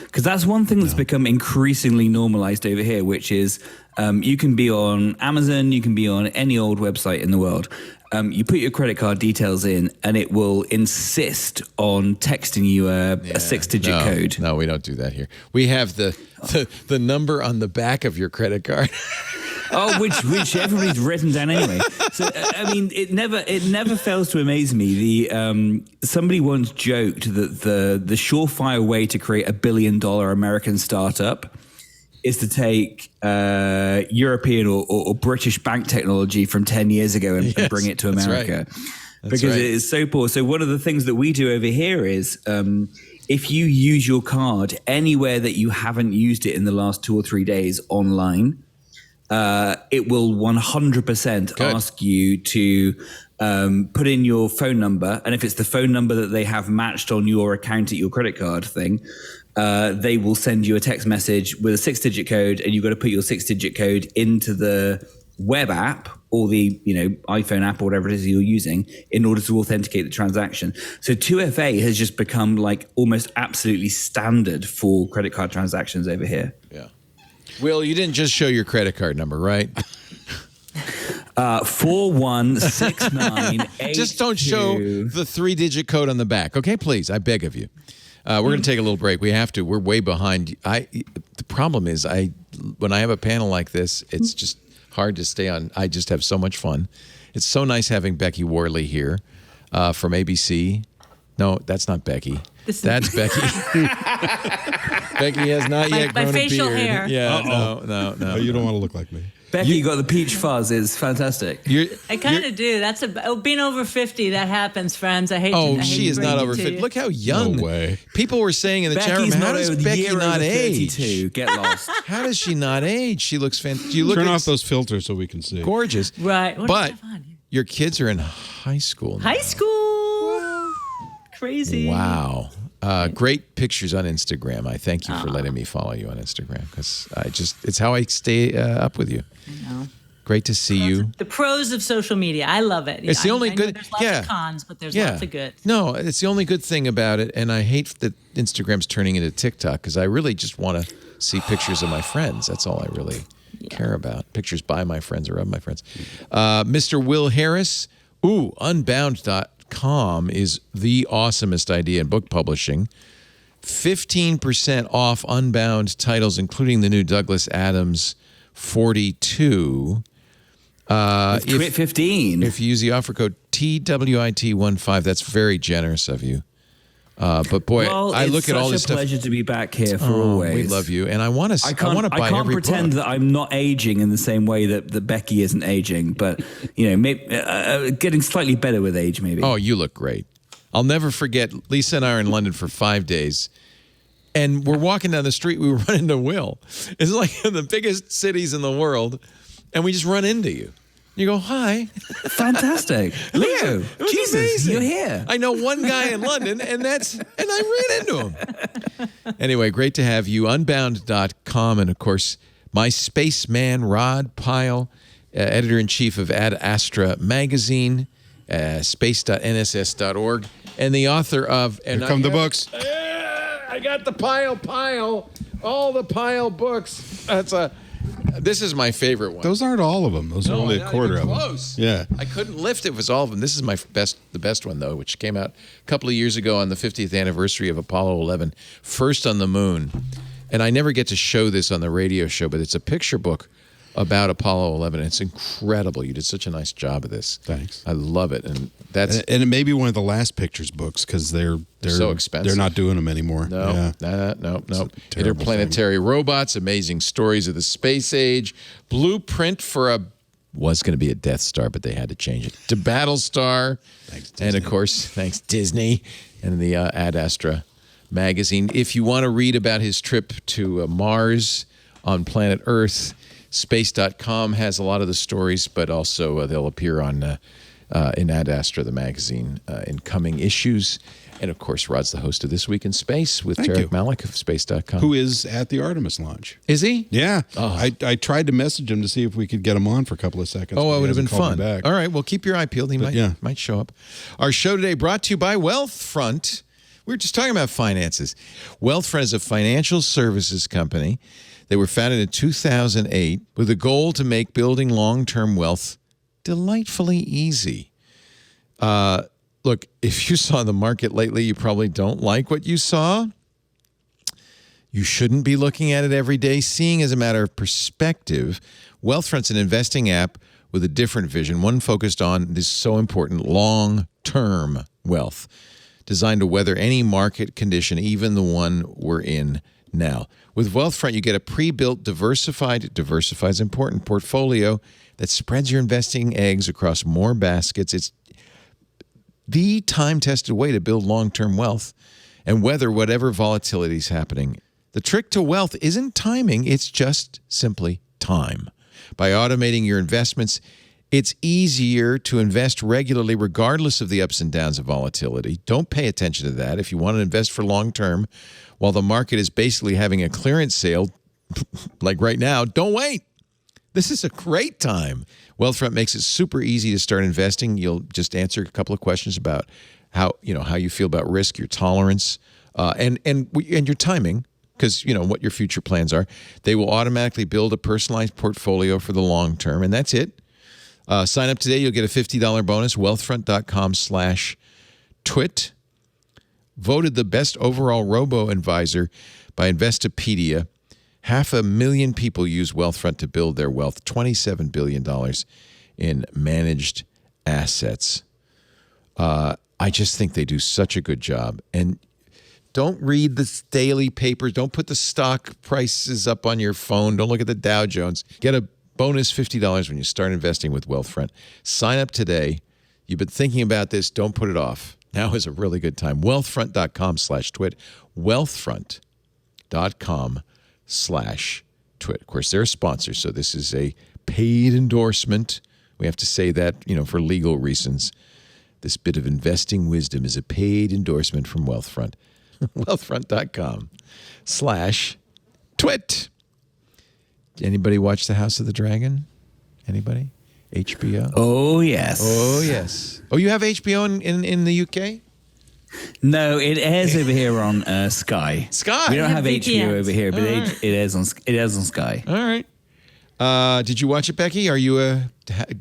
Because that's one thing that's become increasingly normalized over here, which is you can be on Amazon, you can be on any old website in the world. You put your credit card details in, and it will insist on texting you a 6-digit code. No, we don't do that here. We have the number on the back of your credit card. Which everybody's written down anyway. So I mean, it never fails to amaze me. Somebody once joked that the surefire way to create $1 billion American startup is to take European or British bank technology from 10 years ago and bring it to America. Because it is so poor. So one of the things that we do over here is if you use your card anywhere that you haven't used it in the last 2 or 3 days online, it will 100% ask you to put in your phone number. And if it's the phone number that they have matched on your account at your credit card thing, they will send you a text message with a 6-digit code, and you've got to put your 6-digit code into the web app or the iPhone app or whatever it is you're using in order to authenticate the transaction. So 2FA has just become like almost absolutely standard for credit card transactions over here. Yeah. Will, you didn't just show your credit card number, right? 416982. Just don't show the 3-digit code on the back, okay? Please, I beg of you. We're going to take a little break. We have to. We're way behind. The problem is, when I have a panel like this, it's just hard to stay on. I just have so much fun. It's so nice having Becky Worley here from ABC. No, that's not Becky. That's Becky. Becky has not yet grown a beard. My facial hair. Yeah, no. Oh, you don't want to look like me. Becky, you got the peach fuzz. It's fantastic. I kind of do. That's being over 50. That happens, friends. I hate. She is not over 50. Look how young. No way. People were saying in the chat room, how does Becky not age? 32. Get lost. How does she not age? She looks fantastic. Turn off those filters so we can see. Gorgeous. Right. But your kids are in high school now. High school. Wow. Crazy. Wow. Great pictures on Instagram. I thank you for letting me follow you on Instagram, because it's how I stay up with you. I know. Great to see you. The pros of social media. I love it. It's the only good. There's lots of cons, but there's lots of good. No, it's the only good thing about it. And I hate that Instagram's turning into TikTok, because I really just want to see pictures of my friends. That's all I really care about. Pictures by my friends or of my friends. Mr. Will Harris. Unbound.com is the awesomest idea in book publishing. 15% off Unbound titles, including the new Douglas Adams 42. Twit 15. If you use the offer code TWIT15, that's very generous of you. But boy, I look at all this stuff. It's such a pleasure to be back here for always. We love you, and I want to. I can't pretend that I'm not aging in the same way that Becky isn't aging, but maybe, getting slightly better with age, maybe. Oh, you look great. I'll never forget. Lisa and I are in London for 5 days, and we're walking down the street. We run into Will. It's like in the biggest cities in the world, and we just run into you. You go, hi. Fantastic. Leo, Jesus, amazing. You're here. I know one guy in London, and I ran into him. Anyway, great to have you. Unbound.com, and of course, my spaceman, Rod Pyle, editor-in-chief of Ad Astra magazine, space.nss.org, and the author of... Here come the books. I got the pile, all the Pyle books. This is my favorite one. Those aren't all of them. Those are only a quarter of them. Close. Yeah. I couldn't lift it if it was all of them. This is the best one, though, which came out a couple of years ago on the 50th anniversary of Apollo 11, first on the moon. And I never get to show this on the radio show, but it's a picture book about Apollo 11. It's incredible. You did such a nice job of this. Thanks. I love it. And it may be one of the last pictures books because they're so expensive. They're not doing them anymore. No. Interplanetary robots, amazing stories of the space age, blueprint for was going to be a Death Star, but they had to change it to Battlestar. Thanks, Disney. And of course, thanks Disney and the Ad Astra magazine. If you want to read about his trip to Mars on planet Earth, Space.com has a lot of the stories, but also they'll appear on in Ad Astra, the magazine, in coming issues. And, of course, Rod's the host of This Week in Space with Tarek Malik of Space.com. Who is at the Artemis launch. Is he? Yeah. Oh. I tried to message him to see if we could get him on for a couple of seconds. Oh, it would have been fun. Back. All right, well, keep your eye peeled. He might show up. Our show today brought to you by Wealthfront. We were just talking about finances. Wealthfront is a financial services company. They were founded in 2008 with a goal to make building long-term wealth delightfully easy. Look, if you saw the market lately, you probably don't like what you saw. You shouldn't be looking at it every day. Seeing as a matter of perspective, Wealthfront's an investing app with a different vision, one focused on this so important long-term wealth, designed to weather any market condition, even the one we're in now. With Wealthfront, you get a pre-built, diversified is important, portfolio that spreads your investing eggs across more baskets. It's the time-tested way to build long-term wealth and weather whatever volatility is happening. The trick to wealth isn't timing, it's just simply time. By automating your investments, it's easier to invest regularly regardless of the ups and downs of volatility. Don't pay attention to that. If you want to invest for long-term, while the market is basically having a clearance sale, like right now, don't wait. This is a great time. Wealthfront makes it super easy to start investing. You'll just answer a couple of questions about how you feel about risk, your tolerance, and your timing, because what your future plans are. They will automatically build a personalized portfolio for the long term, and that's it. Sign up today. You'll get a $50 bonus. Wealthfront.com/twit. Voted the best overall robo-advisor by Investopedia. 500,000 people use Wealthfront to build their wealth. $27 billion in managed assets. I just think they do such a good job. And don't read the daily papers. Don't put the stock prices up on your phone. Don't look at the Dow Jones. Get a bonus $50 when you start investing with Wealthfront. Sign up today. You've been thinking about this. Don't put it off. Now is a really good time. Wealthfront.com/twit. Wealthfront.com/twit. Of course, they're a sponsor, so this is a paid endorsement. We have to say that, for legal reasons. This bit of investing wisdom is a paid endorsement from Wealthfront. Wealthfront.com/twit. Anybody watch The House of the Dragon? Anybody? HBO? Oh, yes. Oh, yes. Oh, you have HBO in the UK? No, it airs over here on Sky. Sky? We don't have VPNs. HBO over here, but it airs on Sky. All right. Did you watch it, Becky? Are you a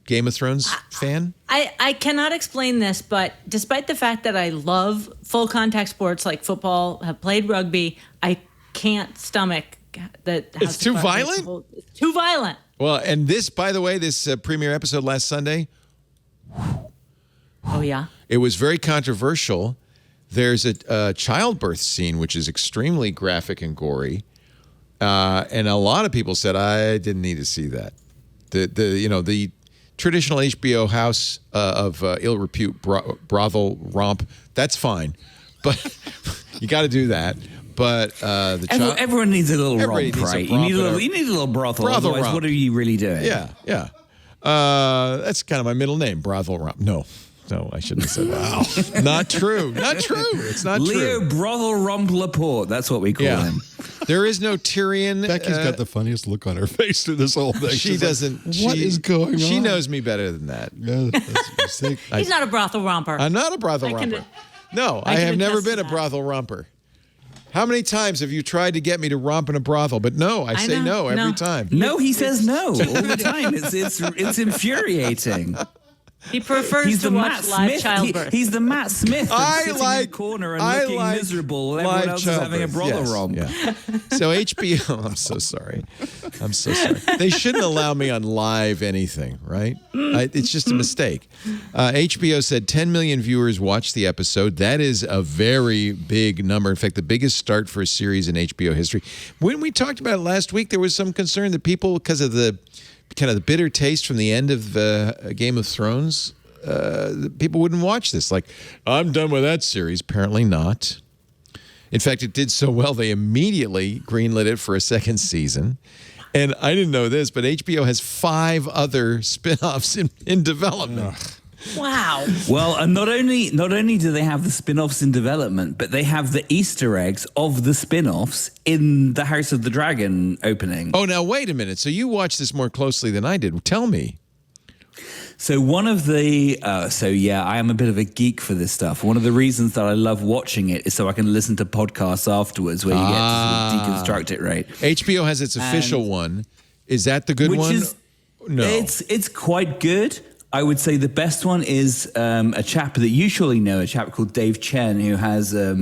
Game of Thrones fan? I cannot explain this, but despite the fact that I love full contact sports like football, have played rugby, I can't stomach that. It's too violent? It's too violent. Well, and this, by the way, this premiere episode last Sunday, oh, yeah? It was very controversial. There's a childbirth scene, which is extremely graphic and gory. And a lot of people said, I didn't need to see that. The traditional HBO house of ill repute brothel romp, that's fine. But you got to do that. But everyone needs a little romp, right? You need a little brothel. Otherwise, romp. what are you really doing? Yeah. That's kind of my middle name, brothel romp. No, I shouldn't have said that. Wow. Not true. It's not Leo true. Brothel Romp Laporte. That's what we call him. There is no Tyrion. Becky's got the funniest look on her face through this whole thing. She doesn't. Like, what is going on? She knows me better than that. Yeah, that's a mistake. He's not a brothel romper. I'm not a brothel romper. No, I have never been a brothel romper. How many times have you tried to get me to romp in a brothel? But no, I say no every time. No, he says no all the time. It's infuriating. He prefers to watch live childbirth. He's the Matt Smith that's sitting in the corner and looking miserable while everyone else is having a brothel romp. Yeah. So HBO, I'm so sorry. They shouldn't allow me on live anything, right? It's just a mistake. HBO said 10 million viewers watched the episode. That is a very big number. In fact, the biggest start for a series in HBO history. When we talked about it last week, there was some concern that people, because of the kind of the bitter taste from the end of Game of Thrones, people wouldn't watch this. Like, I'm done with that series. Apparently not. In fact, it did so well, they immediately greenlit it for a second season. And I didn't know this, but HBO has 5 other spin-offs in development. Ugh. Wow. Well, and not only do they have the spin-offs in development, but they have the Easter eggs of the spin-offs in the House of the Dragon opening. Oh, now wait a minute. So you watched this more closely than I did. Tell me. So one of the, I am a bit of a geek for this stuff. One of the reasons that I love watching it is so I can listen to podcasts afterwards where you get to sort of deconstruct it, right? HBO has its official one. Is that the good one? No. It's quite good. I would say the best one is a chap that you surely know, a chap called Dave Chen, who has a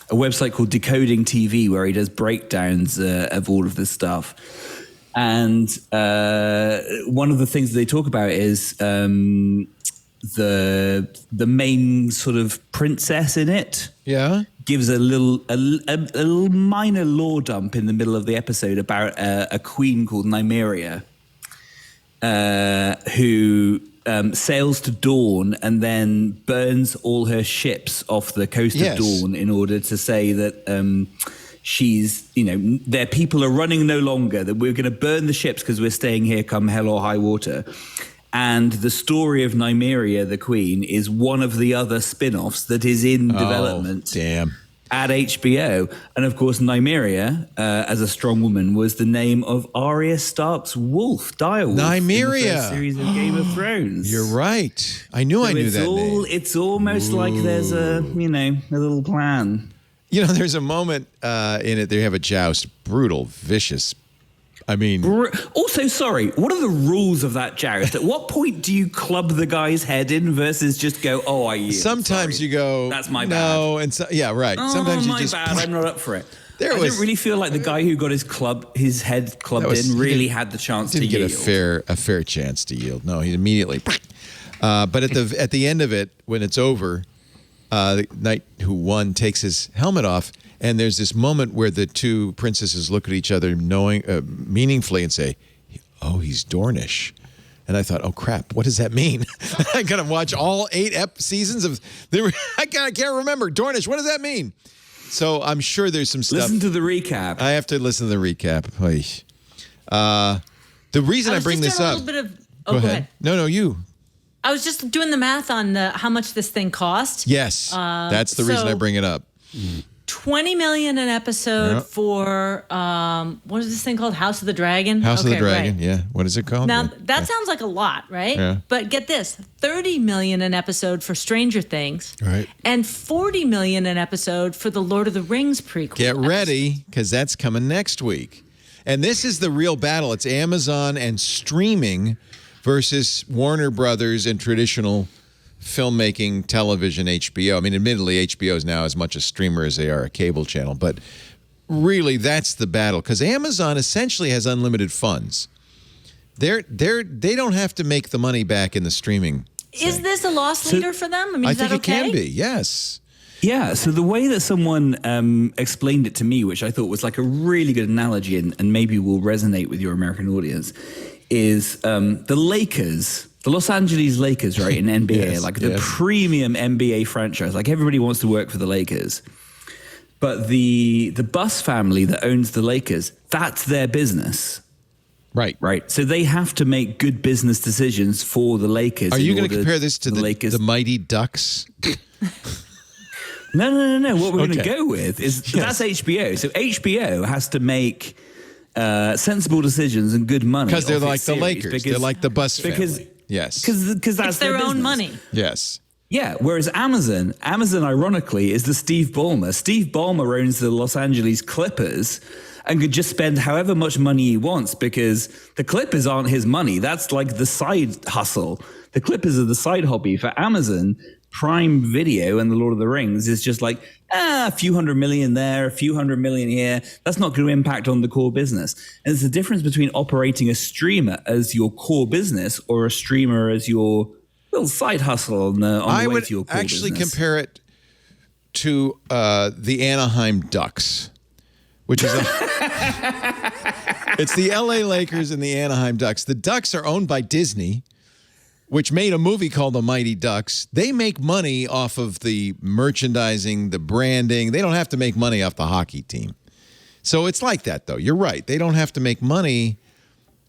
website called Decoding TV, where he does breakdowns of all of this stuff. And one of the things that they talk about is the main sort of princess in it. Yeah. Gives a little minor lore dump in the middle of the episode about a queen called Nymeria, who sails to Dawn and then burns all her ships off the coast of Dawn in order to say that she's, their people are running no longer, that we're going to burn the ships because we're staying here come hell or high water. And the story of Nymeria, the queen, is one of the other spin-offs that is in development. Damn. At HBO. And of course, Nymeria, as a strong woman, was the name of Arya Stark's wolf, Direwolf, Nymeria. in the first series of Game of Thrones. You're right. I knew that name. It's almost like there's a little plan. There's a moment in it, they have a joust, brutal, vicious. I mean... Also, sorry, what are the rules of that joust? At what point do you club the guy's head in versus just go, I yield? Sometimes you go... That's my bad. No, and right. Sometimes you just... bad, I'm not up for it. I don't really feel like the guy who got his head clubbed in really had the chance to yield. Didn't get a fair chance to yield. No, he immediately... But at the end of it, when it's over, the knight who won takes his helmet off, and there's this moment where the two princesses look at each other meaningfully and say, oh, he's Dornish. And I thought, oh, crap, what does that mean? I got to watch all 8 seasons of... I can't remember. Dornish, what does that mean? So I'm sure there's some stuff... Listen to the recap. I have to listen to the recap. The reason I bring this up... Go ahead. No, you. I was just doing the math on how much this thing cost. Yes, that's the reason I bring it up. $20 million an episode for what is this thing called? House of the Dragon. House of the Dragon. Right. Yeah. What is it called? Now that sounds like a lot, right? Yeah. But get this: $30 million an episode for Stranger Things, right? And $40 million an episode for the Lord of the Rings prequel. Get ready, because that's coming next week. And this is the real battle. It's Amazon and streaming versus Warner Brothers and traditional filmmaking, television, HBO. I mean, admittedly, HBO is now as much a streamer as they are a cable channel, but really that's the battle because Amazon essentially has unlimited funds. They don't have to make the money back in the streaming. Is this a loss leader for them? I mean, is I think that okay? it can be, yes. Yeah, so the way that someone explained it to me, which I thought was like a really good analogy and maybe will resonate with your American audience, is the Lakers, the Los Angeles Lakers, right, in NBA, the premium NBA franchise. Like everybody wants to work for the Lakers. But the Bus family that owns the Lakers, that's their business. Right. So they have to make good business decisions for the Lakers. Are you going to compare this to the Mighty Ducks? No. What we're going to go with is that's HBO. So HBO has to make sensible decisions and good money. Because they're like the Lakers. They're like the Bus family. Yes. Because that's it's their own business. money. Yes. Yeah, whereas Amazon, ironically, is the Steve Ballmer. Steve Ballmer owns the Los Angeles Clippers and could just spend however much money he wants because the Clippers aren't his money. That's like the side hustle. The Clippers are the side hobby. For Amazon, Prime Video and The Lord of the Rings is just like, a few $100 million there, a few $100 million here. That's not going to impact on the core business. And there's a difference between operating a streamer as your core business or a streamer as your little side hustle on the way to your core business. I would actually compare it to the Anaheim Ducks, which is it's the LA Lakers and the Anaheim Ducks. The Ducks are owned by Disney, which made a movie called The Mighty Ducks. They make money off of the merchandising, the branding. They don't have to make money off the hockey team. So it's like that, though. You're right. They don't have to make money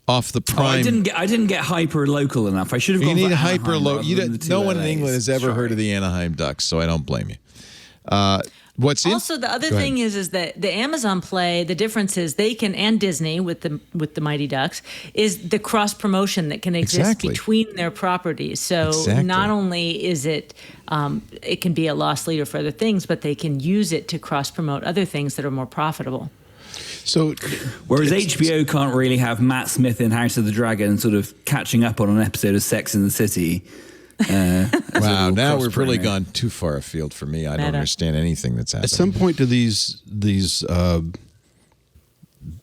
off the Prime. I didn't get hyper local enough. I should have gone. You need for hyper local. No one in LAs. England has ever heard of the Anaheim Ducks, so I don't blame you. Also, the other thing is that the Amazon play, the difference is they can, and Disney with the Mighty Ducks, is the cross promotion that can exist between their properties. So not only is it it can be a loss leader for other things, but they can use it to cross promote other things that are more profitable. So, whereas HBO can't really have Matt Smith in House of the Dragon sort of catching up on an episode of Sex and the City. Wow, now we've really gone too far afield for me. I don't understand anything that's happening. At some point, do these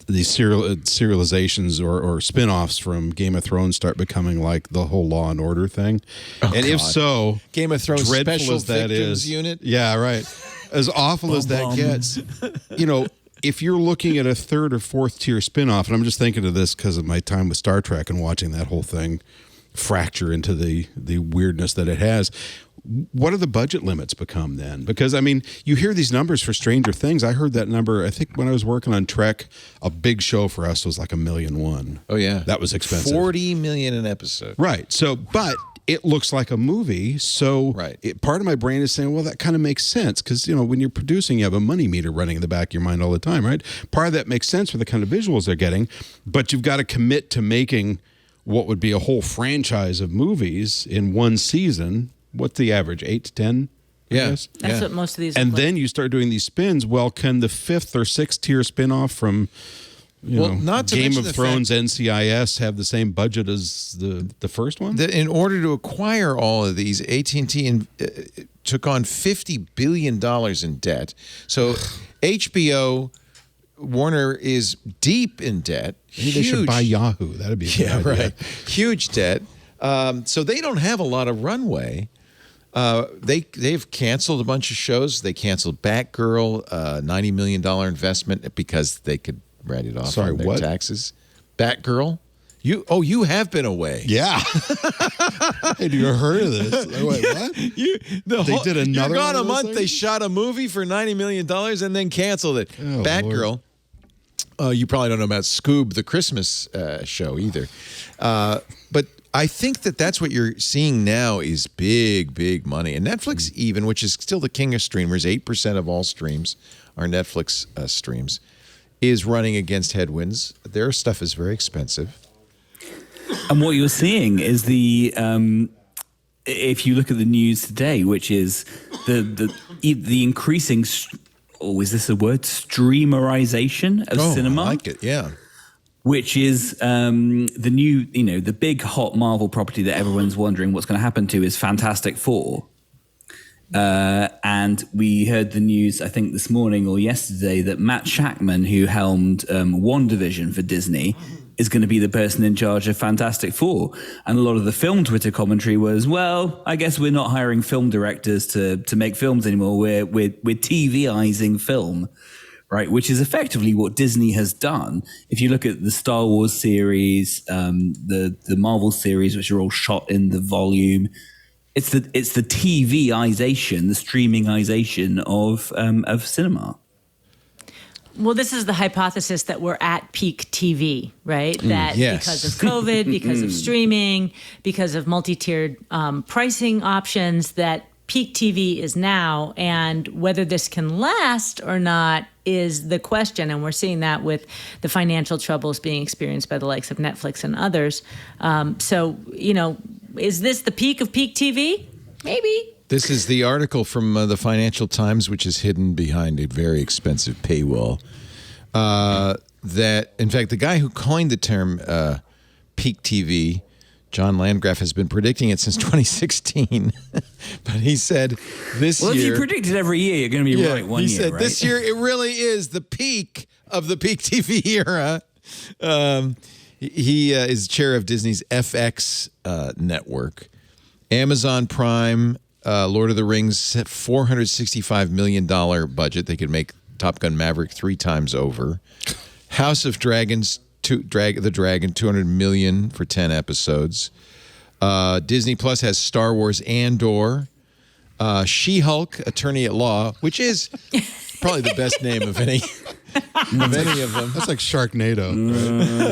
serializations or spin-offs from Game of Thrones start becoming like the whole Law and Order thing? If so, Game of Thrones Special Victims Unit? Yeah, right. As awful as that gets, if you're looking at a third or fourth tier spin-off, and I'm just thinking of this because of my time with Star Trek and watching that whole thing fracture into the weirdness that it has, what do the budget limits become then? Because, I mean, you hear these numbers for Stranger Things. I heard that number, I think when I was working on Trek, a big show for us was like $1.1 million. Oh, yeah. That was expensive. $40 million an episode. Right. So, but it looks like a movie. So part of my brain is saying, well, that kind of makes sense. Because, when you're producing, you have a money meter running in the back of your mind all the time, right? Part of that makes sense for the kind of visuals they're getting. But you've got to commit to making what would be a whole franchise of movies in one season. What's the average? 8 to 10? Yes. That's what most of these And then you start doing these spins. Well, can the 5th or 6th tier spinoff from not to Game mention of Thrones NCIS have the same budget as the first one? In order to acquire all of these, AT&T took on $50 billion in debt. So HBO, Warner is deep in debt. Maybe they should buy Yahoo. That'd be a good idea. Right. Huge debt. So they don't have a lot of runway. They've canceled a bunch of shows. They canceled Batgirl, $90 million investment because they could write it off on their taxes. Batgirl? You have been away. Yeah. Had you heard of this? Wait, what? They did another. You're gone a month. Things? They shot a movie for $90 million and then canceled it. Oh, Batgirl. You probably don't know about Scoob, the Christmas show either. But I think that's what you're seeing now is big, big money. And Netflix even, which is still the king of streamers, 8% of all streams are Netflix streams, is running against headwinds. Their stuff is very expensive. And what you're seeing is if you look at the news today, which is the increasing, is this a word? Streamerization of cinema. I like it, yeah. which is the new, the big hot Marvel property that everyone's wondering what's going to happen to is Fantastic Four. And we heard the news, I think this morning or yesterday, that Matt Shakman, who helmed WandaVision for Disney, is going to be the person in charge of Fantastic Four. And a lot of the film Twitter commentary was, well, I guess we're not hiring film directors to make films anymore. We're TV-izing film, right? Which is effectively what Disney has done. If you look at the Star Wars series, the Marvel series, which are all shot in the volume, it's the TV-ization, the streamingization of cinema. Well, this is the hypothesis that we're at peak TV, right? That yes. because of COVID, because of streaming, because of multi-tiered pricing options, that peak TV is now. And whether this can last or not is the question. And we're seeing that with the financial troubles being experienced by the likes of Netflix and others. So, is this the peak of peak TV? Maybe. This is the article from the Financial Times, which is hidden behind a very expensive paywall. That, in fact, the guy who coined the term peak TV, John Landgraf, has been predicting it since 2016. But he said this year... Well, if you predict it every year, you're going to be right one year, He said right? this year it really is the peak of the peak TV era. He is chair of Disney's FX network. Amazon Prime... Lord of the Rings, $465 million budget. They could make Top Gun Maverick 3 times over. House of Dragons, the Dragon, $200 million for 10 episodes. Disney Plus has Star Wars Andor. She-Hulk, Attorney at Law, which is probably the best name of any of them. That's like Sharknado.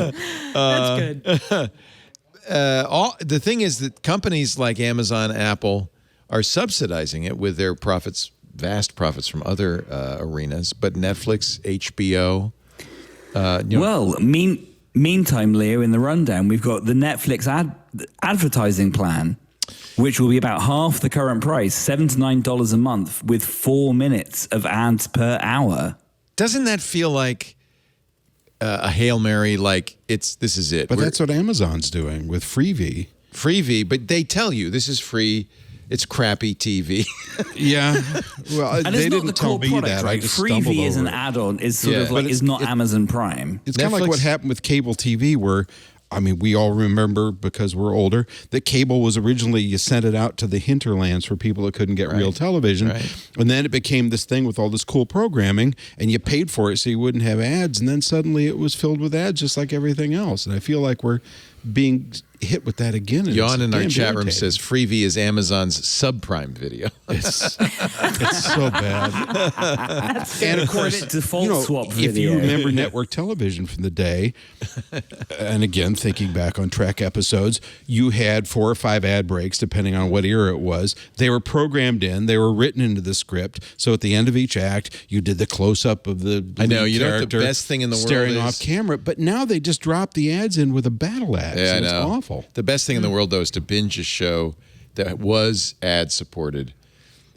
Right? That's good. The thing is that companies like Amazon, Apple are subsidizing it with their profits, vast profits from other arenas. But Netflix, HBO... meantime, Leo, in the rundown, we've got the Netflix advertising plan, which will be about half the current price, $7 to $9 a month, with 4 minutes of ads per hour. Doesn't that feel like a Hail Mary, like this is it? But that's what Amazon's doing with Freevee. Freevee, but they tell you this is free. It's crappy TV. Yeah. Well, And they it's not didn't the tell core me product, that. right? I just stumbled Freevee is over an it. add-on. It's Yeah. sort of But it's not Amazon Prime. It's kind of like Netflix- what happened with cable TV, where, I mean, we all remember, because we're older, that cable was originally, you sent it out to the hinterlands for people that couldn't get real television. Right. And then it became this thing with all this cool programming, and you paid for it so you wouldn't have ads. And then suddenly it was filled with ads just like everything else. And I feel like we're being hit with that again. And Jan in our damn chat room irritating. says Freevee is Amazon's subprime video. It's so bad. And of course, Default swap if video. you remember network television from the day, and again, thinking back on Trek episodes, you had 4 or 5 ad breaks, depending on what era it was. They were programmed in, they were written into the script. So at the end of each act, you did the close-up of the I know, lead you know what the character best thing in the world staring is? off camera. But now they just drop the ads in with a battle axe. Yeah, I and know. It's awful. The best thing in the world, though, is to binge a show that was ad-supported.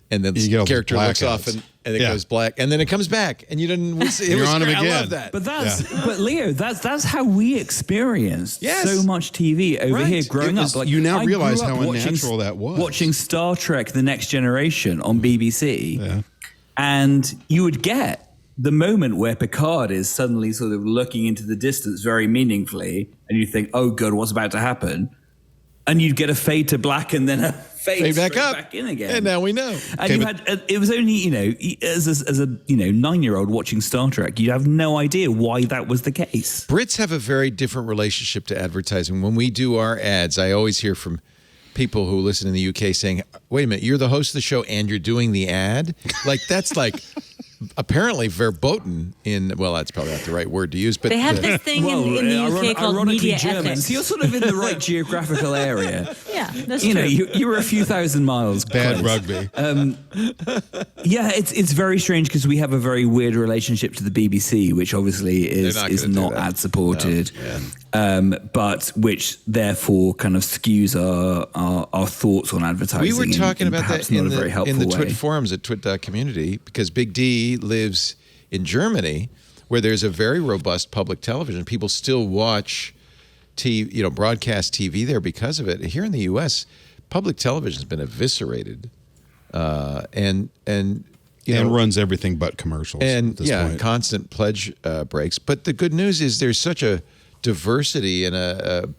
And then You get all the character those looks off blackouts. and it Yeah. goes black. And then it comes back. And you didn't... You're on 'em I again. love that. But but Leo, that's how we experienced Yes. so much TV over Right. here growing It was- up. Like, you now I realize grew up how watching- unnatural that was. Watching Star Trek: The Next Generation on BBC, Yeah. and you would get the moment where Picard is suddenly sort of looking into the distance very meaningfully, and you think, "Oh God, what's about to happen?" And you'd get a fade to black, and then a fade back straight up. back in again. And now we know. And you had it was only as a 9-year-old watching Star Trek, you have no idea why that was the case. Brits have a very different relationship to advertising. When we do our ads, I always hear from people who listen in the UK saying, wait a minute, you're the host of the show and you're doing the ad? Like, that's like apparently verboten in, well, that's probably not the right word to use, but They have this thing in the UK called ironically media German. ethics. So you're sort of in the right geographical area. Yeah, that's You true. know, you were a few thousand miles Bad close. rugby. Yeah, it's very strange because we have a very weird relationship to the BBC, which obviously is not is gonna do not that. ad supported, but which therefore kind of skews our thoughts on advertising. we were talking in about perhaps that not in a very the helpful way. Twit forums at twit.community because Big D lives in Germany, where there's a very robust public television. People still watch broadcast TV there because of it. Here in the U.S., public television has been eviscerated, and runs everything but commercials. And at this point. constant pledge breaks. But the good news is there's such a diversity and a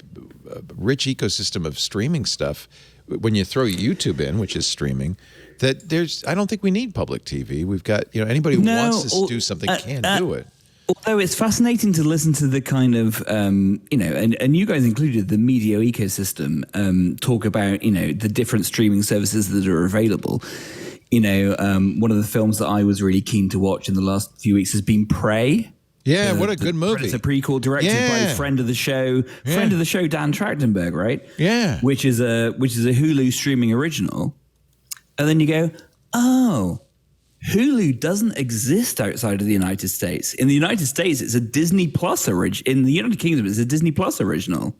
rich ecosystem of streaming stuff. When you throw YouTube in, which is streaming, that I don't think we need public TV. We've got anybody who wants to do something can do it. Although it's fascinating to listen to the kind of, and you guys included, the media ecosystem, talk about, the different streaming services that are available. One of the films that I was really keen to watch in the last few weeks has been Prey. Yeah, what a good movie. It's a prequel directed by a friend of the show, Dan Trachtenberg, right? Yeah. Which is a Hulu streaming original. And then you go, oh, Hulu doesn't exist outside of the United States. In the United States, it's a Disney Plus original. In the United Kingdom, it's a Disney Plus original.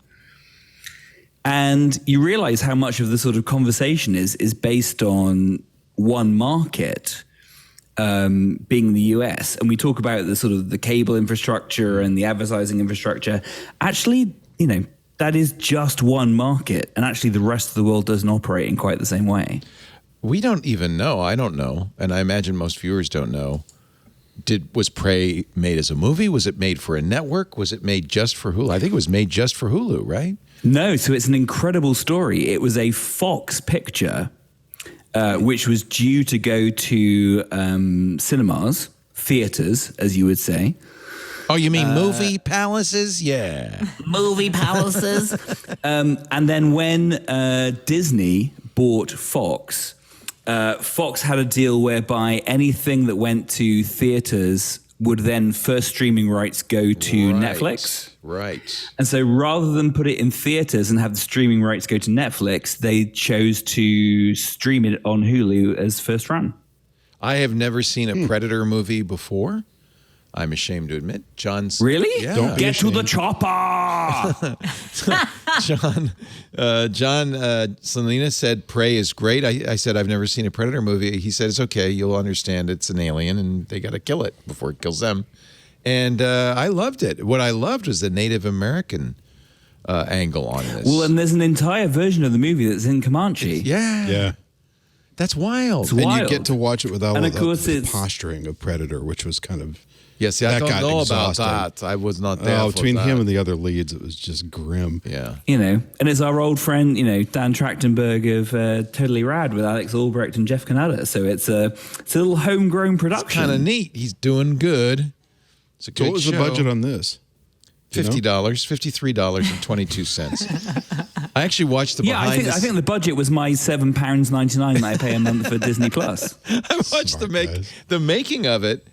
And you realize how much of the sort of conversation is based on one market, being the US. And we talk about the sort of the cable infrastructure and the advertising infrastructure. Actually, that is just one market. And actually the rest of the world doesn't operate in quite the same way. We don't even know. I don't know. And I imagine most viewers don't know. Was Prey made as a movie? Was it made for a network? Was it made just for Hulu? I think it was made just for Hulu, right? No. So it's an incredible story. It was a Fox picture, which was due to go to cinemas, theaters, as you would say. Oh, you mean movie palaces? Yeah. Movie palaces. And then when Disney bought Fox, Fox had a deal whereby anything that went to theaters would then first streaming rights go to Netflix. Right. And so rather than put it in theaters and have the streaming rights go to Netflix, they chose to stream it on Hulu as first run. I have never seen a Predator movie before. I'm ashamed to admit. John's really? Yeah. Don't get to the chopper. John Selena said Prey is great. I said I've never seen a Predator movie. He said it's okay. You'll understand it's an alien and they got to kill it before it kills them. And I loved it. What I loved was the Native American angle on this. Well, and there's an entire version of the movie that's in Comanche. Yeah. That's wild. It's wild. And you get to watch it without all of course the posturing of Predator, which was kind of... Yes, I don't know about that. I was not there. Oh, between him and the other leads, it was just grim. Yeah. And it's our old friend, Dan Trachtenberg of Totally Rad with Alex Albrecht and Jeff Canada. So it's a little homegrown production. It's kind of neat. He's doing good. It's a good So what was show. the budget on this? $50, $53.22. I actually watched the behind. I think the budget was my £7.99 that I pay a month for Disney Plus. I watched the making of it.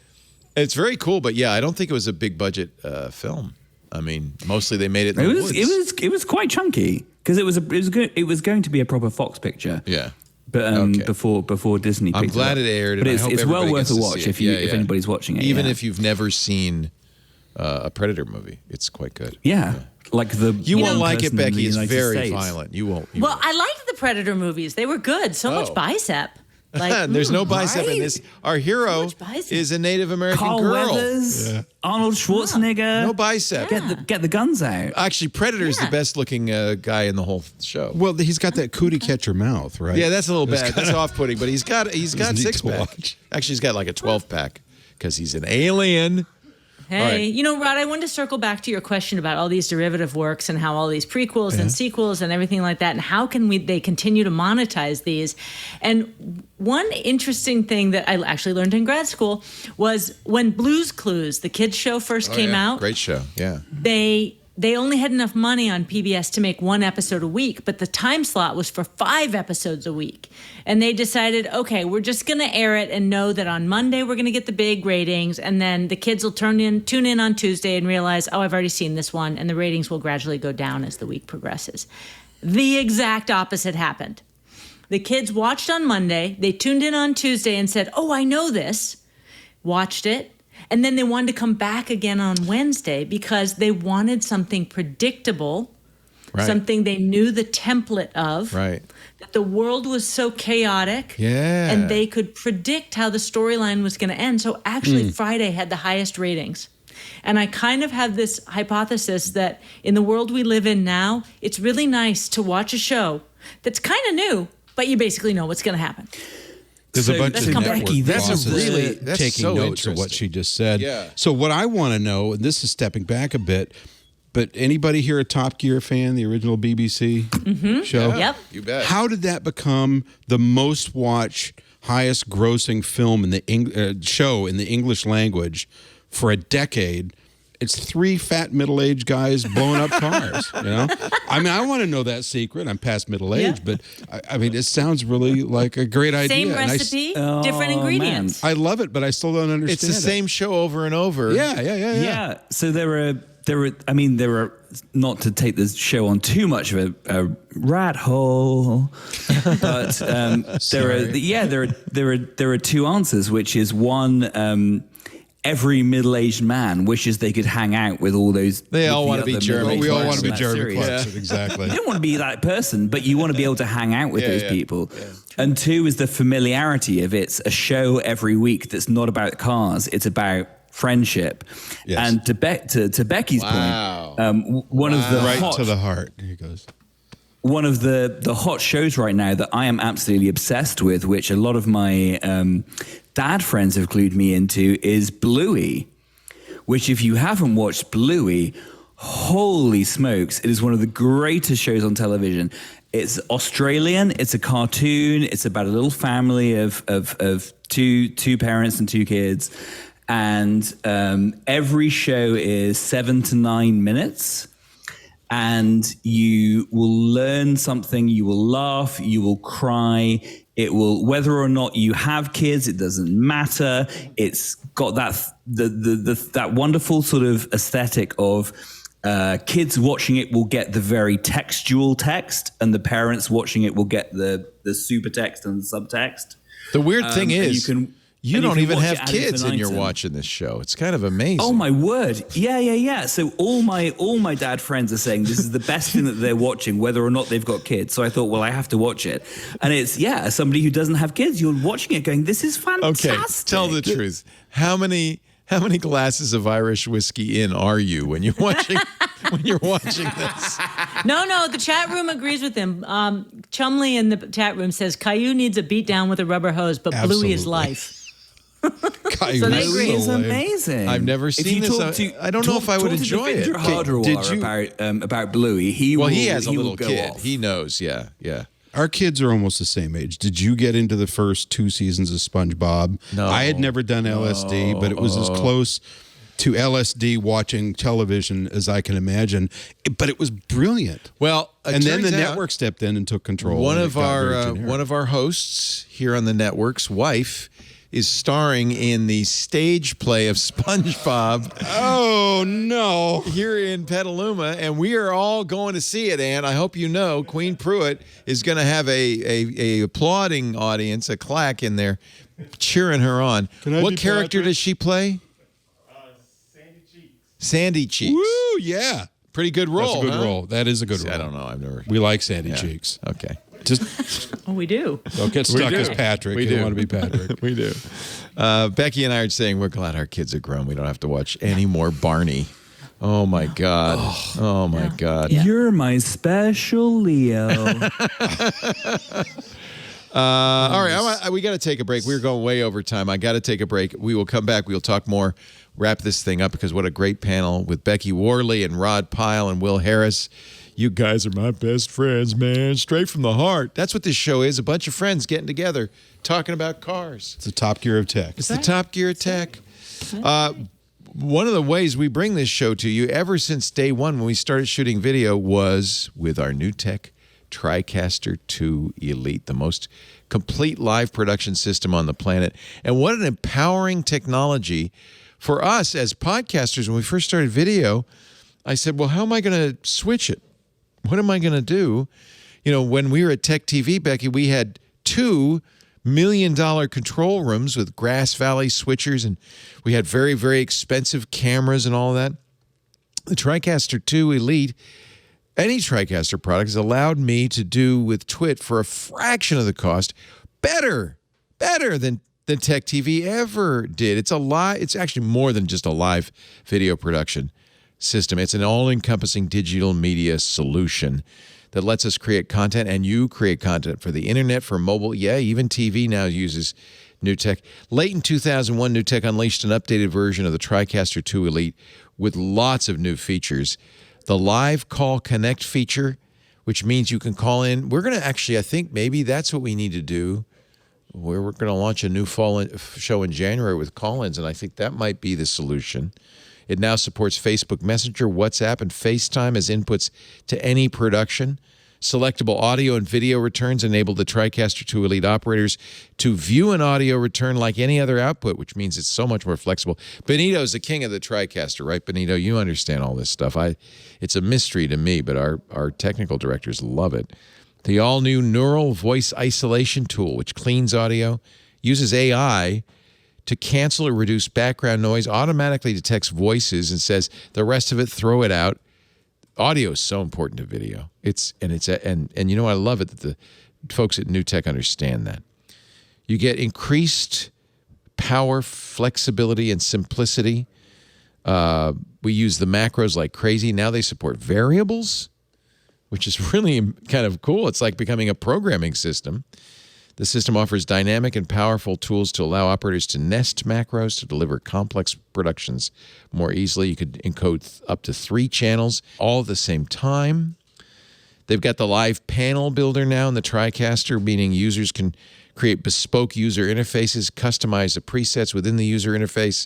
It's very cool, but I don't think it was a big budget film. I mean, mostly they made it in the woods. It was quite chunky because it was going to be a proper Fox picture. Yeah. But before Disney picked I'm glad it aired, but and I hope it's well worth a everybody watch gets to see it. if anybody's watching it. Even if you've never seen a Predator movie, it's quite good. Yeah. Like you won't like it, Becky. It's very States. violent. You won't. Well, I liked the Predator movies. They were good. So much bicep. Like, there's no bicep in this. Our hero is a Native American Carl girl. Weathers, Arnold Schwarzenegger. No bicep. Get the guns out. Actually, Predator's the best looking guy in the whole show. Well, he's got that cootie catcher mouth, right? Yeah, that's a little bad. That's off-putting, but he's got six pack. Actually, he's got like a 12-pack because he's an alien. Hey, Rod, I wanted to circle back to your question about all these derivative works and how all these prequels and sequels and everything like that, and how can they continue to monetize these? And one interesting thing that I actually learned in grad school was when Blue's Clues, the kids show, first came out. Great show, yeah. They only had enough money on PBS to make one episode a week, but the time slot was for 5 episodes a week. And they decided, okay, we're just going to air it and know that on Monday we're going to get the big ratings, and then the kids will tune in on Tuesday and realize, oh, I've already seen this one, and the ratings will gradually go down as the week progresses. The exact opposite happened. The kids watched on Monday, they tuned in on Tuesday and said, oh, I know this, watched it, and then they wanted to come back again on Wednesday because they wanted something predictable, something they knew the template of. Right. That the world was so chaotic. Yeah. And they could predict how the storyline was going to end. So actually, Friday had the highest ratings. And I kind of have this hypothesis that in the world we live in now, it's really nice to watch a show that's kind of new, but you basically know what's going to happen. There's a bunch of network that's taking so notes of what she just said. Yeah. So what I want to know, and this is stepping back a bit, but anybody here a Top Gear fan, the original BBC show? Yeah. Yep. You bet. How did that become the most watched, highest grossing film in the show in the English language for a decade? It's 3 fat middle-aged guys blowing up cars, you know? I mean, I want to know that secret. I'm past middle age, but I mean, it sounds really like a great idea. Same recipe, different ingredients. I love it, but I still don't understand. It's the same show over and over. Yeah. So there are, not to take this show on too much of a rat hole, but there are 2 answers, which is one, every middle-aged man wishes they could hang out with all those. They all want to be Jeremy. We all want to be Jeremy series. Clarkson, exactly. You don't want to be that person, but you want to be able to hang out with those people. Yeah. And 2 is the familiarity of it's a show every week that's not about cars; it's about friendship. Yes. And to Becky's point, one of the right to the heart. Here he goes. One of the hot shows right now that I am absolutely obsessed with, which a lot of my dad friends have clued me into, is Bluey, which if you haven't watched Bluey, holy smokes, it is one of the greatest shows on television. It's Australian, it's a cartoon, it's about a little family of two parents and 2 kids, and every show is 7 to 9 minutes. And you will learn something, you will laugh, you will cry. It will, whether or not you have kids, it doesn't matter. It's got that wonderful sort of aesthetic of kids watching it will get the very textual text, and the parents watching it will get the super text and the subtext. The weird thing is, you don't even have watch it kids and you're watching this show. It's kind of amazing. Oh my word. Yeah. So all my dad friends are saying this is the best thing that they're watching, whether or not they've got kids. So I thought, well, I have to watch it. And it's, as somebody who doesn't have kids, you're watching it going, this is fantastic. Okay, tell the truth. How many glasses of Irish whiskey in are you when you're watching this? No, the chat room agrees with him. Chumley in the chat room says Caillou needs a beat down with a rubber hose, but Bluey is life. So they agree. It's amazing. I've never seen this. I don't know if I would enjoy it. About Bluey? He has a little kid. Off. He knows. Yeah. Our kids are almost the same age. Did you get into the first 2 seasons of SpongeBob? No. I had never done LSD, but it was as close to LSD watching television as I can imagine. But it was brilliant. Well, and then the network stepped in and took control. One of our hosts here on the network's wife is starring in the stage play of SpongeBob. Oh, no. Here in Petaluma, and we are all going to see it, and I hope you know Queen Pruitt is going to have a applauding audience, a clack in there, cheering her on. What character does she play? Sandy Cheeks. Woo, yeah. Pretty good role. That's a good role. That is a good role. I don't know. We like Sandy Cheeks. Okay. We do. Don't get stuck as Patrick. We you do. don't want to be Patrick. We do. Becky and I are saying we're glad our kids are grown. We don't have to watch any more Barney. Oh, my God. Oh, my God. Yeah. You're my special Leo. All right. We got to take a break. We're going way over time. I got to take a break. We will come back. We'll talk more, wrap this thing up, because what a great panel with Becky Worley and Rod Pyle and Will Harris. You guys are my best friends, man. Straight from the heart. That's what this show is. A bunch of friends getting together, talking about cars. It's the Top Gear of Tech. It's the Top Gear of Tech. One of the ways we bring this show to you ever since day one when we started shooting video was with our NewTek Tricaster 2 Elite, the most complete live production system on the planet. And what an empowering technology for us as podcasters. When we first started video, I said, well, how am I going to switch it? What am I going to do? You know, when we were at Tech TV, Becky, we had $2 million control rooms with Grass Valley switchers, and we had very, very expensive cameras and all that. The Tricaster 2 Elite, any Tricaster product, has allowed me to do with Twit for a fraction of the cost, better than than Tech TV ever did. It's actually more than just a live video production system. It's an all-encompassing digital media solution that lets us create content, and you create content for the internet, for mobile. Yeah, even TV now uses NewTek. Late in 2001, NewTek unleashed an updated version of the TriCaster 2 Elite with lots of new features. The Live Call Connect feature, which means you can call in. We're going to actually, I think maybe that's what we need to do. We're going to launch a new fall show in January with call-ins, and I think that might be the solution. It now supports Facebook Messenger, WhatsApp, and FaceTime as inputs to any production. Selectable audio and video returns enable the TriCaster 2 Elite operators to view an audio return like any other output, which means it's so much more flexible. Benito's the king of the TriCaster, right, Benito? You understand all this stuff. It's a mystery to me, but our technical directors love it. The all-new neural voice isolation tool, which cleans audio, uses AI to cancel or reduce background noise, automatically detects voices and says the rest of it, throw it out. Audio is so important to video. And you know, I love it that the folks at NewTek understand that. You get increased power, flexibility, and simplicity. We use the macros like crazy. Now they support variables, which is really kind of cool. It's like becoming a programming system. The system offers dynamic and powerful tools to allow operators to nest macros to deliver complex productions more easily. You could encode up to 3 channels all at the same time. They've got the live panel builder now in the TriCaster, meaning users can create bespoke user interfaces, customize the presets within the user interface,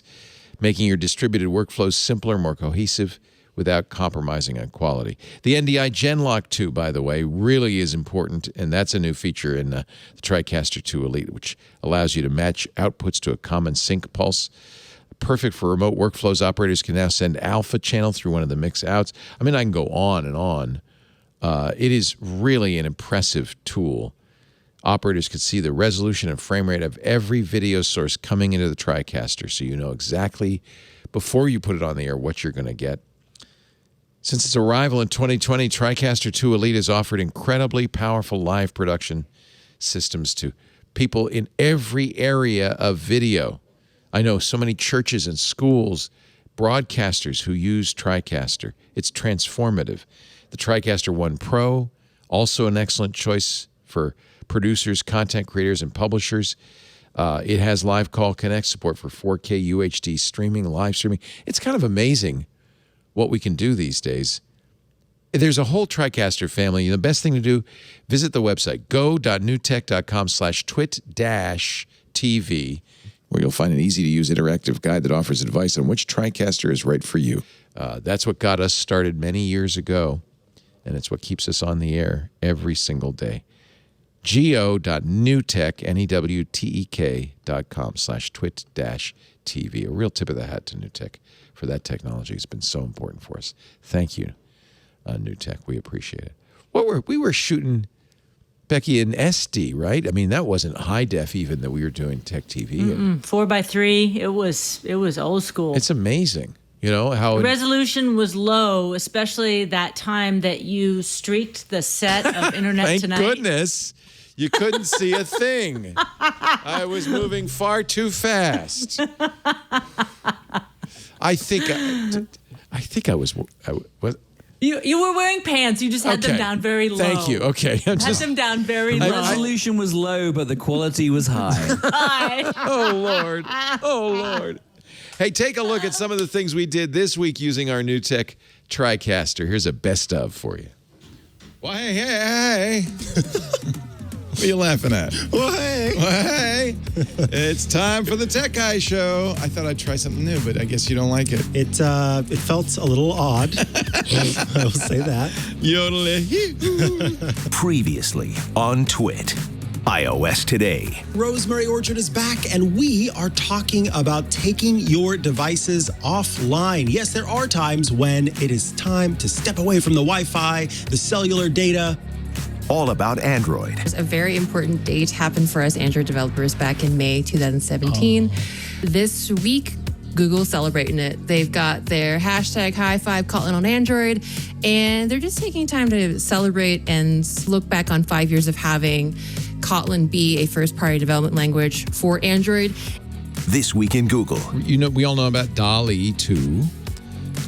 making your distributed workflows simpler, more cohesive, without compromising on quality. The NDI Genlock 2, by the way, really is important, and that's a new feature in the TriCaster 2 Elite, which allows you to match outputs to a common sync pulse. Perfect for remote workflows. Operators can now send alpha channel through one of the mix outs. I mean, I can go on and on. It is really an impressive tool. Operators can see the resolution and frame rate of every video source coming into the TriCaster, so you know exactly, before you put it on the air, what you're going to get. Since its arrival in 2020, TriCaster 2 Elite has offered incredibly powerful live production systems to people in every area of video. I know so many churches and schools, broadcasters who use TriCaster. It's transformative. The TriCaster 1 Pro, also an excellent choice for producers, content creators, and publishers. It has Live Call Connect support for 4K UHD streaming, live streaming. It's kind of amazing what we can do these days. There's a whole TriCaster family. The best thing to do, visit the website, go.newtek.com/twit-tv, where you'll find an easy-to-use interactive guide that offers advice on which TriCaster is right for you. That's what got us started many years ago, and it's what keeps us on the air every single day. go.newtek.com/twit-tv. A real tip of the hat to NewTek for that technology. It's been so important for us. Thank you, NewTek. We appreciate it. We were shooting, Becky, in SD, right? I mean, that wasn't high def even that we were doing Tech TV. 4:3. It was old school. It's amazing. You know how the resolution was low, especially that time that you streaked the set of Internet Thank Tonight. Thank goodness. You couldn't see a thing. I was moving far too fast. I think I was. You were wearing pants. You just had them down very low. Thank you. Okay. Had them down very low. The resolution was low, but the quality was high. Oh, Lord. Oh, Lord. Hey, take a look at some of the things we did this week using our NewTek TriCaster. Here's a best of for you. Well, hey. What are you laughing at? Well, hey. It's time for the Tech Guy Show. I thought I'd try something new, but I guess you don't like it. It felt a little odd. I will say that. Previously on Twit. iOS Today. Rosemary Orchard is back, and we are talking about taking your devices offline. Yes, there are times when it is time to step away from the Wi-Fi, the cellular data. All about Android. A very important date happened for us Android developers back in May 2017. This week, Google's celebrating it. They've got their hashtag high five Kotlin on Android, and they're just taking time to celebrate and look back on 5 years of having Kotlin be a first-party development language for Android. This Week in Google. You know, we all know about DALL-E 2.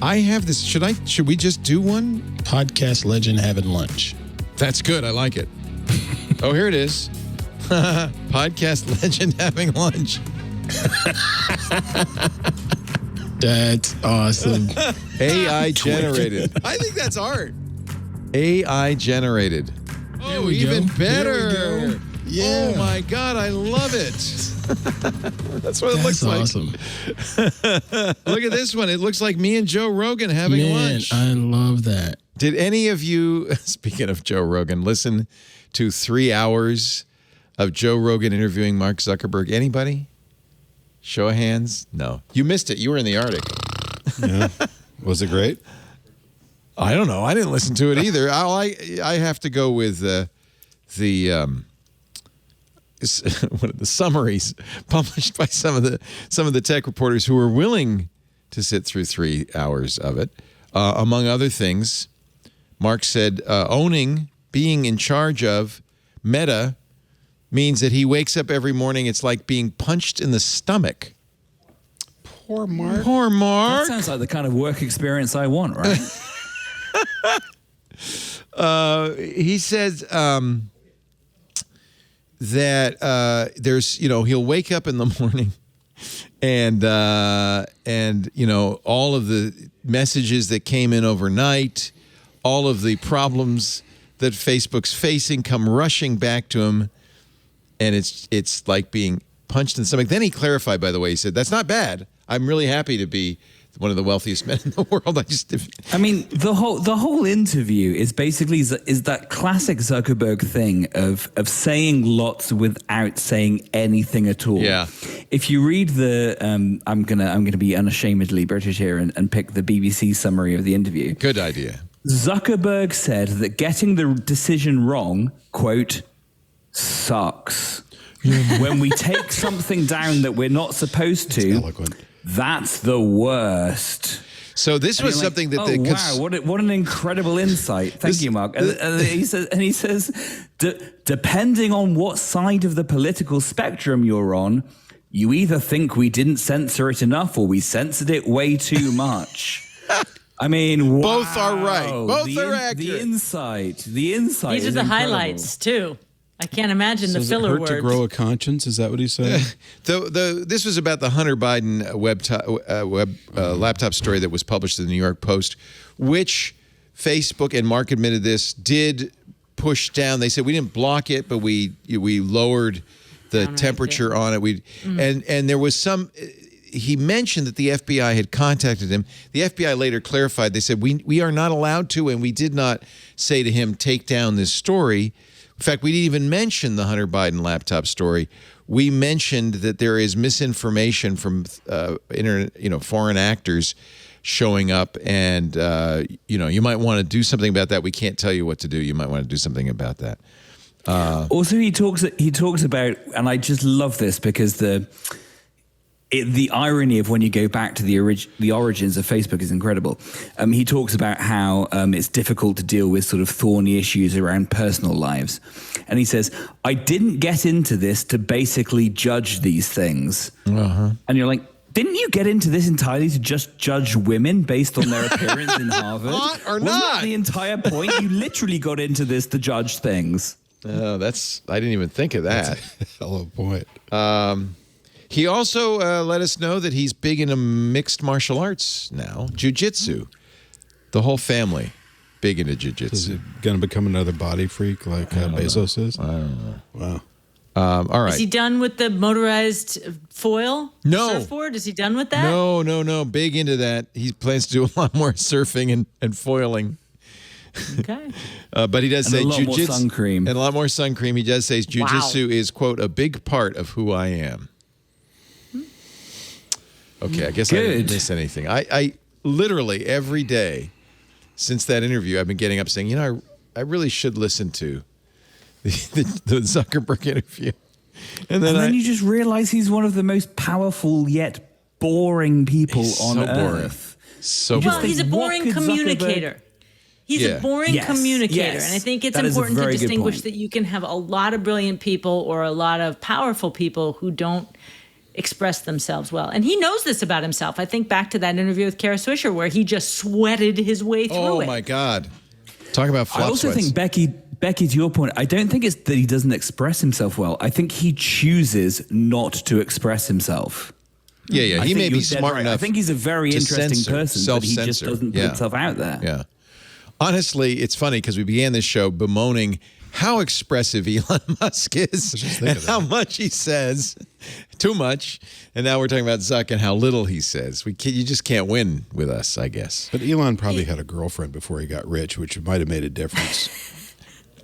I have this. Should we just do one? Podcast legend having lunch. That's good. I like it. Oh, here it is. Podcast legend having lunch. That's awesome. AI generated. I think that's art. AI generated. Oh, even better. Yeah. Oh my God, I love it. That's what it looks like. Awesome. Look at this one. It looks like me and Joe Rogan having lunch. I love that. Did any of you, speaking of Joe Rogan, listen to 3 hours of Joe Rogan interviewing Mark Zuckerberg? Anybody? Show of hands? No. You missed it. You were in the Arctic. Yeah. Was it great? I don't know. I didn't listen to it either. I have to go with one of the summaries published by some of the tech reporters who were willing to sit through 3 hours of it. Among other things, Mark said being in charge of Meta means that he wakes up every morning, it's like being punched in the stomach. Poor Mark. Poor Mark. That sounds like the kind of work experience I want, right? He says that there's, he'll wake up in the morning and all of the messages that came in overnight, all of the problems that Facebook's facing come rushing back to him. And it's like being punched in the stomach. Then he clarified, by the way, he said, that's not bad. I'm really happy to be one of the wealthiest men in the world. I mean, the whole interview is basically is that classic Zuckerberg thing of saying lots without saying anything at all. Yeah. If you read the, I'm gonna be unashamedly British here and pick the BBC summary of the interview. Good idea. Zuckerberg said that getting the decision wrong, quote, sucks. When we take something down that we're not supposed to, that's the worst. So this was something that what an incredible insight. Thank you, Mark. And he says, depending on what side of the political spectrum you're on, you either think we didn't censor it enough or we censored it way too much. I mean, both are right. Both are accurate. The insight. These are the incredible. highlights too. I can't imagine the filler words. Does it hurt to grow a conscience? Is that what he's saying? This was about the Hunter Biden laptop story that was published in the New York Post, which Facebook, and Mark admitted this, did push down. They said we didn't block it, but we lowered the temperature on it. And there was some. He mentioned that the FBI had contacted him. The FBI later clarified. They said we are not allowed to, and we did not say to him take down this story. In fact, we didn't even mention the Hunter Biden laptop story. We mentioned that there is misinformation from foreign actors showing up, and you might want to do something about that. We can't tell you what to do. You might want to do something about that. Also, he talks about, and I just love this because the irony of when you go back to the origins of Facebook is incredible. He talks about how it's difficult to deal with sort of thorny issues around personal lives. And he says, I didn't get into this to basically judge these things. Uh-huh. And you're like, didn't you get into this entirely to just judge women based on their appearance in Harvard? Not or Wasn't not? that the entire point? You literally got into this to judge things. Oh, I didn't even think of that. That's a hell of a point. He also let us know that he's big into mixed martial arts now, jiu-jitsu. The whole family, big into jiu-jitsu. Is it going to become another body freak like Bezos is? I don't know. Wow. All right. Is he done with the motorized foil surfboard? Is he done with that? No. Big into that. He plans to do a lot more surfing and foiling. Okay. But he does say jiu-jitsu. And a lot more sun cream. He does say jiu-jitsu is, quote, a big part of who I am. Okay, I guess I didn't miss anything. I literally every day since that interview, I've been getting up saying, I really should listen to the Zuckerberg interview. And then you just realize he's one of the most powerful yet boring people on Earth. So well, he's a boring communicator. He's a boring communicator. And I think it's important to distinguish that you can have a lot of brilliant people or a lot of powerful people who don't express themselves well. And he knows this about himself. I think back to that interview with Kara Swisher where he just sweated his way through it. Oh, my God. Talk about flop I also sweats. think, Becky, to your point, I don't think it's that he doesn't express himself well. I think he chooses not to express himself. Yeah. He may be smart enough. I think he's a very interesting person, but he just doesn't put himself out there. Yeah. Honestly, it's funny because we began this show bemoaning how expressive Elon Musk is and how much he says, too much. And now we're talking about Zuck and how little he says. You just can't win with us, I guess. But Elon probably had a girlfriend before he got rich, which might have made a difference.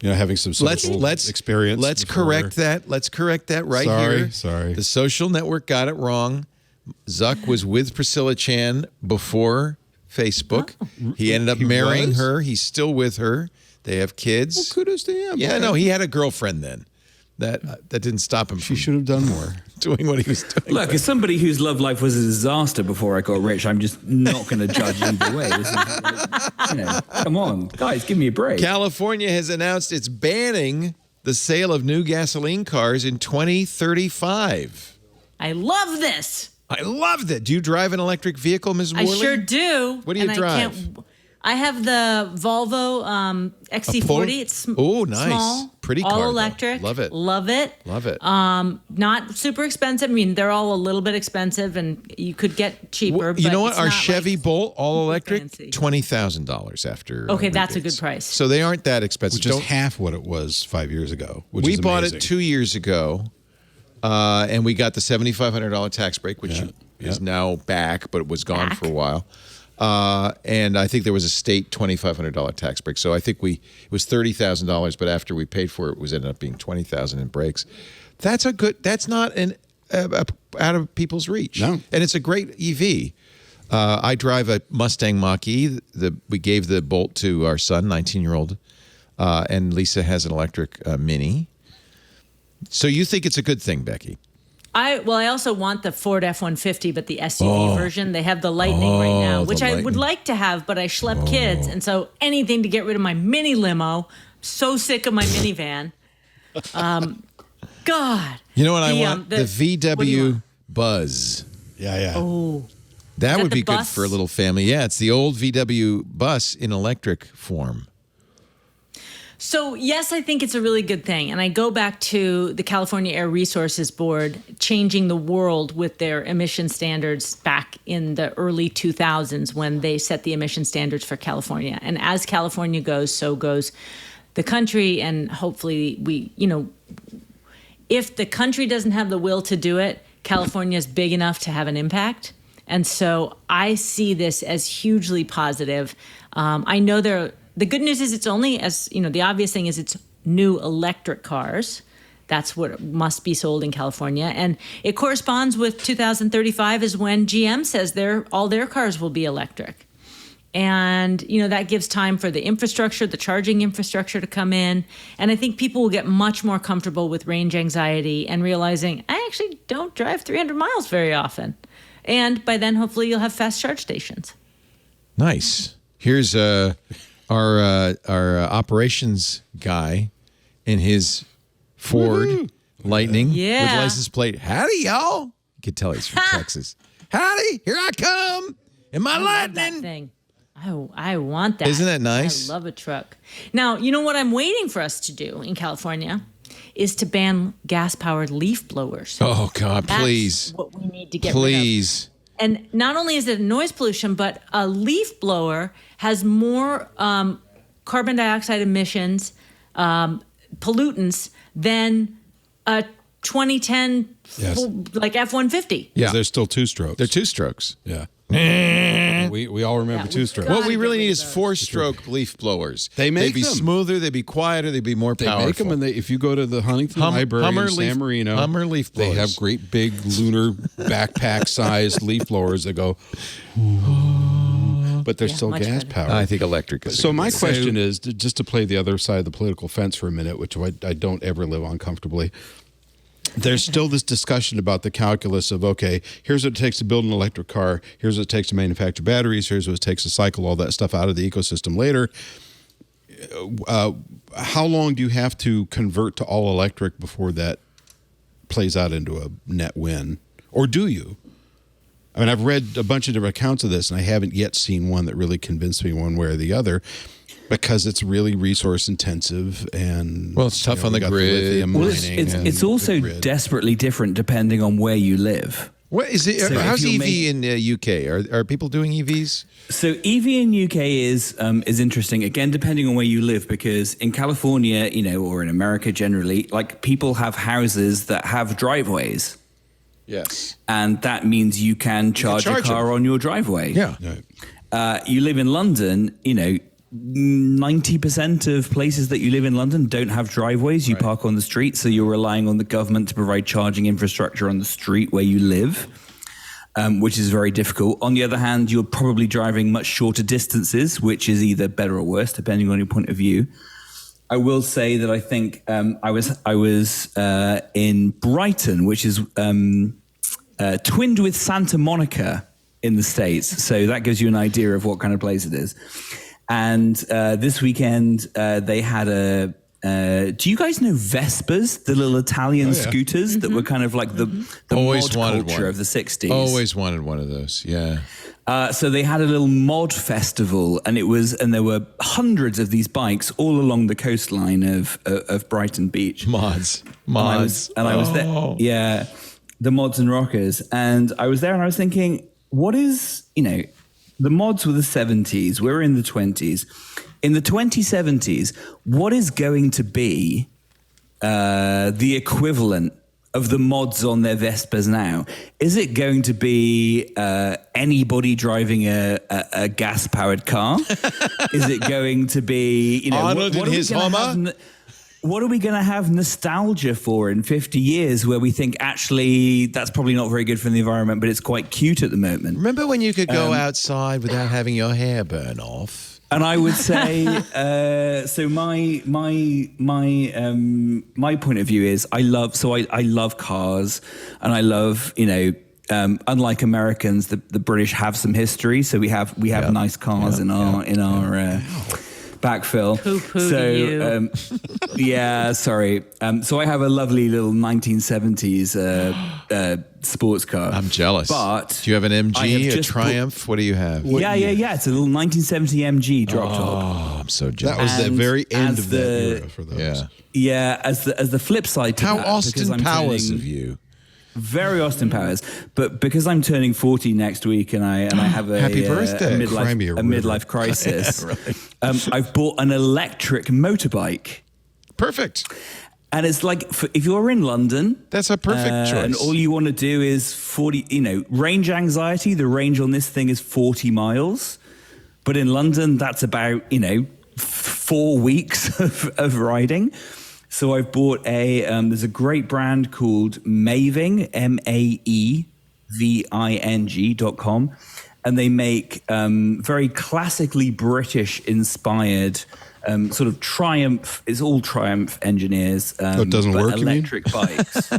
Having some social experience. Let's correct that. Let's correct that right here. Sorry. The Social Network got it wrong. Zuck was with Priscilla Chan before Facebook. He ended up marrying her. He's still with her. They have kids. Well, kudos to him. Yeah, no, he had a girlfriend then. That didn't stop him. She should have done more. Doing what he was doing. Look, as somebody whose love life was a disaster before I got rich, I'm just not going to judge either way. This is, come on, guys, give me a break. California has announced it's banning the sale of new gasoline cars in 2035. I love this. I love that. Do you drive an electric vehicle, Ms. Worley? I sure do. What do you drive? I have the Volvo XC40. It's nice. Small, pretty all car, electric. Though. Love it. Love it. Love it. Not super expensive. I mean, they're all a little bit expensive, and you could get cheaper. You know what? It's Our not Chevy Bolt, all electric, fancy. $20,000 after. Okay, that's a good price. So they aren't that expensive. Which is half what it was 5 years ago. We bought it 2 years ago, and we got the $7,500 tax break, which is now back, but it was gone for a while. And I think there was a state $2,500 tax break. So I think it was $30,000, but after we paid for it, ended up being $20,000 in breaks. That's not out of people's reach. No. And it's a great EV. I drive a Mustang Mach-E. We gave the Bolt to our son, 19-year-old, and Lisa has an electric Mini. So you think it's a good thing, Becky? I also want the Ford F-150, but the SUV version. They have the Lightning right now, which I would like to have, but I schlep kids, and so anything to get rid of my mini limo. I'm so sick of my minivan. God. You know what I want? The VW Buzz. Yeah. Oh. That would be good bus? for a little family. Yeah, it's the old VW bus in electric form. So, yes, I think it's a really good thing. And I go back to the California Air Resources Board changing the world with their emission standards back in the early 2000s when they set the emission standards for California. And as California goes, so goes the country. And hopefully if the country doesn't have the will to do it, California is big enough to have an impact. And so I see this as hugely positive. I know the good news is it's only, the obvious thing is it's new electric cars. That's what must be sold in California. And it corresponds with 2035 is when GM says all their cars will be electric. And, that gives time for the infrastructure, the charging infrastructure to come in. And I think people will get much more comfortable with range anxiety and realizing I actually don't drive 300 miles very often. And by then, hopefully, you'll have fast charge stations. Nice. Here's our operations guy in his Ford Lightning with license plate. Howdy, y'all. You could tell he's from Texas. Howdy, here I come in my Lightning. That thing. I want that. Isn't that nice? I love a truck. Now, you know what I'm waiting for us to do in California is to ban gas-powered leaf blowers. Oh, God, please. That's what we need to get rid of. And not only is it noise pollution, but a leaf blower has more carbon dioxide emissions, pollutants, than a 2010 like F-150. Yeah, there's still two strokes. They're two strokes. Yeah. We all remember two strokes. What we really need is four-stroke leaf blowers. They'd be smoother, they'd be quieter, they'd be more powerful. They make them, and if you go to the Huntington Library in San Marino, Hummer leaf blowers. They have great big lunar backpack-sized leaf blowers that go, but they're still gas-powered. I think electric is. So my question is, just to play the other side of the political fence for a minute, which I don't ever live on comfortably, there's still this discussion about the calculus of, okay, here's what it takes to build an electric car. Here's what it takes to manufacture batteries. Here's what it takes to cycle all that stuff out of the ecosystem later. how long do you have to convert to all electric before that plays out into a net win? Or do you? I mean, I've read a bunch of different accounts of this, and I haven't yet seen one that really convinced me one way or the other, because it's really resource intensive and it's tough on the grid. Well, it's also desperately different depending on where you live. What is it? So how's EV in the UK? Are people doing EVs? So EV in UK is interesting, again, depending on where you live, because in California, or in America generally, like, people have houses that have driveways. Yes. And that means you can charge a car on your driveway. Yeah. You live in London, 90% of places that you live in London don't have driveways. You park on the street, so you're relying on the government to provide charging infrastructure on the street where you live, which is very difficult. On the other hand, you're probably driving much shorter distances, which is either better or worse, depending on your point of view. I will say that I think I was in Brighton, which is twinned with Santa Monica in the States. So that gives you an idea of what kind of place it is. And this weekend, they had do you guys know Vespas, the little Italian scooters that were kind of like the mod culture of the 60s? Always wanted one of those, yeah. So they had a little mod festival, and there were hundreds of these bikes all along the coastline of Brighton Beach. Mods. And I was there. Yeah, the mods and rockers. And I was there, and I was thinking, what is, the mods were the 70s. We're in the 20s. In the 2070s, what is going to be the equivalent of the mods on their Vespas now? Is it going to be anybody driving a gas-powered car? Is it going to be, Arnold in his Hummer? What are we going to have nostalgia for in 50 years, where we think, actually, that's probably not very good for the environment, but it's quite cute at the moment? Remember when you could go outside without having your hair burn off? And I would say, so my point of view is I love cars, and I love, unlike Americans, the British have some history, so we have nice cars in our backfill. You. Yeah, sorry. So I have a lovely little 1970s sports car. I'm jealous. But do you have an MG, a Triumph? What do you have? Yeah. It's a little 1970 MG drop top. Oh, I'm so jealous. That was the very end of that era for those. Yeah. As the flip side to how that, Austin Powers of you. Very Austin Powers, but because I'm turning 40 next week, and I have a happy birthday, a midlife crisis. I've bought an electric motorbike. Perfect. And it's like, if you're in London, that's a perfect choice. And all you want to do is 40. Range anxiety. The range on this thing is 40 miles, but in London, that's about 4 weeks of riding. So I've bought there's a great brand called Maving, MAEVING.com. And they make very classically British inspired sort of Triumph. It's all Triumph engineers. It doesn't work, electric bikes.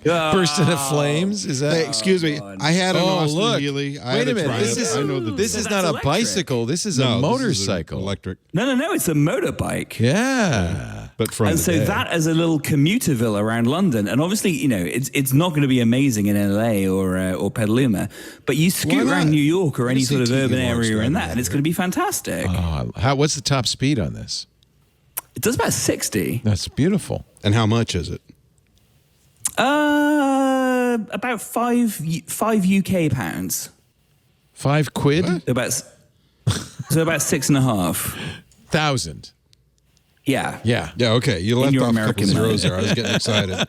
Burst into flames? Is that? Hey, excuse me. I had an Austin Healey. Wait a minute. This is not a bicycle. This is a motorcycle. This is electric. No. It's a motorbike. Yeah. But from that as a little commuterville around London, and obviously, it's not going to be amazing in LA or Petaluma, but you scoot around New York or any sort of urban area in that, and it's going to be fantastic. What's the top speed on this? It does about 60. That's beautiful. And how much is it? About five UK pounds. 5 quid? What? About 6,500. Yeah. Okay. You left off American a couple zeros there. I was getting excited.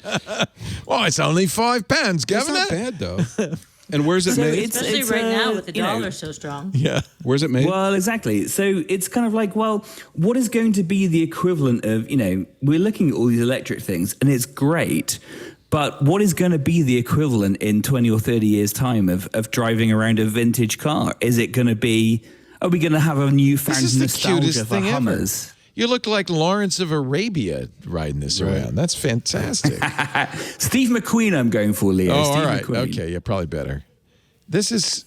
Well, it's only £5, Governor. That's not bad though. And where's it made? Especially right now with the dollar so strong. Yeah. Where's it made? Well, exactly. So it's kind of like, well, what is going to be the equivalent of, we're looking at all these electric things, and it's great, but what is going to be the equivalent in 20 or 30 years' time of driving around a vintage car? Is it going to be, are we going to have a newfound nostalgia for Hummers? Ever. You look like Lawrence of Arabia riding this around. That's fantastic. Steve McQueen I'm going for, Leo. Oh, Steve all right. McQueen. Okay, yeah, probably better. This is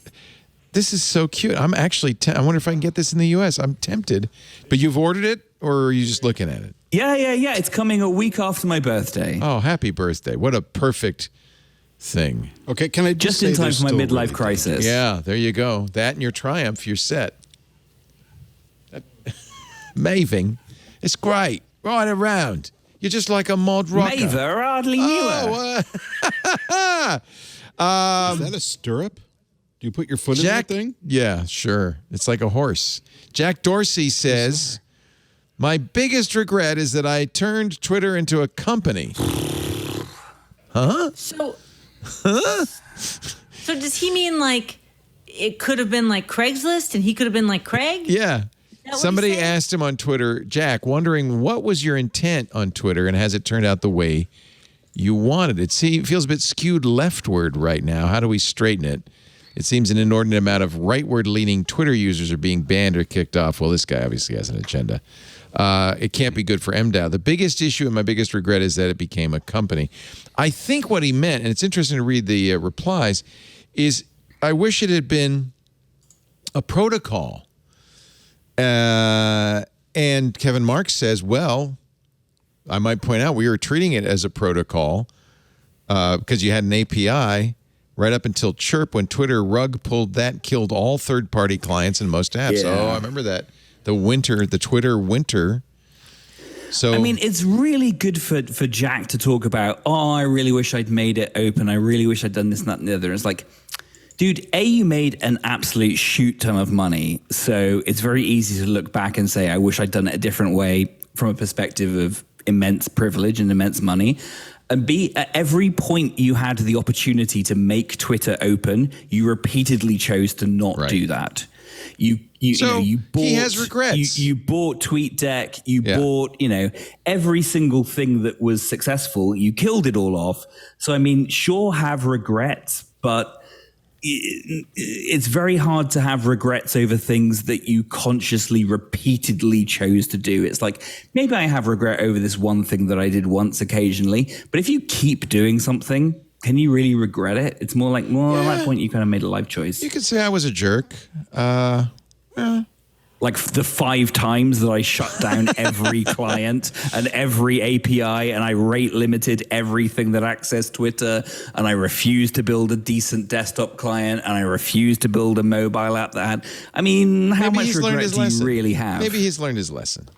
so cute. I'm actually I wonder if I can get this in the U.S. I'm tempted. But you've ordered it? or are you just looking at it? Yeah. It's coming a week after my birthday. Oh, happy birthday. What a perfect thing. Okay, can I just in time for my midlife crisis? Yeah, there you go. That and your triumph, you're set. Maving, it's great. Right around. You're just like a mod rocker. Maver, hardly knew her. Is that a stirrup? Do you put your foot in that thing? Yeah, sure. It's like a horse. Jack Dorsey says, my biggest regret is that I turned Twitter into a company. Huh? So does he mean like it could have been like Craigslist and he could have been like Craig? Yeah. Somebody asked him on Twitter, Jack, wondering what was your intent on Twitter and has it turned out the way you wanted it? See, it feels a bit skewed leftward right now. How do we straighten it? It seems an inordinate amount of rightward-leaning Twitter users are being banned or kicked off. Well, this guy obviously has an agenda. It can't be good for MDAO. The biggest issue and my biggest regret is that it became a company. I think what he meant, and it's interesting to read the replies, is I wish it had been a protocol. And Kevin Marks says, well, I might point out we were treating it as a protocol because you had an API right up until Chirp when Twitter rug pulled that, killed all third-party clients and most apps. Yeah. Oh, I remember that. The Twitter winter. So I mean, it's really good for Jack to talk about, I really wish I'd made it open. I really wish I'd done this, that, and the other. It's like, dude, you made an absolute shoot ton of money. So it's very easy to look back and say, I wish I'd done it a different way from a perspective of immense privilege and immense money. And B, at every point you had the opportunity to make Twitter open, you repeatedly chose to not do that. You bought, he has regrets. You bought TweetDeck. You bought, every single thing that was successful. You killed it all off. So, I mean, sure, have regrets, but it's very hard to have regrets over things that you consciously, repeatedly chose to do. It's like, maybe I have regret over this one thing that I did once occasionally, but if you keep doing something, can you really regret it? It's more like, at that point, you kind of made a life choice. you could say I was a jerk. Like the 5 times that I shut down every client and every API, and I rate limited everything that accessed Twitter, and I refused to build a decent desktop client, and I refused to build a mobile app that had. I mean, how much regret do you really have? Maybe he's learned his lesson.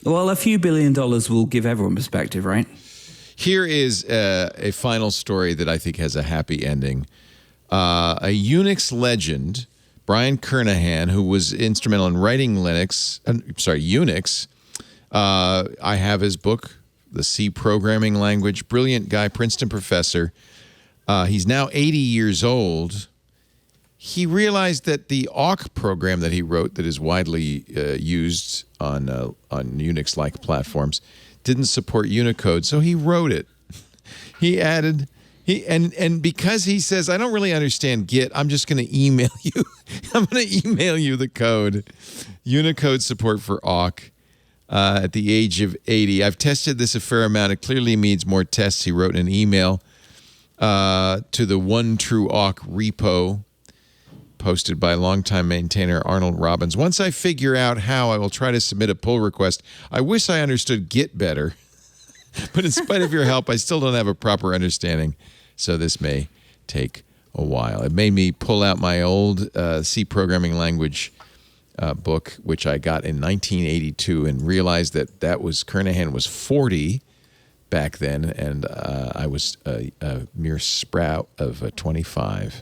Well, a few $1 billion will give everyone perspective, right? Here is a final story that I think has a happy ending. A Unix legend, Brian Kernighan, who was instrumental in writing Unix. I have his book, The C Programming Language. Brilliant guy, Princeton professor. He's now 80 years old. He realized that the awk program that he wrote, that is widely used on Unix-like platforms, didn't support Unicode, so he wrote it. He added. And because he says, I don't really understand Git, I'm just going to email you. I'm going to email you the code. Unicode support for awk at the age of 80. I've tested this a fair amount. It clearly needs more tests. He wrote in an email to the One True Awk repo posted by longtime maintainer Arnold Robbins. Once I figure out how, I will try to submit a pull request. I wish I understood Git better. But in spite of your help, I still don't have a proper understanding. So this may take a while. It made me pull out my old C programming language book, which I got in 1982, and realized that Kernighan was 40 back then, and I was a mere sprout of 25.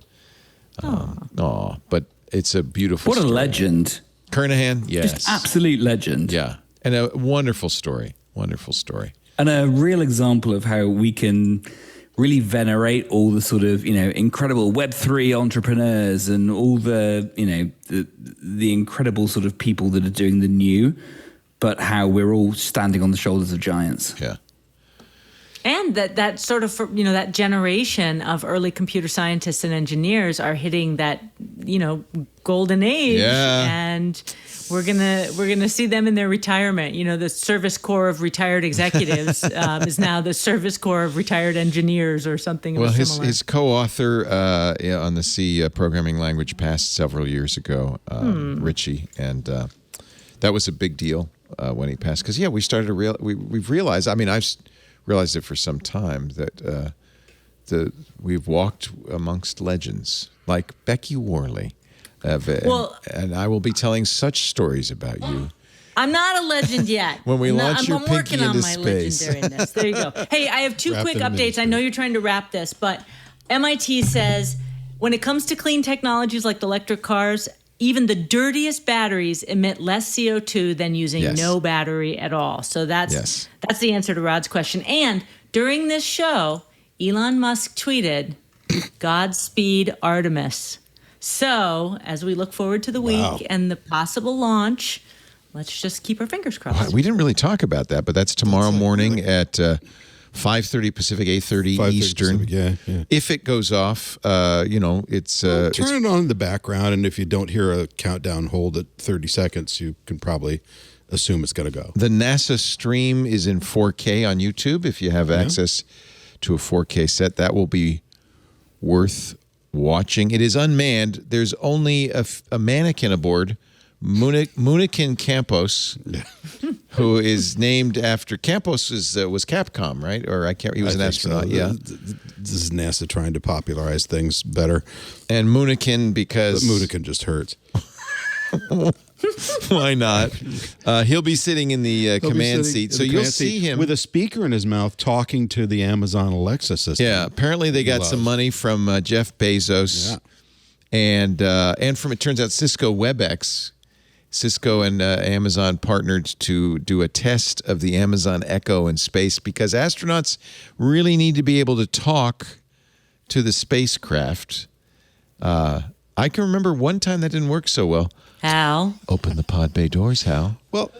But it's a beautiful story. What a legend. Kernighan, yes. Just absolute legend. Yeah, and a wonderful story. Wonderful story. And a real example of how we can really venerate all the sort of, incredible Web3 entrepreneurs and all the, the incredible sort of people that are doing the new, but how we're all standing on the shoulders of giants. Yeah. And that sort of, that generation of early computer scientists and engineers are hitting that, golden age. Yeah. And we're gonna see them in their retirement. The Service Corps of retired executives is now the Service Corps of retired engineers or something. Well, similar. his co-author on the C programming language passed several years ago, Richie, and that was a big deal. when he passed. Because we started to we've realized. I mean, I've realized it for some time that we've walked amongst legends like Becky Worley. And I will be telling such stories about you. I'm not a legend yet. When we launch your I'm pinky working on into my space. legendariness. There you go. Hey, I have two quick updates. I know you're trying to wrap this, but MIT says when it comes to clean technologies like electric cars, even the dirtiest batteries emit less CO2 than using no battery at all. So that's the answer to Rod's question. And during this show, Elon Musk tweeted, "Godspeed, Artemis." So as we look forward to the week and the possible launch, let's just keep our fingers crossed. We didn't really talk about that, but that's tomorrow morning at 5:30 Pacific, 8:30 Eastern. Pacific, yeah. If it goes off, it's... turn it on in the background, and if you don't hear a countdown hold at 30 seconds, you can probably assume it's going to go. The NASA stream is in 4K on YouTube. If you have access to a 4K set, that will be worth watching. It is unmanned. There's only a mannequin aboard, Munikin Campos, who is named after Campos was Capcom, right? Or he was an astronaut. So. Yeah, this is NASA trying to popularize things better. And Munikin because Munikin just hurts. Why not? He'll be sitting in the command seat, so you'll see him with a speaker in his mouth talking to the Amazon Alexa system. Yeah, apparently they got some money from Jeff Bezos, and from it turns out Cisco WebEx. Cisco and Amazon partnered to do a test of the Amazon Echo in space because astronauts really need to be able to talk to the spacecraft. I can remember one time that didn't work so well. Hal. Open the pod bay doors, Hal. Well,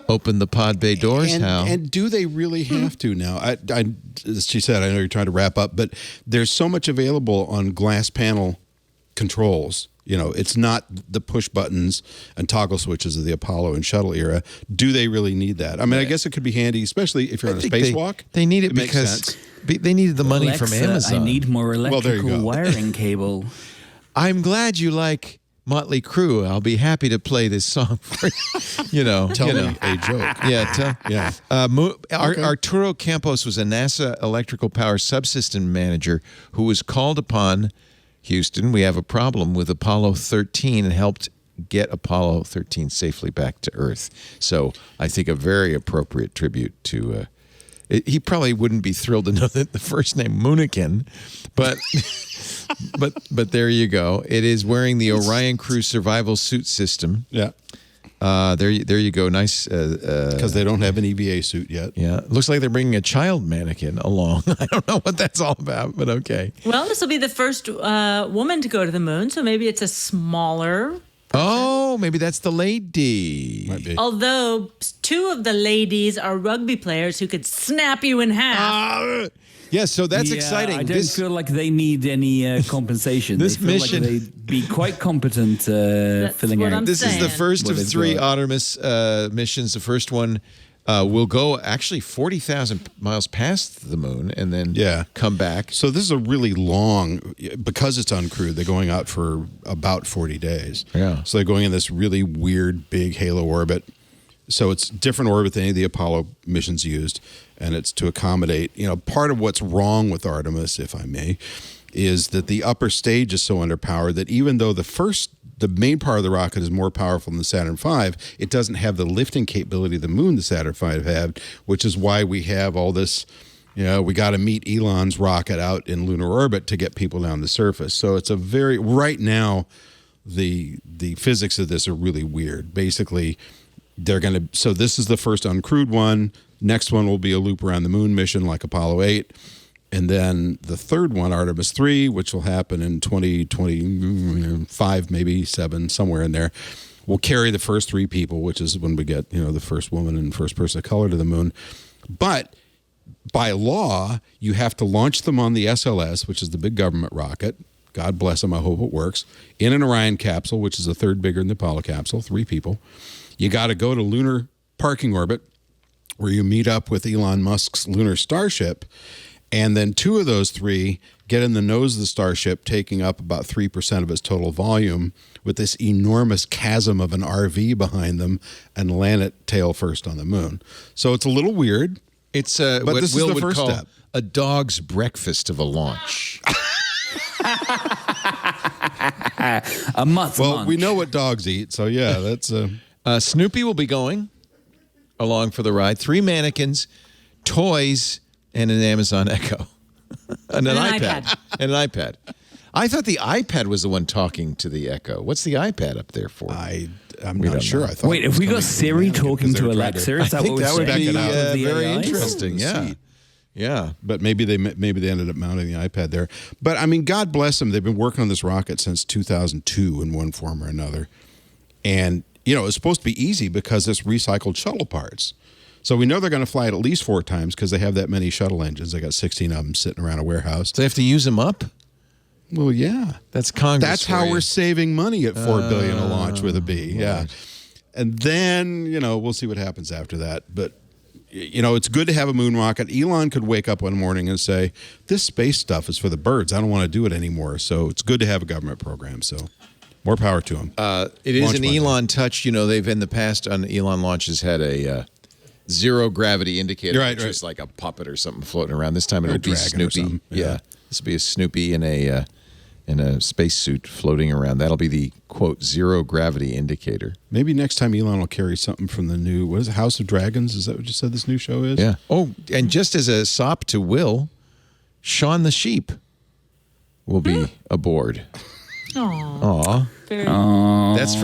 open the pod bay doors, Hal. And do they really have to now? As she said, I know you're trying to wrap up, but there's so much available on glass panel controls. It's not the push buttons and toggle switches of the Apollo and shuttle era. Do they really need that? I mean, I guess it could be handy, especially if you're on a spacewalk. They need it because they needed the money Alexa, from Amazon. I need more electrical wiring cable. I'm glad you like Motley Crue. I'll be happy to play this song for you. Tell me a joke. Yeah. Arturo Campos was a NASA electrical power subsystem manager who was called upon. Houston, we have a problem with Apollo 13 and helped get Apollo 13 safely back to Earth. So I think a very appropriate tribute to... he probably wouldn't be thrilled to know that the first name Munikin, but there you go. It is wearing the Orion Crew survival suit system. Yeah. There you go. Nice. Because they don't have an EVA suit yet. Yeah. Looks like they're bringing a child mannequin along. I don't know what that's all about, but okay. Well, this will be the first woman to go to the moon, so maybe it's a smaller person. Oh, maybe that's the lady. Might be. Although two of the ladies are rugby players who could snap you in half. Yeah, so that's exciting. I don't feel like they need any compensation. This they feel mission, like they'd be quite competent filling out. This is the first of three Artemis missions. The first one will go actually 40,000 miles past the moon and then come back. So this is a really long, because it's uncrewed, they're going out for about 40 days. Yeah. So they're going in this really weird big halo orbit. So it's different orbit than any of the Apollo missions used. And it's to accommodate, part of what's wrong with Artemis, if I may, is that the upper stage is so underpowered that even though the main part of the rocket is more powerful than the Saturn V, it doesn't have the lifting capability of the moon the Saturn V had, which is why we have all this, we got to meet Elon's rocket out in lunar orbit to get people down the surface. So it's right now, the physics of this are really weird. Basically, so this is the first uncrewed one. Next one will be a loop around the moon mission like Apollo 8. And then the third one, Artemis 3, which will happen in 2025, maybe 7, somewhere in there, will carry the first 3 people, which is when we get, the first woman and first person of color to the moon. But by law, you have to launch them on the SLS, which is the big government rocket. God bless them. I hope it works. In an Orion capsule, which is a third bigger than the Apollo capsule, 3 people. You got to go to lunar parking orbit, where you meet up with Elon Musk's lunar starship, and then 2 of those 3 get in the nose of the Starship, taking up about 3% of its total volume, with this enormous chasm of an RV behind them, and land it tail first on the moon. So it's a little weird. It's but what this Will is the would first call step. a dog's breakfast of a launch. A mutt Well, munch. we know what dogs eat, so yeah, that's Snoopy will be going along for the ride. 3 mannequins, toys, and an Amazon Echo. and an iPad. And an iPad. I thought the iPad was the one talking to the Echo. What's the iPad up there for? I'm not sure. I thought. Wait, have we got Siri talking to Alexa? Is that what that we're would be saying? very AIs? interesting. Yeah. Yeah. But maybe they ended up mounting the iPad there. But I mean, God bless them. They've been working on this rocket since 2002 in one form or another. And, it's supposed to be easy because it's recycled shuttle parts. So we know they're going to fly it at least 4 times because they have that many shuttle engines. They got 16 of them sitting around a warehouse. So they have to use them up? Well, yeah. That's Congress. That's how we're saving money at $4 billion a launch with a B. Yeah. And then, we'll see what happens after that. But it's good to have a moon rocket. Elon could wake up one morning and say, this space stuff is for the birds. I don't want to do it anymore. So it's good to have a government program. So more power to him. It is Launch an Monday. Elon touch. They've in the past on Elon launches had a zero gravity indicator, Right, which right. is like a puppet or something floating around. This time it'll a be dragon or Snoopy. something. Yeah. This will be a Snoopy in a spacesuit floating around. That'll be the, quote, zero gravity indicator. Maybe next time Elon will carry something from the new, what is it, House of Dragons? Is that what you said this new show is? Yeah. Oh, and just as a sop to Will, Shaun the Sheep will be aboard. Aw. That's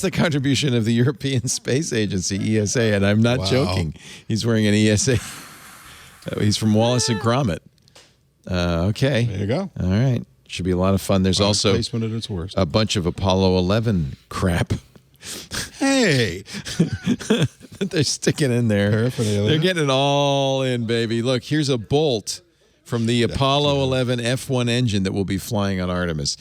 the contribution of the European Space Agency, ESA, and I'm not joking. He's wearing an ESA. He's from Wallace and Gromit. Okay. There you go. All right. Should be a lot of fun. There's also Placement at its worst. a bunch of Apollo 11 crap Hey. that they're sticking in there. Paraphernalia. They're getting it all in, baby. Look, here's a bolt from the Apollo 11 F1 engine that will be flying on Artemis.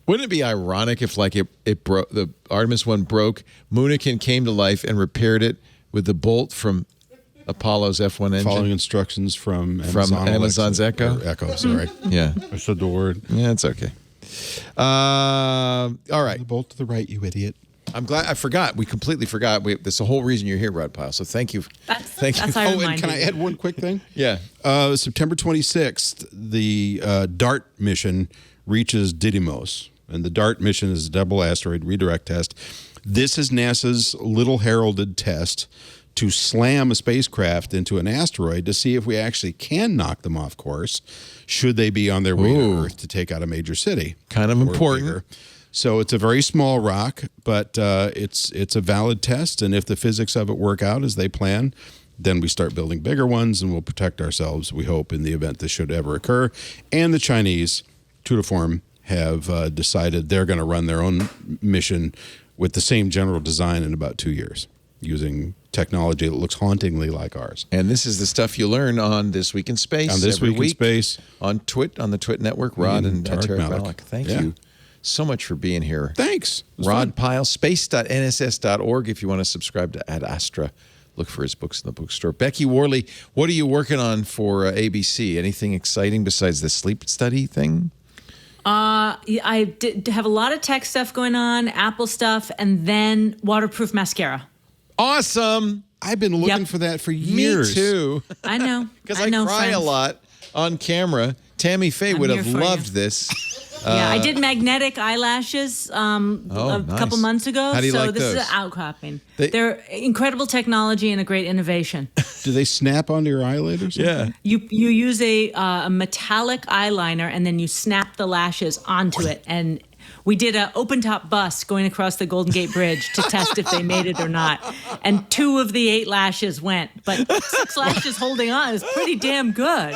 Wouldn't it be ironic if, like, it broke, the Artemis one broke, Moonikin came to life and repaired it with the bolt from Apollo's F1 engine? Following instructions from Amazon Amazon's Alexa, Echo? or Echo, sorry. Yeah. I said the word. Yeah, it's okay. All right. The bolt to the right, you idiot. I'm glad. I forgot. We completely forgot. That's the whole reason you're here, Rod Pyle. So thank you. Thank you. That's our Oh, and reminder. can I add one quick thing? Yeah. September 26th, the DART mission reaches Didymos. And the DART mission is a double asteroid redirect test. This is NASA's little heralded test to slam a spacecraft into an asteroid to see if we actually can knock them off course, should they be on their way to Earth to take out a major city. Kind of or important. bigger. So it's a very small rock, but it's a valid test. And if the physics of it work out as they plan, then we start building bigger ones and we'll protect ourselves, we hope, in the event this should ever occur. And the Chinese, true to form, have decided they're going to run their own mission with the same general design in about 2 years, using technology that looks hauntingly like ours. And this is the stuff you learn on This Week in Space. On This every Week in week Space. on the Twit Network. Rod and Tarek Tarek Malik. Malik. Thank Yeah. you so much for being here. Thanks. It was Rod fun. Pyle, space.nss.org. If you want to subscribe to Ad Astra, look for his books in the bookstore. Becky Worley, what are you working on for ABC? Anything exciting besides the sleep study thing? I did have a lot of tech stuff going on, Apple stuff, and then waterproof mascara. Awesome. I've been looking for that for years. Me too. I know. Because I know, cry a friends. lot on camera. Tammy Faye would have here for loved you. this. Yeah, I did magnetic eyelashes a nice. couple months ago. How do you so like this is those? an outcropping. They're incredible technology and a great innovation. Do they snap onto your eyelid or something? Yeah. You use a metallic eyeliner and then you snap the lashes onto it. And we did an open top bus going across the Golden Gate Bridge to test if they made it or not. And 2 of the 8 lashes went, but 6 lashes holding on is pretty damn good.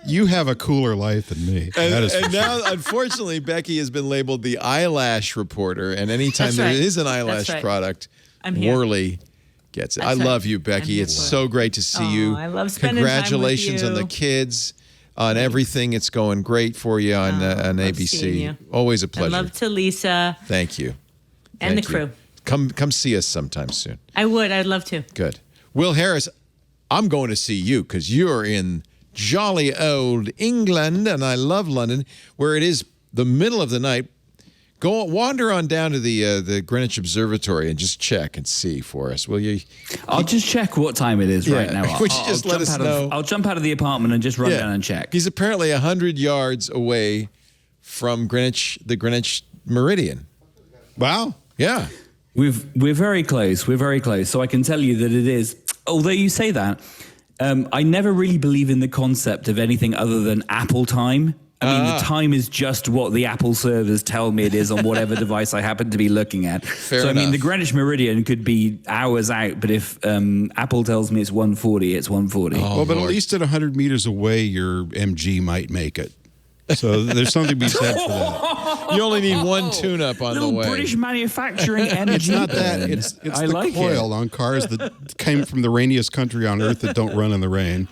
You have a cooler life than me. That is for And sure. now, unfortunately, Becky has been labeled the eyelash reporter. And anytime That's there right. is an That's eyelash right. product, I'm here. Worley gets it. That's I right. love you, Becky. I'm here It's for it. so great to see you. I love spending time with Congratulations on the you. kids, on everything. It's going great for you on love seeing ABC. you. Always a And pleasure. love to Lisa Thank you. and Thank the you. crew. Come see us sometime soon. I'd love to. Good. Will Harris, I'm going to see you because you're in jolly old England, and I love London, where it is the middle of the night. Go wander on down to the Greenwich Observatory and just check and see for us, will you? I'll just check what time it is right now. Would you just let us know? I'll jump out of the apartment and just run down and check. He's apparently 100 yards away from the Greenwich Meridian. Wow. Yeah. We're very close. We're very close. So I can tell you that it is. Although you say that, I never really believe in the concept of anything other than Apple time. I mean, the time is just what the Apple servers tell me it is on whatever device I happen to be looking at. Fair enough. I mean, the Greenwich Meridian could be hours out, but if Apple tells me it's 1:40, it's 1:40. Well, but at least at 100 meters away, your MG might make it. So there's something to be said for that. You only need one tune-up on the way. British manufacturing energy. It's not that. It's the like coil on cars that came from the rainiest country on earth that don't run in the rain.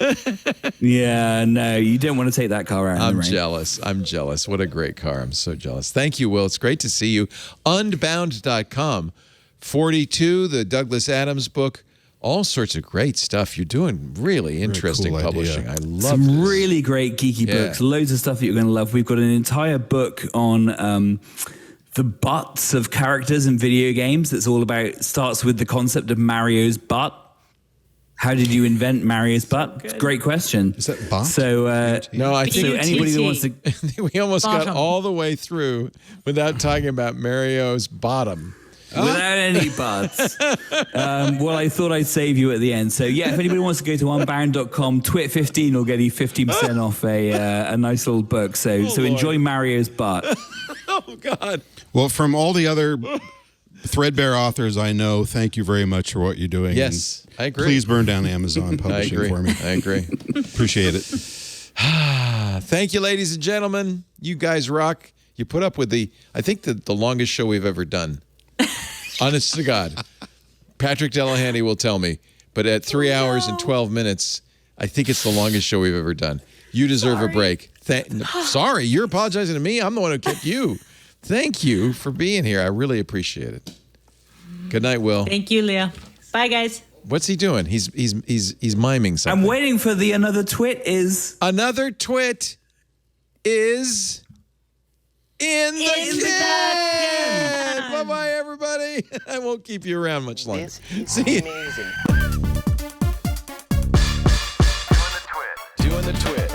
Yeah, no, you don't want to take that car out in the rain. I'm jealous. What a great car. I'm so jealous. Thank you, Will. It's great to see you. Unbound.com. 42, the Douglas Adams book. All sorts of great stuff. You're doing really interesting cool publishing. idea. I love Some this. really great geeky books. Loads of stuff that you're going to love. We've got an entire book on the butts of characters in video games. That's all about, starts with the concept of Mario's butt. How did you invent Mario's butt? It's a great question. Is that butt? So, No, I think so anybody that wants to... we almost got Bottom. all the way through without talking about Mario's bottom. Without any butts. Well, I thought I'd save you at the end. So, yeah, if anybody wants to go to unbound.com, Twit15 will get you 15% off a nice little book. So enjoy Mario's butt. Oh, God. Well, from all the other threadbare authors I know, thank you very much for what you're doing. Yes, I agree. Please burn down Amazon Publishing for me. I agree. Appreciate it. Thank you, ladies and gentlemen. You guys rock. You put up with I think the longest show we've ever done. Honest to God. Patrick Delahanty will tell me. But at 3 hours and 12 minutes, I think it's the longest show we've ever done. You deserve a break. Sorry, you're apologizing to me. I'm the one who kept you. Thank you for being here. I really appreciate it. Good night, Will. Thank you, Leah. Bye, guys. What's he doing? He's miming something. I'm waiting for the another twit is... Another twit is... In the can. Bye-bye, everybody. I won't keep you around much longer. See you. Doing the twit.